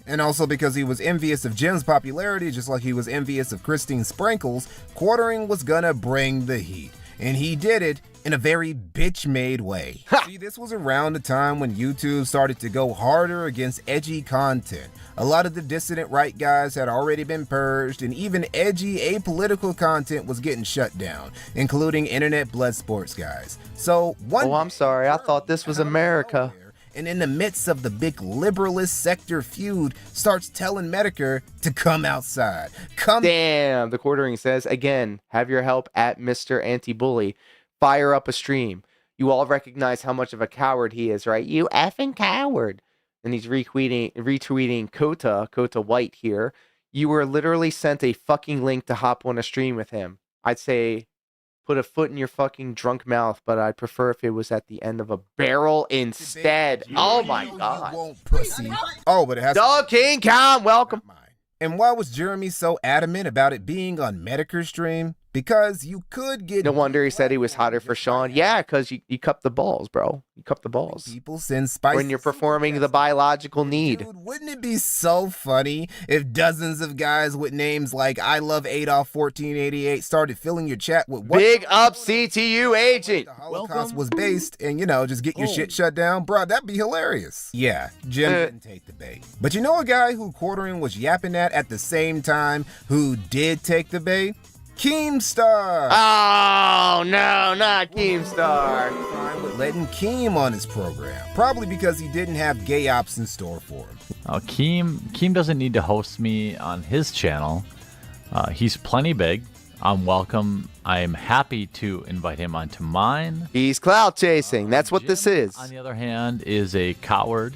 And also because he was envious of Jim's popularity, just like he was envious of Christine Sprinkles, Quartering was gonna bring the heat. And he did it in a very bitch-made way. See, this was around the time when YouTube started to go harder against edgy content. A lot of the dissident right guys had already been purged, and even edgy, apolitical content was getting shut down, including internet blood sports guys. So I'm sorry, I thought this was America. And in the midst of the big liberalist sector feud, starts telling Medicare to come outside. Damn, the Quartering says, again, have your help at Mr. Anti-Bully. Fire up a stream. You all recognize how much of a coward he is, right? You effing coward. And he's retweeting Kota White here. You were literally sent a fucking link to hop on a stream with him. I'd say put a foot in your fucking drunk mouth, but I'd prefer if it was at the end of a barrel instead. Oh my god. Pussy. Oh, but it has Dog King Khan, welcome. And why was Jeremy so adamant about it being on Medicare's stream? Because you could get... No wonder he said he was hotter for Sean. Yeah, because you cup the balls, bro. You cup the balls. People send spicy when you're performing the biological need. Dude, wouldn't it be so funny if dozens of guys with names like I Love Adolf 1488 started filling your chat with what big up CTU agent. The Holocaust was based and, you know, just get your shit shut down? Bro, that'd be hilarious. Yeah, Jim didn't take the bait. But you know a guy who Quartering was yapping at the same time who did take the bait? Keemstar! Oh, no, not Keemstar. Fine with letting Keem on his program. Probably because he didn't have gay ops in store for him. Oh, Keem doesn't need to host me on his channel. He's plenty big. I'm welcome. I'm happy to invite him onto mine. He's clout chasing. That's what this is. On the other hand, is a coward.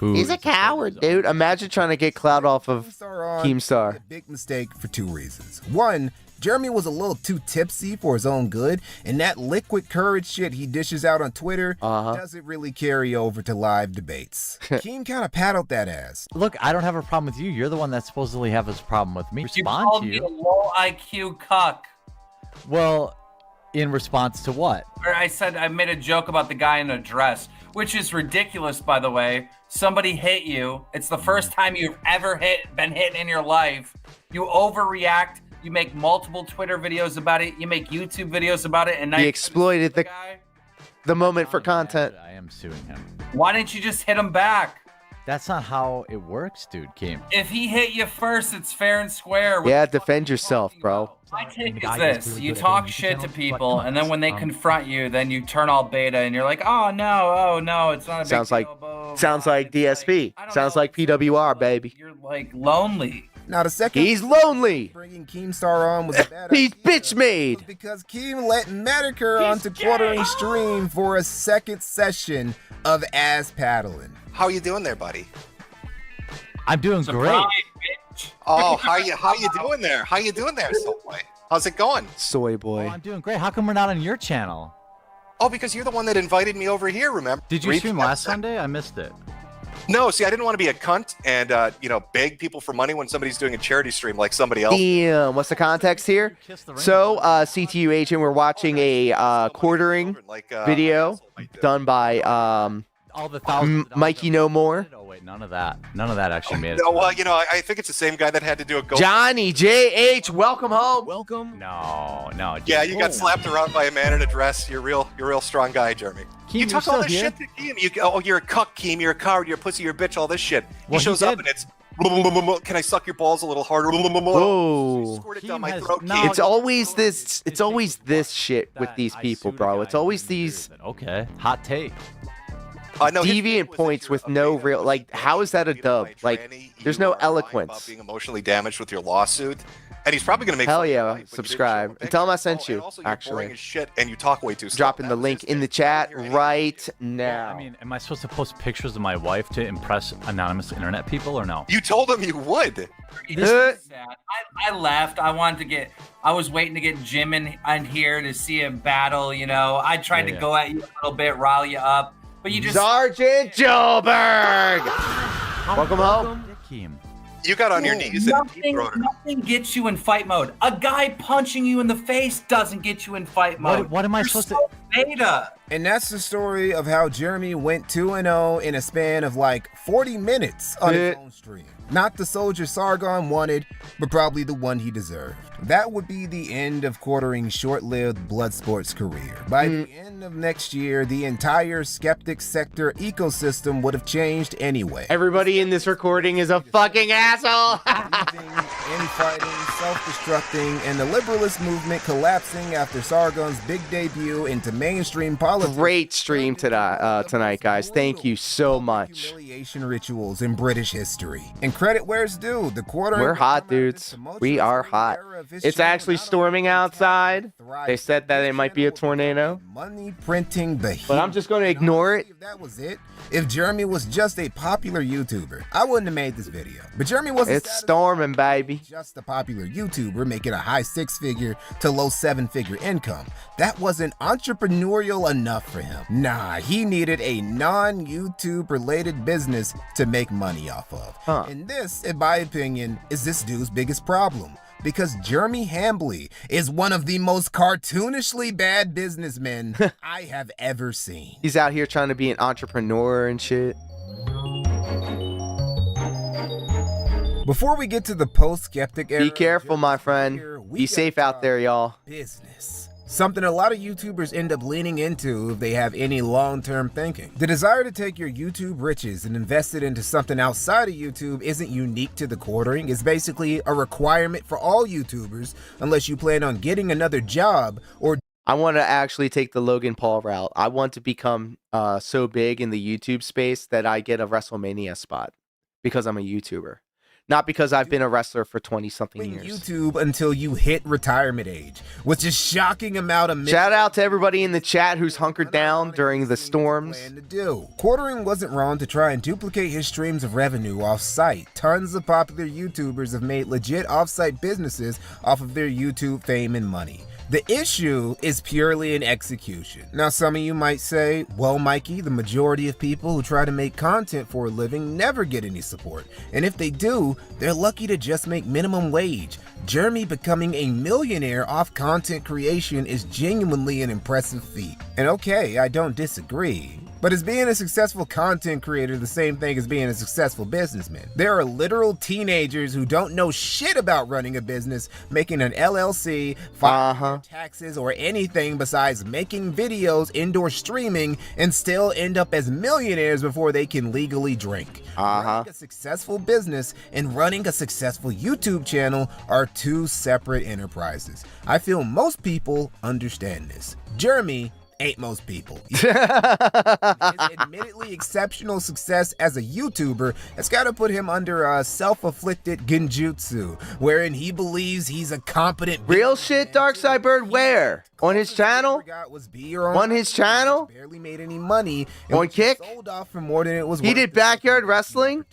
He's a coward, dude. Imagine trying to get clout off of Keemstar. A big mistake for two reasons. One, Jeremy was a little too tipsy for his own good, and that liquid courage shit he dishes out on Twitter doesn't really carry over to live debates. Keem kind of paddled that ass. Look, I don't have a problem with you. You're the one that supposedly has a problem with me. You called me a low IQ cuck. Well, in response to what? Or I said I made a joke about the guy in a dress, which is ridiculous, by the way. Somebody hit you. It's the first time you've ever been hit in your life. You overreact. You make multiple Twitter videos about it. You make YouTube videos about it. And now he exploited the moment for content. I am suing him. Why didn't you just hit him back? That's not how it works, dude, Keem. If he hit you first, it's fair and square. Yeah, defend yourself, bro. My take is this. You talk shit to people, and then when they confront you, then you turn all beta, and you're like, oh, no, it's not a big deal. Sounds like DSP. Sounds like PWR, baby. You're, like, lonely. Now the second he's lonely. Bringing Keemstar on was a bad he's bitch made because Keem let Medicare onto Quartering stream for a second session of ass paddling. How you doing there, buddy? I'm doing great. Oh, how you doing there? How you doing there, Soul Boy? How's it going? Soy boy. Oh, I'm doing great. How come we're not on your channel? Oh, because you're the one that invited me over here, remember? Did you stream last Sunday? I missed it. No, see, I didn't want to be a cunt and, beg people for money when somebody's doing a charity stream like somebody else. Damn, what's the context here? So, CTU agent, we're watching a quartering video done by All the thousands. Mikey No More. Oh wait, none of that. None of that actually made it. No, well, I think it's the same guy that had to do a go. Johnny JH, welcome home. Welcome. No. Yeah, you got slapped around by a man in a dress. You're a real strong guy, Jeremy. Keem, you talk all this shit to Keem. You're a cuck, Keem. You're a coward. You're a pussy. You're a bitch. All this shit. Well, he shows up and it's. Can I suck your balls a little harder? Oh, squirt it down my throat. it's always this. It's always this shit with these people, bro. It's always these. Okay, hot take. No, deviant points with no real, like, how is that a dub? Like, there's no eloquence. Being emotionally damaged with your lawsuit, and he's probably gonna make. Hell yeah, subscribe and tell him I sent you. Actually, as shit, and you talk way too slow. Dropping the link in the chat right now. I mean, am I supposed to post pictures of my wife to impress anonymous internet people or no? You told him you would. This is sad. I left. I was waiting to get Jim in here to see him battle. I tried to go at you a little bit, rile you up. But you just Sergeant Joburg! Welcome home. You got on your knees and nothing gets you in fight mode. A guy punching you in the face doesn't get you in fight mode. What am I supposed to? Beta. And that's the story of how Jeremy went 2-0 in a span of like 40 minutes on his own stream. Not the soldier Sargon wanted, but probably the one he deserved. That would be the end of Quartering's short-lived Bloodsport's career. By the end of next year, the entire skeptic sector ecosystem would have changed anyway. Everybody in this recording is a fucking asshole. Infighting, self-destructing, and the liberalist movement collapsing after Sargon's big debut into mainstream politics. Great stream tonight, guys. Thank you so much. Humiliation rituals in British history. And credit where it's due. The Quartering. We're hot, dudes. We are hot. It's actually storming outside. They said that it might be a tornado. Money printing the heat. But I'm just going to ignore it. That was it. If Jeremy was just a popular YouTuber, I wouldn't have made this video. But Jeremy wasn't. It's storming, baby. Just a popular YouTuber making a high 6-figure to low 7-figure income. That wasn't entrepreneurial enough for him. Nah, he needed a non-YouTube related business to make money off of. And this, in my opinion, is this dude's biggest problem. Because Jeremy Hambley is one of the most cartoonishly bad businessmen I have ever seen. He's out here trying to be an entrepreneur and shit. Before we get to the post-skeptic era, be careful, my friend. Be safe out there, y'all. Business. Something a lot of YouTubers end up leaning into if they have any long-term thinking. The desire to take your YouTube riches and invest it into something outside of YouTube isn't unique to the Quartering. It's basically a requirement for all YouTubers, unless you plan on getting another job or... I want to actually take the Logan Paul route. I want to become so big in the YouTube space that I get a WrestleMania spot because I'm a YouTuber. Not because I've been a wrestler for 20-something years. YouTube until you hit retirement age, which is shocking amount of... Shout out to everybody in the chat who's hunkered down during the storms. Quartering wasn't wrong to try and duplicate his streams of revenue off-site. Tons of popular YouTubers have made legit off-site businesses off of their YouTube fame and money. The issue is purely an execution. Now, some of you might say, well, Mikey, the majority of people who try to make content for a living never get any support. And if they do, they're lucky to just make minimum wage. Jeremy becoming a millionaire off content creation is genuinely an impressive feat. And okay, I don't disagree. But is being a successful content creator the same thing as being a successful businessman? There are literal teenagers who don't know shit about running a business, making an LLC, filing taxes, or anything besides making videos, indoor streaming, and still end up as millionaires before they can legally drink. Running a successful business and running a successful YouTube channel are two separate enterprises. I feel most people understand this. Jeremy ain't most people. His admittedly exceptional success as a YouTuber has got to put him under a self-afflicted genjutsu, wherein he believes he's a competent... Real shit, DarkSydePhil, where? On his channel? On his channel? Barely made any money. On Kick? Sold off for more than it was he did backyard wrestling?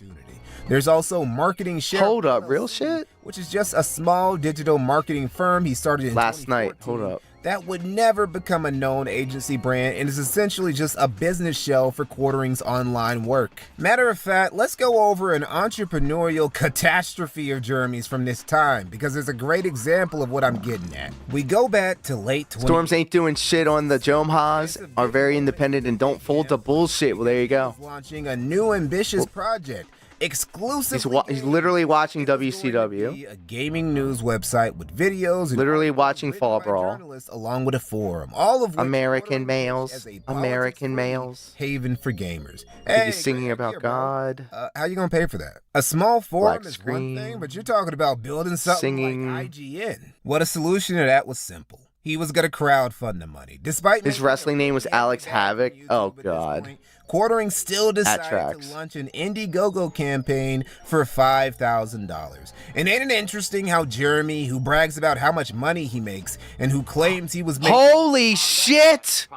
There's also Marketing Share. Hold up, real shit? Which is just a small digital marketing firm he started in last night. Hold up. That would never become a known agency brand and is essentially just a business shell for Quartering's online work. Matter of fact, let's go over an entrepreneurial catastrophe of Jeremy's from this time, because it's a great example of what I'm getting at. We go back to late 20... Storms ain't doing shit on the Jomhas, are very independent and don't fold to bullshit. Well, there you go. Launching a new ambitious project. Exclusively, he's literally watching WCW, a gaming news website with videos, and literally watching Fall Brawl, along with a forum, all of which American males, haven for gamers. Hey, he's singing about God. How you gonna pay for that? A small forum is one thing, but you're talking about building something like IGN. What a solution to that was simple. He was gonna crowdfund the money, despite his wrestling name was Alex Havoc. Oh God. Quartering still decided to launch an Indiegogo campaign for $5,000. And ain't it interesting how Jeremy, who brags about how much money he makes and who claims he was making... Holy shit!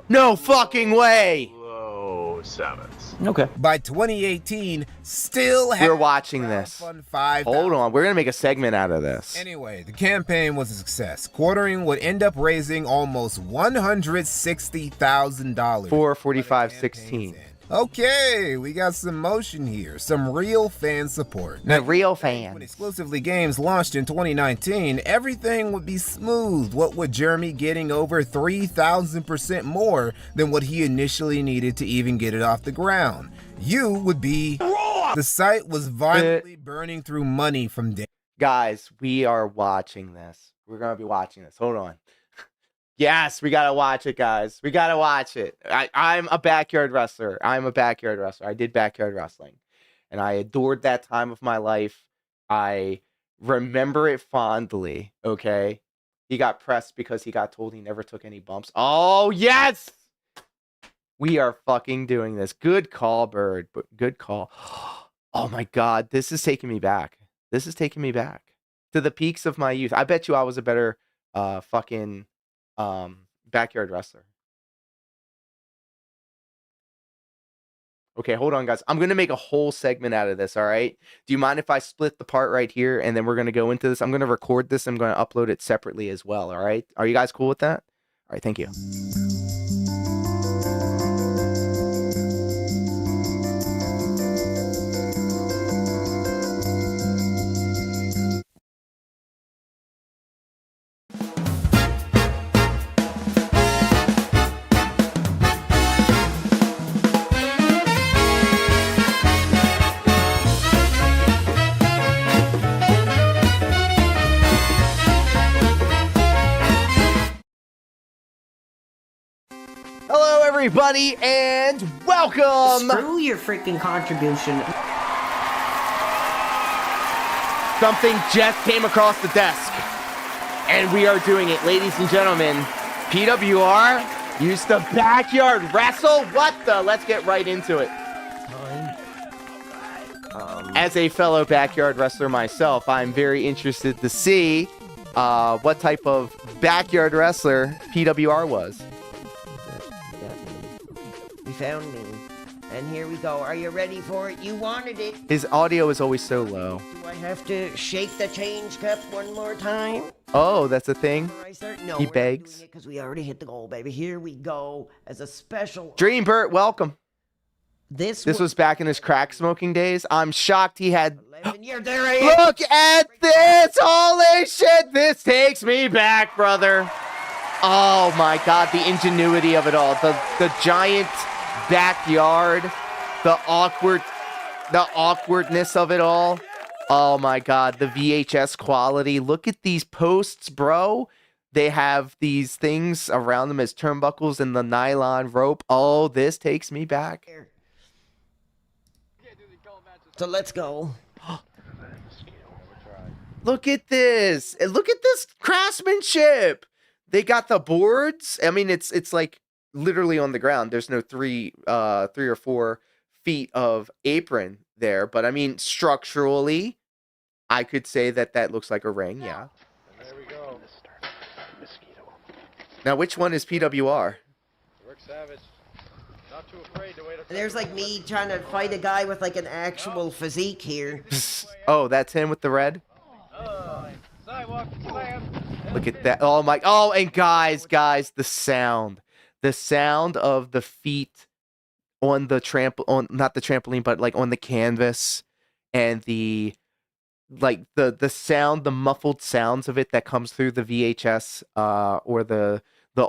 No fucking way! Low sevens. Okay. By 2018, still we're watching this. Hold on, we're gonna make a segment out of this. Anyway, the campaign was a success. Quartering would end up raising almost $160,000 for 4516. Okay, we got some motion here, some real fan support. The real fans. When exclusively games launched in 2019, everything would be smooth. What with Jeremy getting over 3,000% more than what he initially needed to even get it off the ground. You would be... The site was violently burning through money from... Guys, we are watching this. We're gonna be watching this. Hold on. Yes, we gotta watch it, guys. We gotta watch it. I'm a backyard wrestler. I did backyard wrestling, and I adored that time of my life. I remember it fondly. Okay, he got pressed because he got told he never took any bumps. Oh yes, we are fucking doing this. Good call, Bird. But good call. Oh my God, this is taking me back. This is taking me back to the peaks of my youth. I bet you I was a better fucking backyard wrestler. Okay, hold on, guys. I'm gonna make a whole segment out of this. All right, do you mind if I split the part right here and then we're gonna go into this? I'm gonna record this. I'm gonna upload it separately as well. All right, are you guys cool with that? All right, thank you. Hello, everybody, and welcome. Screw your freaking contribution. Something just came across the desk, and we are doing it, ladies and gentlemen. PWR used to backyard wrestle. What the? Let's get right into it. As a fellow backyard wrestler myself, I'm very interested to see what type of backyard wrestler PWR was. You found me. And here we go. Are you ready for it? You wanted it. His audio is always so low. Do I have to shake the change cup one more time? Oh, that's a thing? No, He begs. because we already hit the goal, baby. Here we go as a special. Dreambert, welcome. This was back in his crack smoking days. I'm shocked he had... There I am. Look at this! Holy shit! This takes me back, brother. Oh my God, the ingenuity of it all. The giant backyard, the awkwardness of it all. Oh my God, the VHS quality. Look at these posts, bro. They have these things around them as turnbuckles and the nylon rope. Oh, this takes me back. So let's go. Look at this. Look at this craftsmanship. They got the boards. I mean, it's like literally on the ground. There's no 3 or 4 feet of apron there, but I mean, structurally, I could say that looks like a ring. Yeah. There we go. Now, which one is PWR? Rick Savage. There's like me trying to fight a guy with like an actual physique here. Oh, that's him with the red? Look at that. Oh my. Oh, and guys, the sound. The sound of the feet on the not the trampoline, but like on the canvas, and the sound, the muffled sounds of it that comes through the VHS or the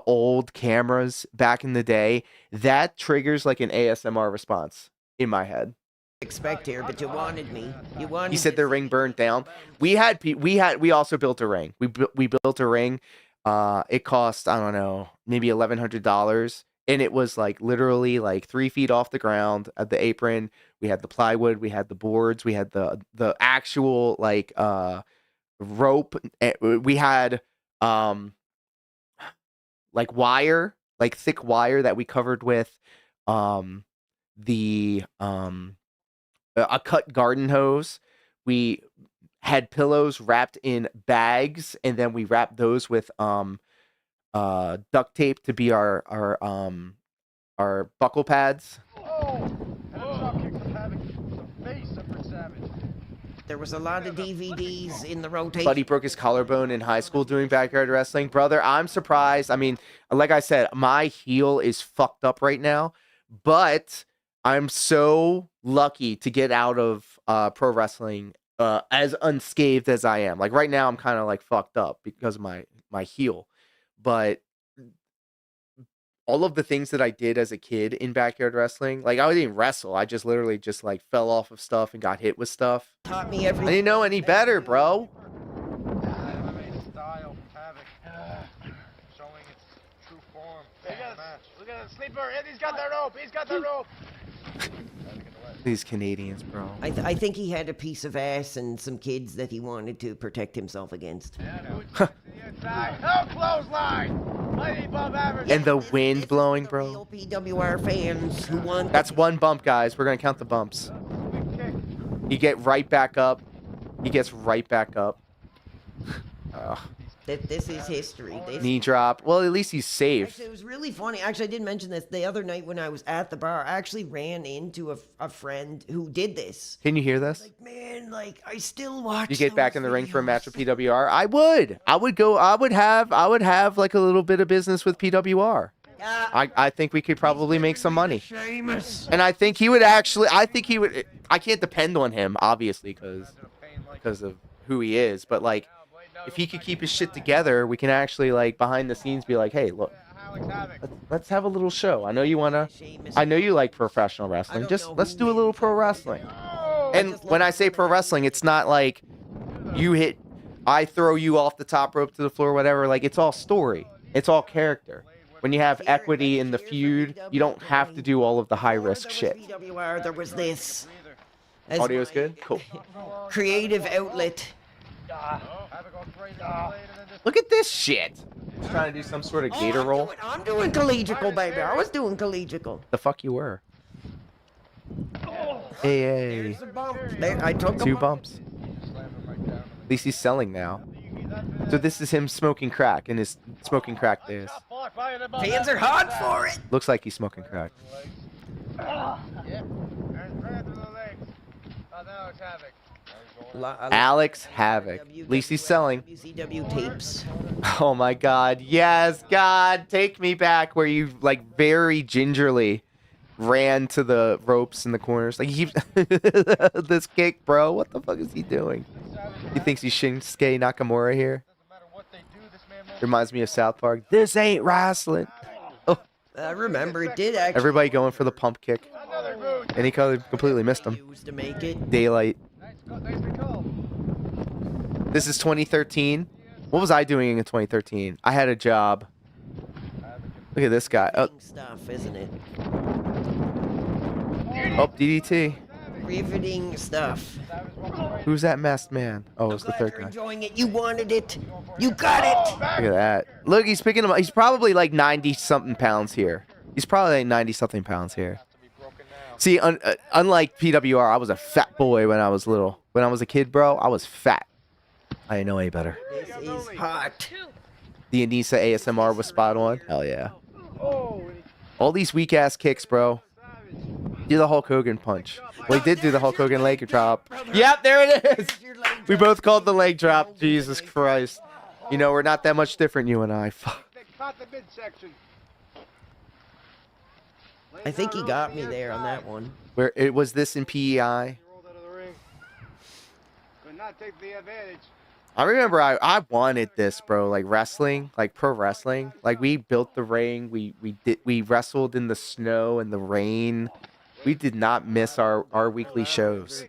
old cameras back in the day, that triggers like an ASMR response in my head. Expect here, but you wanted me. You wanted. You said the ring burned down. We also built a ring. We built a ring. It cost, I don't know, maybe $1,100, and it was like literally like 3 feet off the ground at the apron. We had the plywood, we had the boards, we had the actual like rope. We had like wire, like thick wire that we covered with a cut garden hose. We had pillows wrapped in bags, and then we wrapped those with duct tape to be our buckle pads. There was a lot of DVDs in the rotation. Buddy broke his collarbone in high school doing backyard wrestling. Brother, I'm surprised. I mean, like I said, my heel is fucked up right now, but I'm so lucky to get out of pro wrestling as unscathed as I am. Like right now, I'm kind of like fucked up because of my heel. But all of the things that I did as a kid in backyard wrestling, like I didn't wrestle. I just literally just like fell off of stuff and got hit with stuff. Taught me everything. I didn't know any better, bro. Look at the sleeper. He's got the rope. He's got the rope. These Canadians, bro. I think he had a piece of ass and some kids that he wanted to protect himself against. No clothesline. Mighty above average. And the wind blowing, bro. PWR fans who want. That's one bump, guys. We're gonna count the bumps. You get right back up. He gets right back up. This is history. Knee drop. Well, at least he's safe. Actually, it was really funny. Actually, I didn't mention this. The other night when I was at the bar, I actually ran into a friend who did this. Can you hear this? Like, man, like, I still watch. You get back in the ring for a match with PWR? I would. I would have like a little bit of business with PWR. I think we could probably make some money. And I think he would actually, I can't depend on him, obviously, because of who he is. But, like, if he could keep his shit together, we can actually, like, behind the scenes be like, hey, look, let's have a little show. I know you like professional wrestling. Let's do a little pro wrestling. And when I say pro wrestling, it's not like I throw you off the top rope to the floor, whatever. Like, it's all story. It's all character. When you have equity in the feud, you don't have to do all of the high-risk shit. PWR, there was this. Audio's good? Cool. Creative outlet. Look at this shit. He's trying to do some sort of gator roll. I'm doing collegial, baby. I was doing collegial. The fuck you were. Hey. I took 2 bumps. At least he's selling now. So this is him smoking crack in his smoking crack days. Fans are hot for it. Looks like he's smoking crack. Alex Havoc. At least he's selling. WCW tapes. Oh my God. Yes, God. Take me back where you like very gingerly ran to the ropes in the corners. Like he this kick, bro. What the fuck is he doing? He thinks he's Shinsuke Nakamura here. Reminds me of South Park. This ain't wrestling. Oh. I remember it did actually. Everybody going for the pump kick. And he completely missed him. To make it. Daylight. This is 2013. What was I doing in 2013? I had a job. Look at this guy. Oh. Stuff, isn't it? Oh, DDT. Riveting stuff. Who's that masked man? Oh, it's the third guy. Enjoying it. You wanted it. You got it. Look at that. Look, he's picking him up. He's probably like 90-something pounds here. He's probably like 90-something pounds here. See, unlike PWR, I was a fat boy when I was little. When I was a kid, bro, I was fat. I didn't know any better. This is hot. The Anissa ASMR was spot on. Hell yeah. All these weak ass kicks, bro. Do the Hulk Hogan punch. Well, he did do the Hulk Hogan leg drop. Yep, there it is. We both called the leg drop. Jesus Christ. You know, we're not that much different, you and I. Fuck. I think he got me there on that one. Where it was this in PEI? Could not take the advantage. I remember I wanted this, bro. Like wrestling, like pro wrestling. Like we built the ring. We wrestled in the snow and the rain. We did not miss our weekly shows.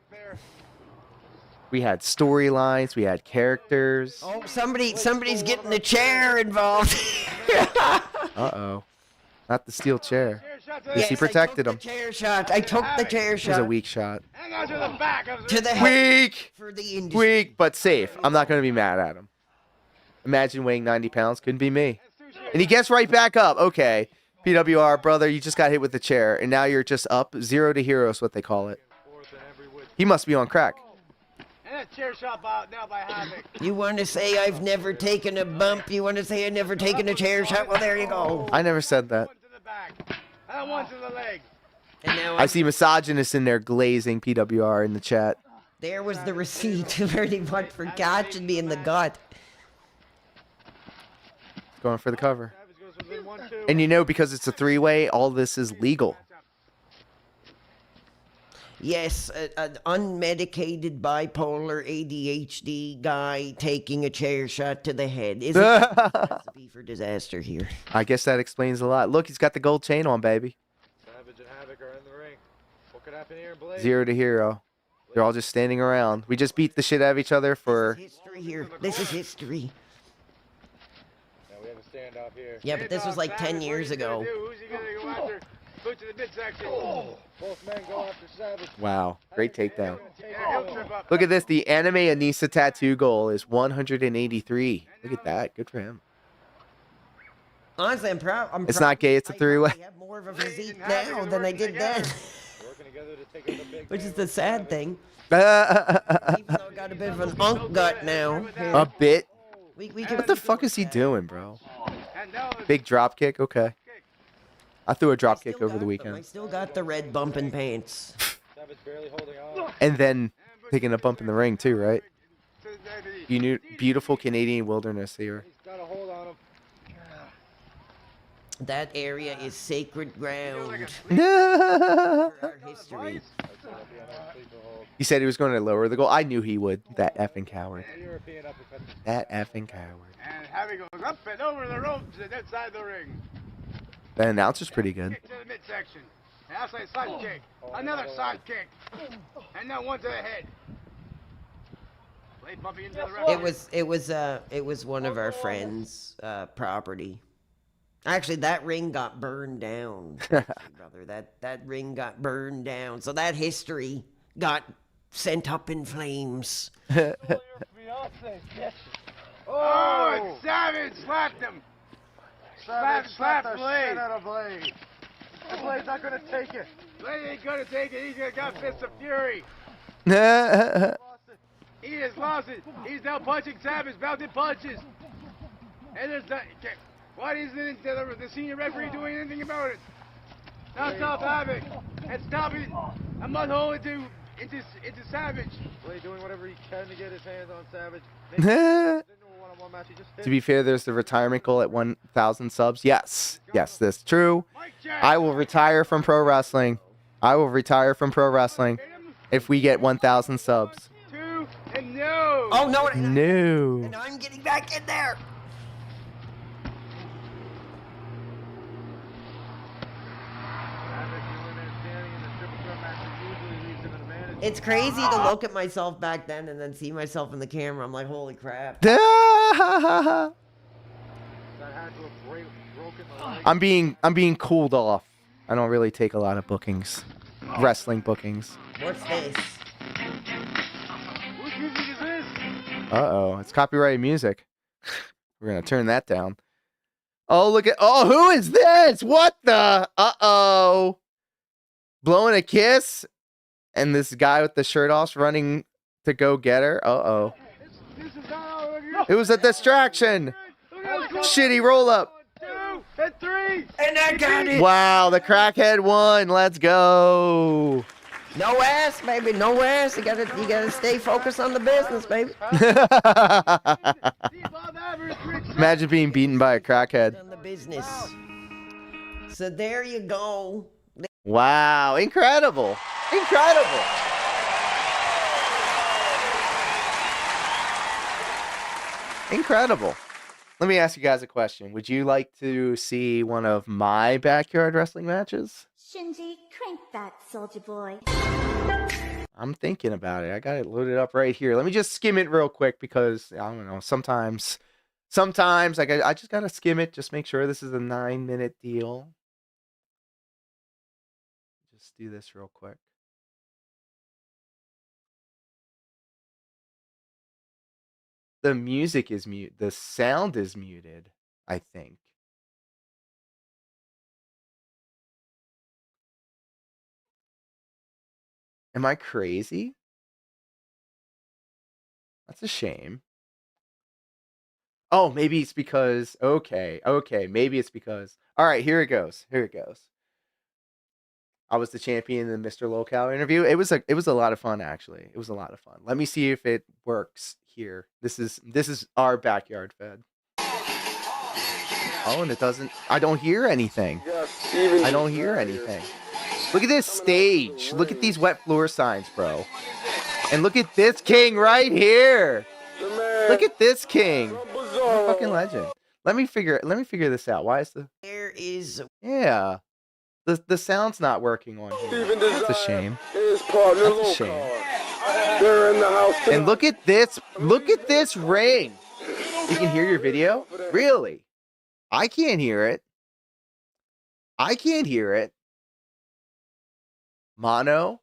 We had storylines. We had characters. Oh, somebody's getting the chair involved. Uh-oh. Not the steel chair. Yes, he protected him. Chair shot. I took the chair It shot. was a weak shot. Hang on to the back of To the head. Weak! For the industry. Weak, but safe. I'm not going to be mad at him. Imagine weighing 90 pounds. Couldn't be me. And he gets right back up. Okay. PWR, brother, you just got hit with the chair, and now you're just up. 0 to hero is what they call it. He must be on crack. And a chair shot now by Havoc. You want to say I've never taken a bump? You want to say I've never taken a chair shot? Well, there you go. I never said that. And one to the leg. And now I see misogynist in there glazing PWR in the chat. there was the receipt very much for catching me in the gut. Going for the cover. And you know, because it's a three-way, all this is legal. Yes, an unmedicated bipolar ADHD guy taking a chair shot to the head. Isn't that a recipe for disaster here? I guess that explains a lot. Look, he's got the gold chain on, baby. Savage and Havoc are in the ring. What could happen here, Blade? 0 to hero. They're all just standing around. We just beat the shit out of each other for... History here. This is history. Now we have a standoff here. Yeah, but this was like 10 years ago. Who's he gonna go after? Boot to the midsection. Both men go after Savage. Wow, great takedown. Look at this. The anime Anissa tattoo goal is 183. Look at that. Good for him. Honestly, I'm proud. It's not gay. It's a three-way. I have more of a physique now than I did then. Which is the sad thing. Even though I got a bit of an unk gut now. A bit? We What the fuck is he doing, bro? Big drop kick? Okay. I threw a drop kick over the I weekend. still got the red bumping pants. And then taking a bump in the ring, too, right? You knew beautiful Canadian wilderness here. That area is sacred ground. Yeah. For our history. He said he was going to lower the goal. I knew he would. That effing coward. That effing coward. And Havoc goes up and over the ropes and inside the ring. The announcer's pretty good. Kick to the midsection. And outside side kick. Another side kick. And now one to the head. Blade bumping into the referee. It was one of our friends' property. Actually, that ring got burned down, brother. That ring got burned down. So that history got sent up in flames. Oh, and Savage slapped him. Slapped Blade. Blade. Blade's not gonna take it. Blade ain't gonna take it. He's got fists of fury. He has lost it. He's now punching Savage, mounted punches. And there's that. Why isn't the senior referee doing anything about it? Now stop Havoc and stop it. A mud hole into Savage. Blade doing whatever he can to get his hands on Savage. To be fair, there's the retirement goal at 1,000 subs. Yes, that's true. I will retire from pro wrestling. I will retire from pro wrestling if we get 1,000 subs. 2 and no. Oh no! No. And I'm getting back in there. It's crazy to look at myself back then and then see myself in the camera. I'm like, holy crap. I'm being cooled off. I don't really take a lot of bookings, wrestling bookings. What's this? Whose music is this? Uh-oh, it's copyrighted music. We're gonna turn that down. Oh, look at, oh, who is this? What the? Uh-oh. Blowing a kiss? And this guy with the shirt off running to go get her? Uh-oh. It was a distraction. Shitty roll-up. 2 and 3. And I got it. Wow, the crackhead won. Let's go. No ass, baby. No ass. You gotta stay focused on the business, baby. Imagine being beaten by a crackhead. On the business. So there you go. Wow, incredible. Incredible. Incredible. Let me ask you guys a question. Would you like to see one of my backyard wrestling matches? Shinji, crank that, soldier boy. I'm thinking about it. I got it loaded up right here. Let me just skim it real quick because, I don't know, sometimes I just got to skim it. Just make sure this is a 9-minute deal. Just do this real quick. The music is mute. The sound is muted, I think. Am I crazy? That's a shame. Oh, maybe it's because, okay, maybe it's because, all right, here it goes. I was the champion in the Mr. Locale interview. It was a lot of fun, actually. It was a lot of fun. Let me see if it works here. This is our backyard fed. Oh, and it doesn't, I don't hear anything. I don't hear anything. Look at this stage. Look at these wet floor signs, bro. And look at this king right here. Look at this king. What a fucking legend. Let me figure this out. Why is yeah. The sound's not working on here. That's a shame. That's a shame. And look at this. Look at this ring. You can hear your video? Really? I can't hear it. I can't hear it. Mono?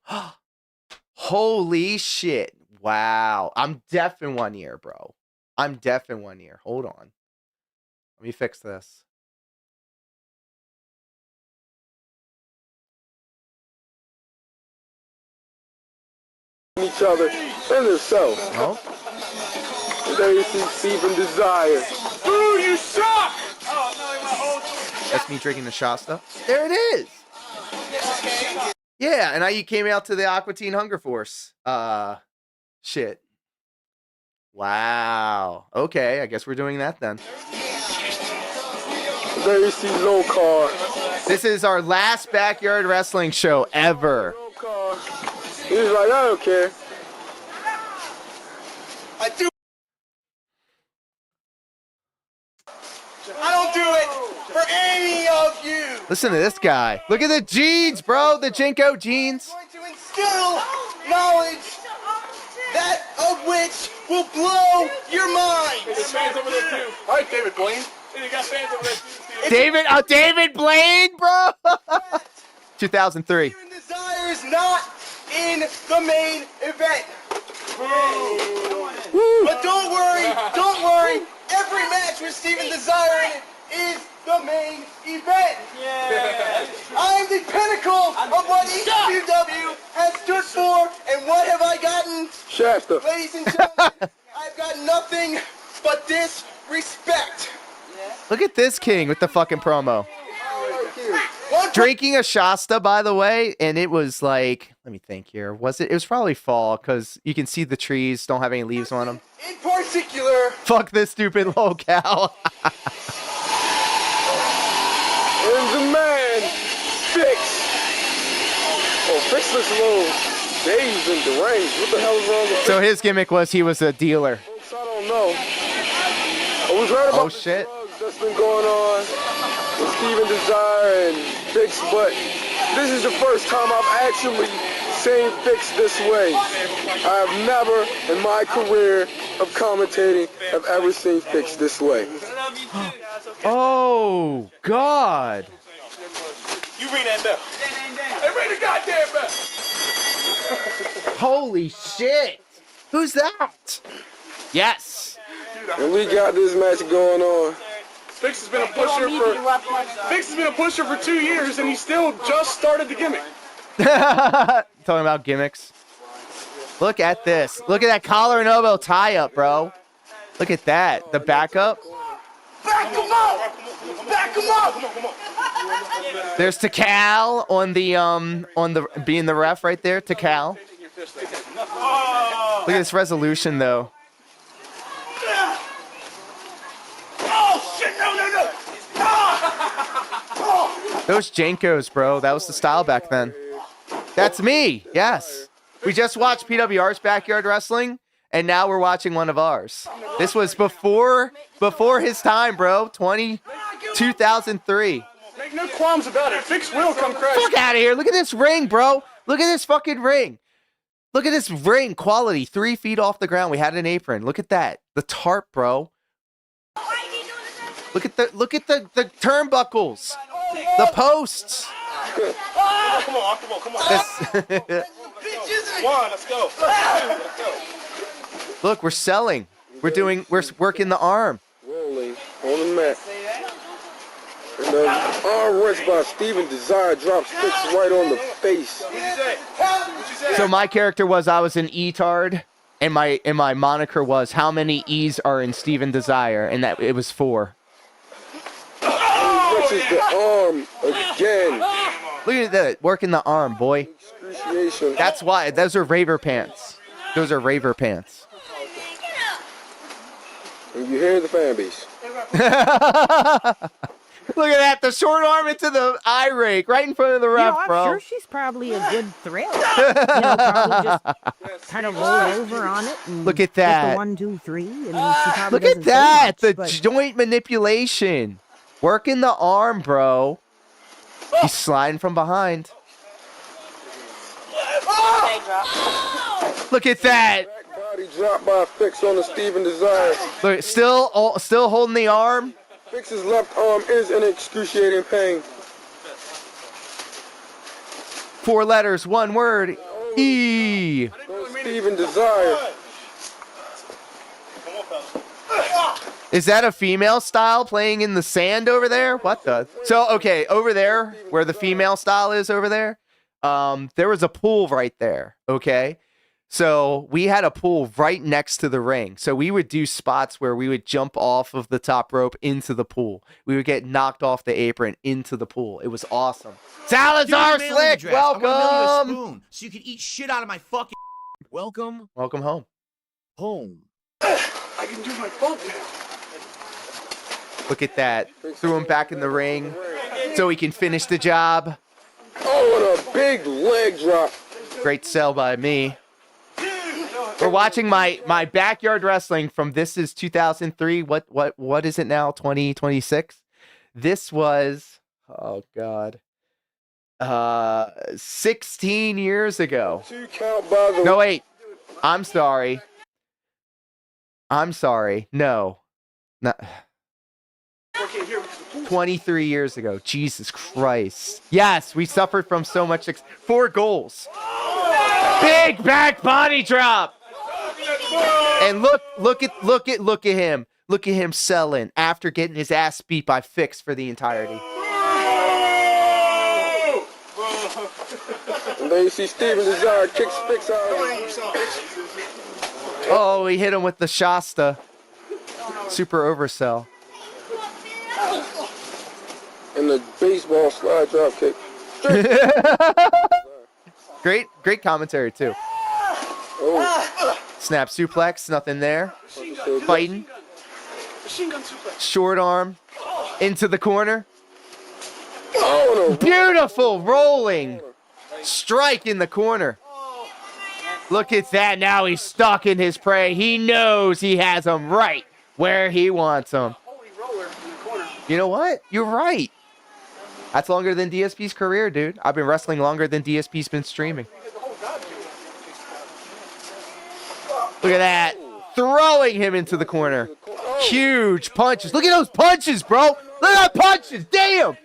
Holy shit. Wow. I'm deaf in one ear, bro. I'm deaf in one ear. Hold on. Let me fix this. Each other and themselves. Oh. There you see Steven Desire. Boo, you suck! That's me drinking the Shasta. There it is. Yeah, and you came out to the Aqua Teen Hunger Force. Shit. Wow. Okay, I guess we're doing that then. There you see Low Car. This is our last backyard wrestling show ever. He's like, I don't care. I don't do it for any of you. Listen to this guy. Look at the jeans, bro. The Jinko jeans. To instill knowledge that of which will blow your mind. There's fans over there too. All right, David Blaine. You got fans over there too. David Blaine, bro. 2003. Steven Desire is not in the main event. But don't worry. Every match with Steven Desire in it is the main event. Yeah. I'm the pinnacle of what ECW has stood for, and what have I gotten? Shasta. Ladies and gentlemen, I've got nothing but disrespect. Look at this king with the fucking promo. Drinking a Shasta, by the way, and it was like, let me think here. It was probably fall because you can see the trees don't have any leaves on them. In particular, fuck this stupid locale. And the man, Fix. Oh, Fix looks a little dazed and deranged. What the hell is wrong with Fix? So his gimmick was he was a dealer. Folks, I don't know. We've heard about the drugs that's been going on with Steven Desire and Fix, but this is the first time I've actually seen Fix this way. I have never in my career of commentating have ever seen Fix this way. Oh, God. you ring that bell. Hey, ring the goddamn bell. Holy shit. Who's that? Yes. And we got this match going on. Fix has been a pusher for 2 years, and he still just started the gimmick. Talking about gimmicks. Look at this. Look at that collar and elbow tie up, bro. Look at that. The backup. Back him up! Back come on. There's Takal on the being the ref right there. Takal. Look at this resolution though. Oh shit! No! Those Jankos, bro. That was the style back then. That's me. Yes. We just watched PWR's Backyard Wrestling, and now we're watching one of ours. This was before his time, bro. 2003. Make no qualms about it. Fix will come crash. Fuck out of here. Look at this ring, bro. Look at this fucking ring. Look at this ring quality. 3 feet off the ground. We had an apron. Look at that. The tarp, bro. Look at the turnbuckles. The posts. Come on. Let's go. Look, we're selling. We're working the arm. Rolling on the mat. And the arm wrist by Steven Desire drops Fix right on the face. So my character was I was an E-tard, and my moniker was how many E's are in Steven Desire, and that it was 4. Touches the arm again. Look at that, working the arm, boy. Appreciation. That's why those are raver pants. Those are raver pants. And you hear the fan base. Look at that, the short arm into the eye rake right in front of the ref, I'm bro. sure she's probably a good thrill. Probably just kind of roll over on it. And Look at get that. the 1, 2, 3. And she probably Look at doesn't say that, much, the joint manipulation. Working the arm, bro. He's sliding from behind. Look at that. Body drop by Fix on the Steven Desire. Look, still holding the arm. Fix's left arm is in excruciating pain. 4 letters, 1 word. E. Steven Desire. Is that a female style playing in the sand over there? What the? So, okay, over there, where the female style is over there, there was a pool right there, okay? So we had a pool right next to the ring. So we would do spots where we would jump off of the top rope into the pool. We would get knocked off the apron into the pool. It was awesome. Salazar Slick, welcome. I'm gonna mail you a spoon so you can eat shit out of my fucking. Welcome. Welcome home. Home. I can do my bump now. Look at that. Threw him back in the ring so he can finish the job. Oh, and a big leg drop. Great sell by me. We're watching my backyard wrestling from this is 2003. What is it now? 2026. This was, oh God, 16 years ago. No, wait. I'm sorry. No. Not 23 years ago. Jesus Christ. Yes, we suffered from so much 4 goals. Big back body drop. And look at him. Look at him selling after getting his ass beat by Fix for the entirety. And then you see Steven Desire kicks Fix out. Oh, he hit him with the Shasta. Super oversell. And the baseball slide drop kick. Great commentary too. Oh. Snap suplex, nothing there. Fighting. Short arm into the corner. Oh, no. Beautiful rolling strike in the corner. Look at that. Now he's stalking his prey. He knows he has him right where he wants him. You know what? You're right. That's longer than DSP's career, dude. I've been wrestling longer than DSP's been streaming. Look at that. Throwing him into the corner. Huge punches. Look at those punches, bro. Look at that punches. Damn.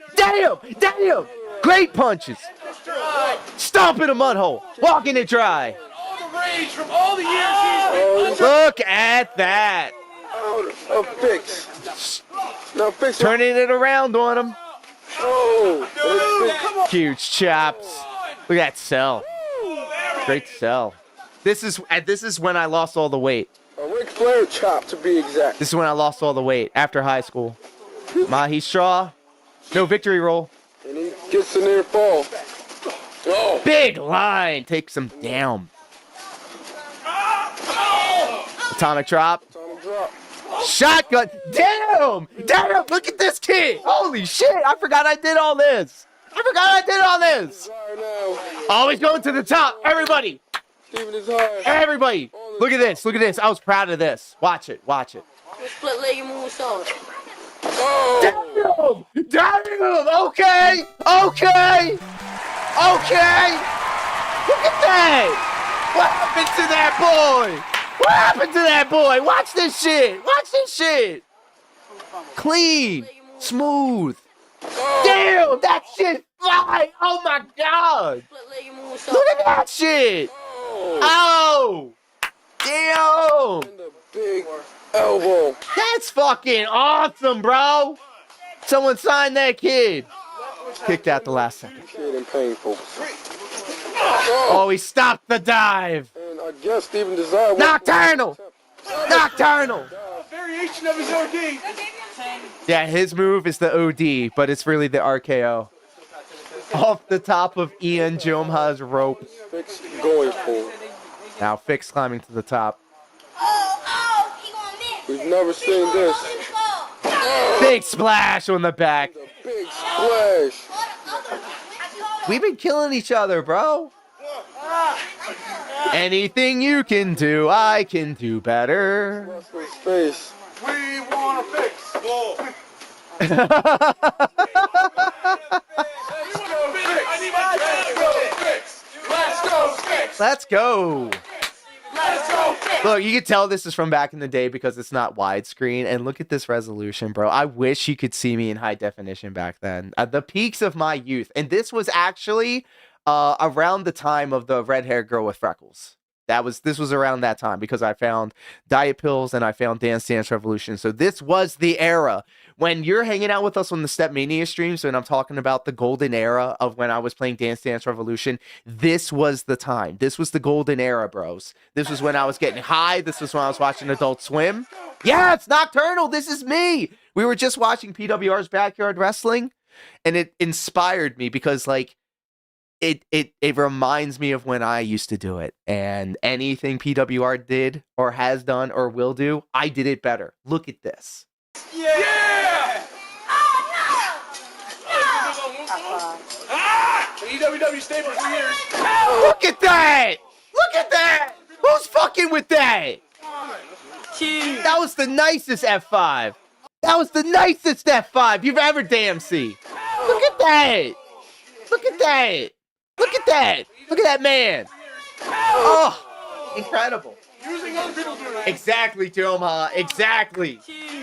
Great punches. Stomping a mud hole. Walking it dry. From all the years Look at that. Fix. Now Fix. Turning it around on him. Oh. Huge chops. Look at that sell. Great sell. This is when I lost all the weight. A Ric Flair chop to be exact. This is when I lost all the weight after high school. Mahi Straw, No victory roll. And he gets a near fall. Oh. Big line. Takes him down. Atomic drop. Atomic drop. Shotgun. Damn. Damn. Look at this kid. Holy shit. I forgot I did all this. Always going to the top. Everybody. Steven Desire. Everybody. Look at this. Look at this. I was proud of this. Watch it. Watch it. Split leg and moonsault. Oh. Damn. Damn. Okay. Okay. Okay. Look at that. What happened to that boy? What happened to that boy? Watch this shit. Watch this shit. Clean. Smooth. Damn. That shit fly. Oh my God. Look at that shit. Oh. Damn. And the big elbow. That's fucking awesome, bro. Someone signed that kid. Kicked out the last second. Kid and painful. Oh, he stopped the dive. And I guess Steven Desire. Nocturnal. Nocturnal. Variation of his OD. Yeah, his move is the OD, but it's really the RKO. Off the top of Ian Jomha's rope. Fix going for. Now Fix climbing to the top. We've never seen this. Big splash on the back. Big splash. We've been killing each other, bro. Anything you can do, I can do better. Wrestler's face. We want to fix. Let's go. Look, you can tell this is from back in the day because it's not widescreen. And look at this resolution, bro. I wish you could see me in high definition back then. The peaks of my youth. And this was actually around the time of the red-haired girl with freckles. This was around that time because I found diet pills and I found Dance Revolution. So this was the era when you're hanging out with us on the Step Mania streams. And I'm talking about the golden era of when I was playing Dance Revolution. This was the time. This was the golden era, bros. This was when I was getting high. This was when I was watching Adult Swim. Yeah, it's Nocturnal. This is me. We were just watching PWR's Backyard Wrestling, and it inspired me because like it reminds me of when I used to do it, and anything PWR did or has done or will do, I did it better. Look at this. Yeah! EWW staple for years. Look at that! Look at that! Who's fucking with that? That was the nicest F5. That was the nicest F5 you've ever damn seen. Look at that! Look at that! Look at that! Look at that man! Oh, incredible! Exactly, Jomha. Exactly.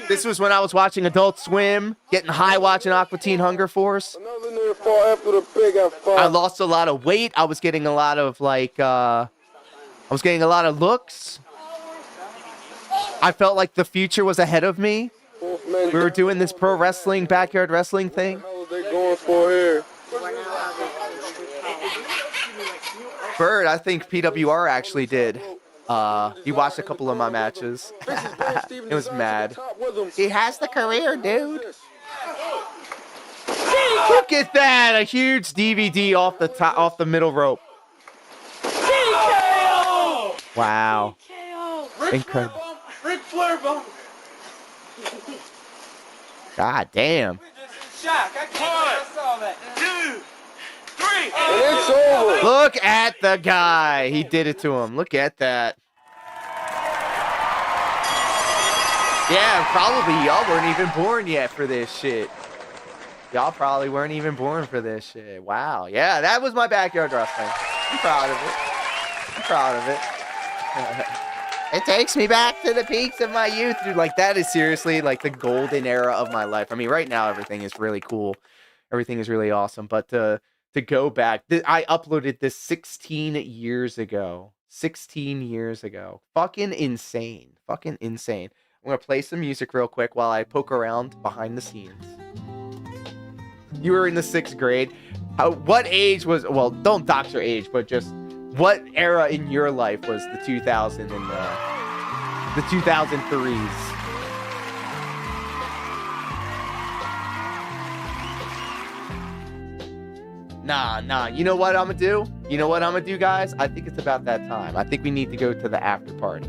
This was when I was watching Adult Swim, getting high watching Aqua Teen Hunger Force. Another near fall after the big F5. I lost a lot of weight. I was getting a lot of looks. I felt like the future was ahead of me. We were doing this pro wrestling, backyard wrestling thing. What the hell are they going for here? Bird, I think PWR actually did. He watched a couple of my matches. It was mad. He has the career, dude. Look at that! A huge DVD off the top, off the middle rope. Wow. Incredible. Ric Flair bump. God damn. Shock. I saw that. 2, 3. And it's over. Look at the guy. He did it to him. Look at that. Yeah, probably y'all weren't even born yet for this shit. Y'all probably weren't even born for this shit. Wow. Yeah, that was my backyard wrestling. I'm proud of it. I'm proud of it. It takes me back to the peaks of my youth, dude. Like, that is seriously like the golden era of my life. I mean, right now everything is really cool. Everything is really awesome. But to go back, I uploaded this 16 years ago. 16 years ago. Fucking insane. Fucking insane. I'm going to play some music real quick while I poke around behind the scenes. You were in the 6th grade. What age was, well, don't dox your age, but just what era in your life was the 2000 and the 2003s? Nah. You know what I'm gonna do? You know what I'm gonna do, guys? I think it's about that time. I think we need to go to the after party.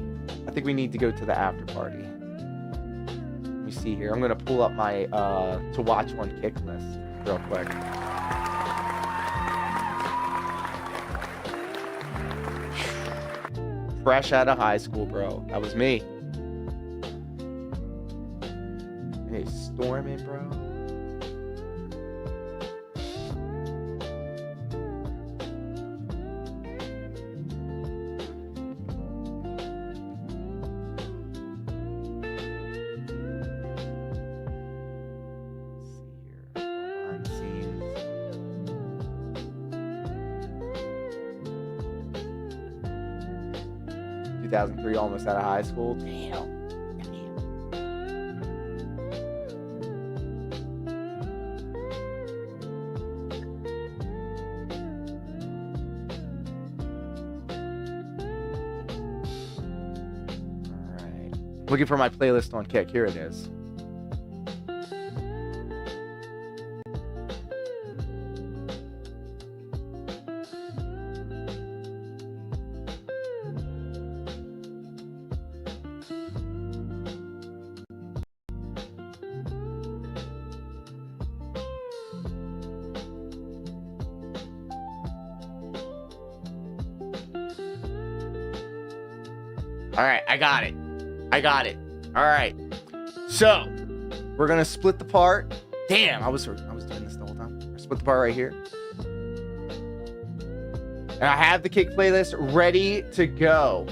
Let me see here. I'm gonna pull up my to watch on kick list real quick. Fresh out of high school, bro. That was me. Hey, storming, bro. Let's see here. Behind the scenes. 2003, almost out of high school. Damn. Looking for my playlist on Kick. Here it is. All right, I got it. All right. So, we're going to split the part. Damn, I was doing this the whole time. We're split the part right here. And I have the Kick playlist ready to go.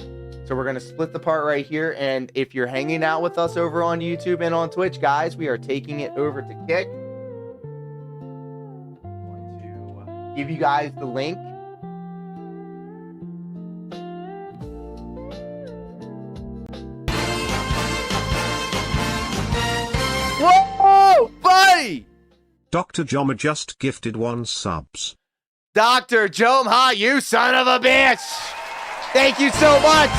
So we're going to split the part right here. And if you're hanging out with us over on YouTube and on Twitch, guys, we are taking it over to Kick. I'm going to give you guys the link. Whoa, buddy! Dr. Joma just gifted 1 subs. Dr. Joma, you son of a bitch! Thank you so much!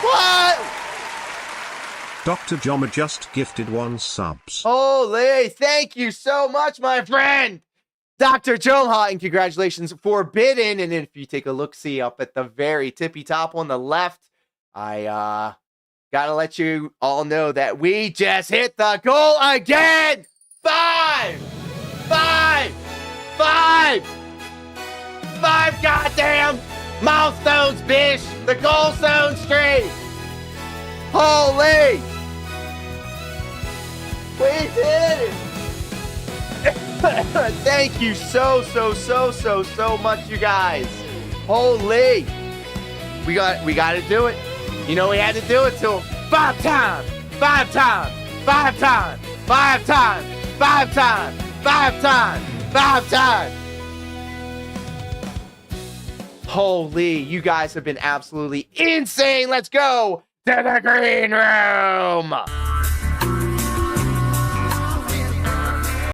What? Dr. Joma just gifted 1 subs. Holy, thank you so much, my friend! Dr. Joma, and congratulations, Forbidden. And if you take a look-see up at the very tippy top on the left, I, gotta let you all know that we just hit the goal again! 5 goddamn milestones, bitch! The goal zone streak! Holy! We did it! Thank you so much, you guys. Holy! We got to do it. You know we had to do it to him 5 times. Holy, you guys have been absolutely insane. Let's go to the green room.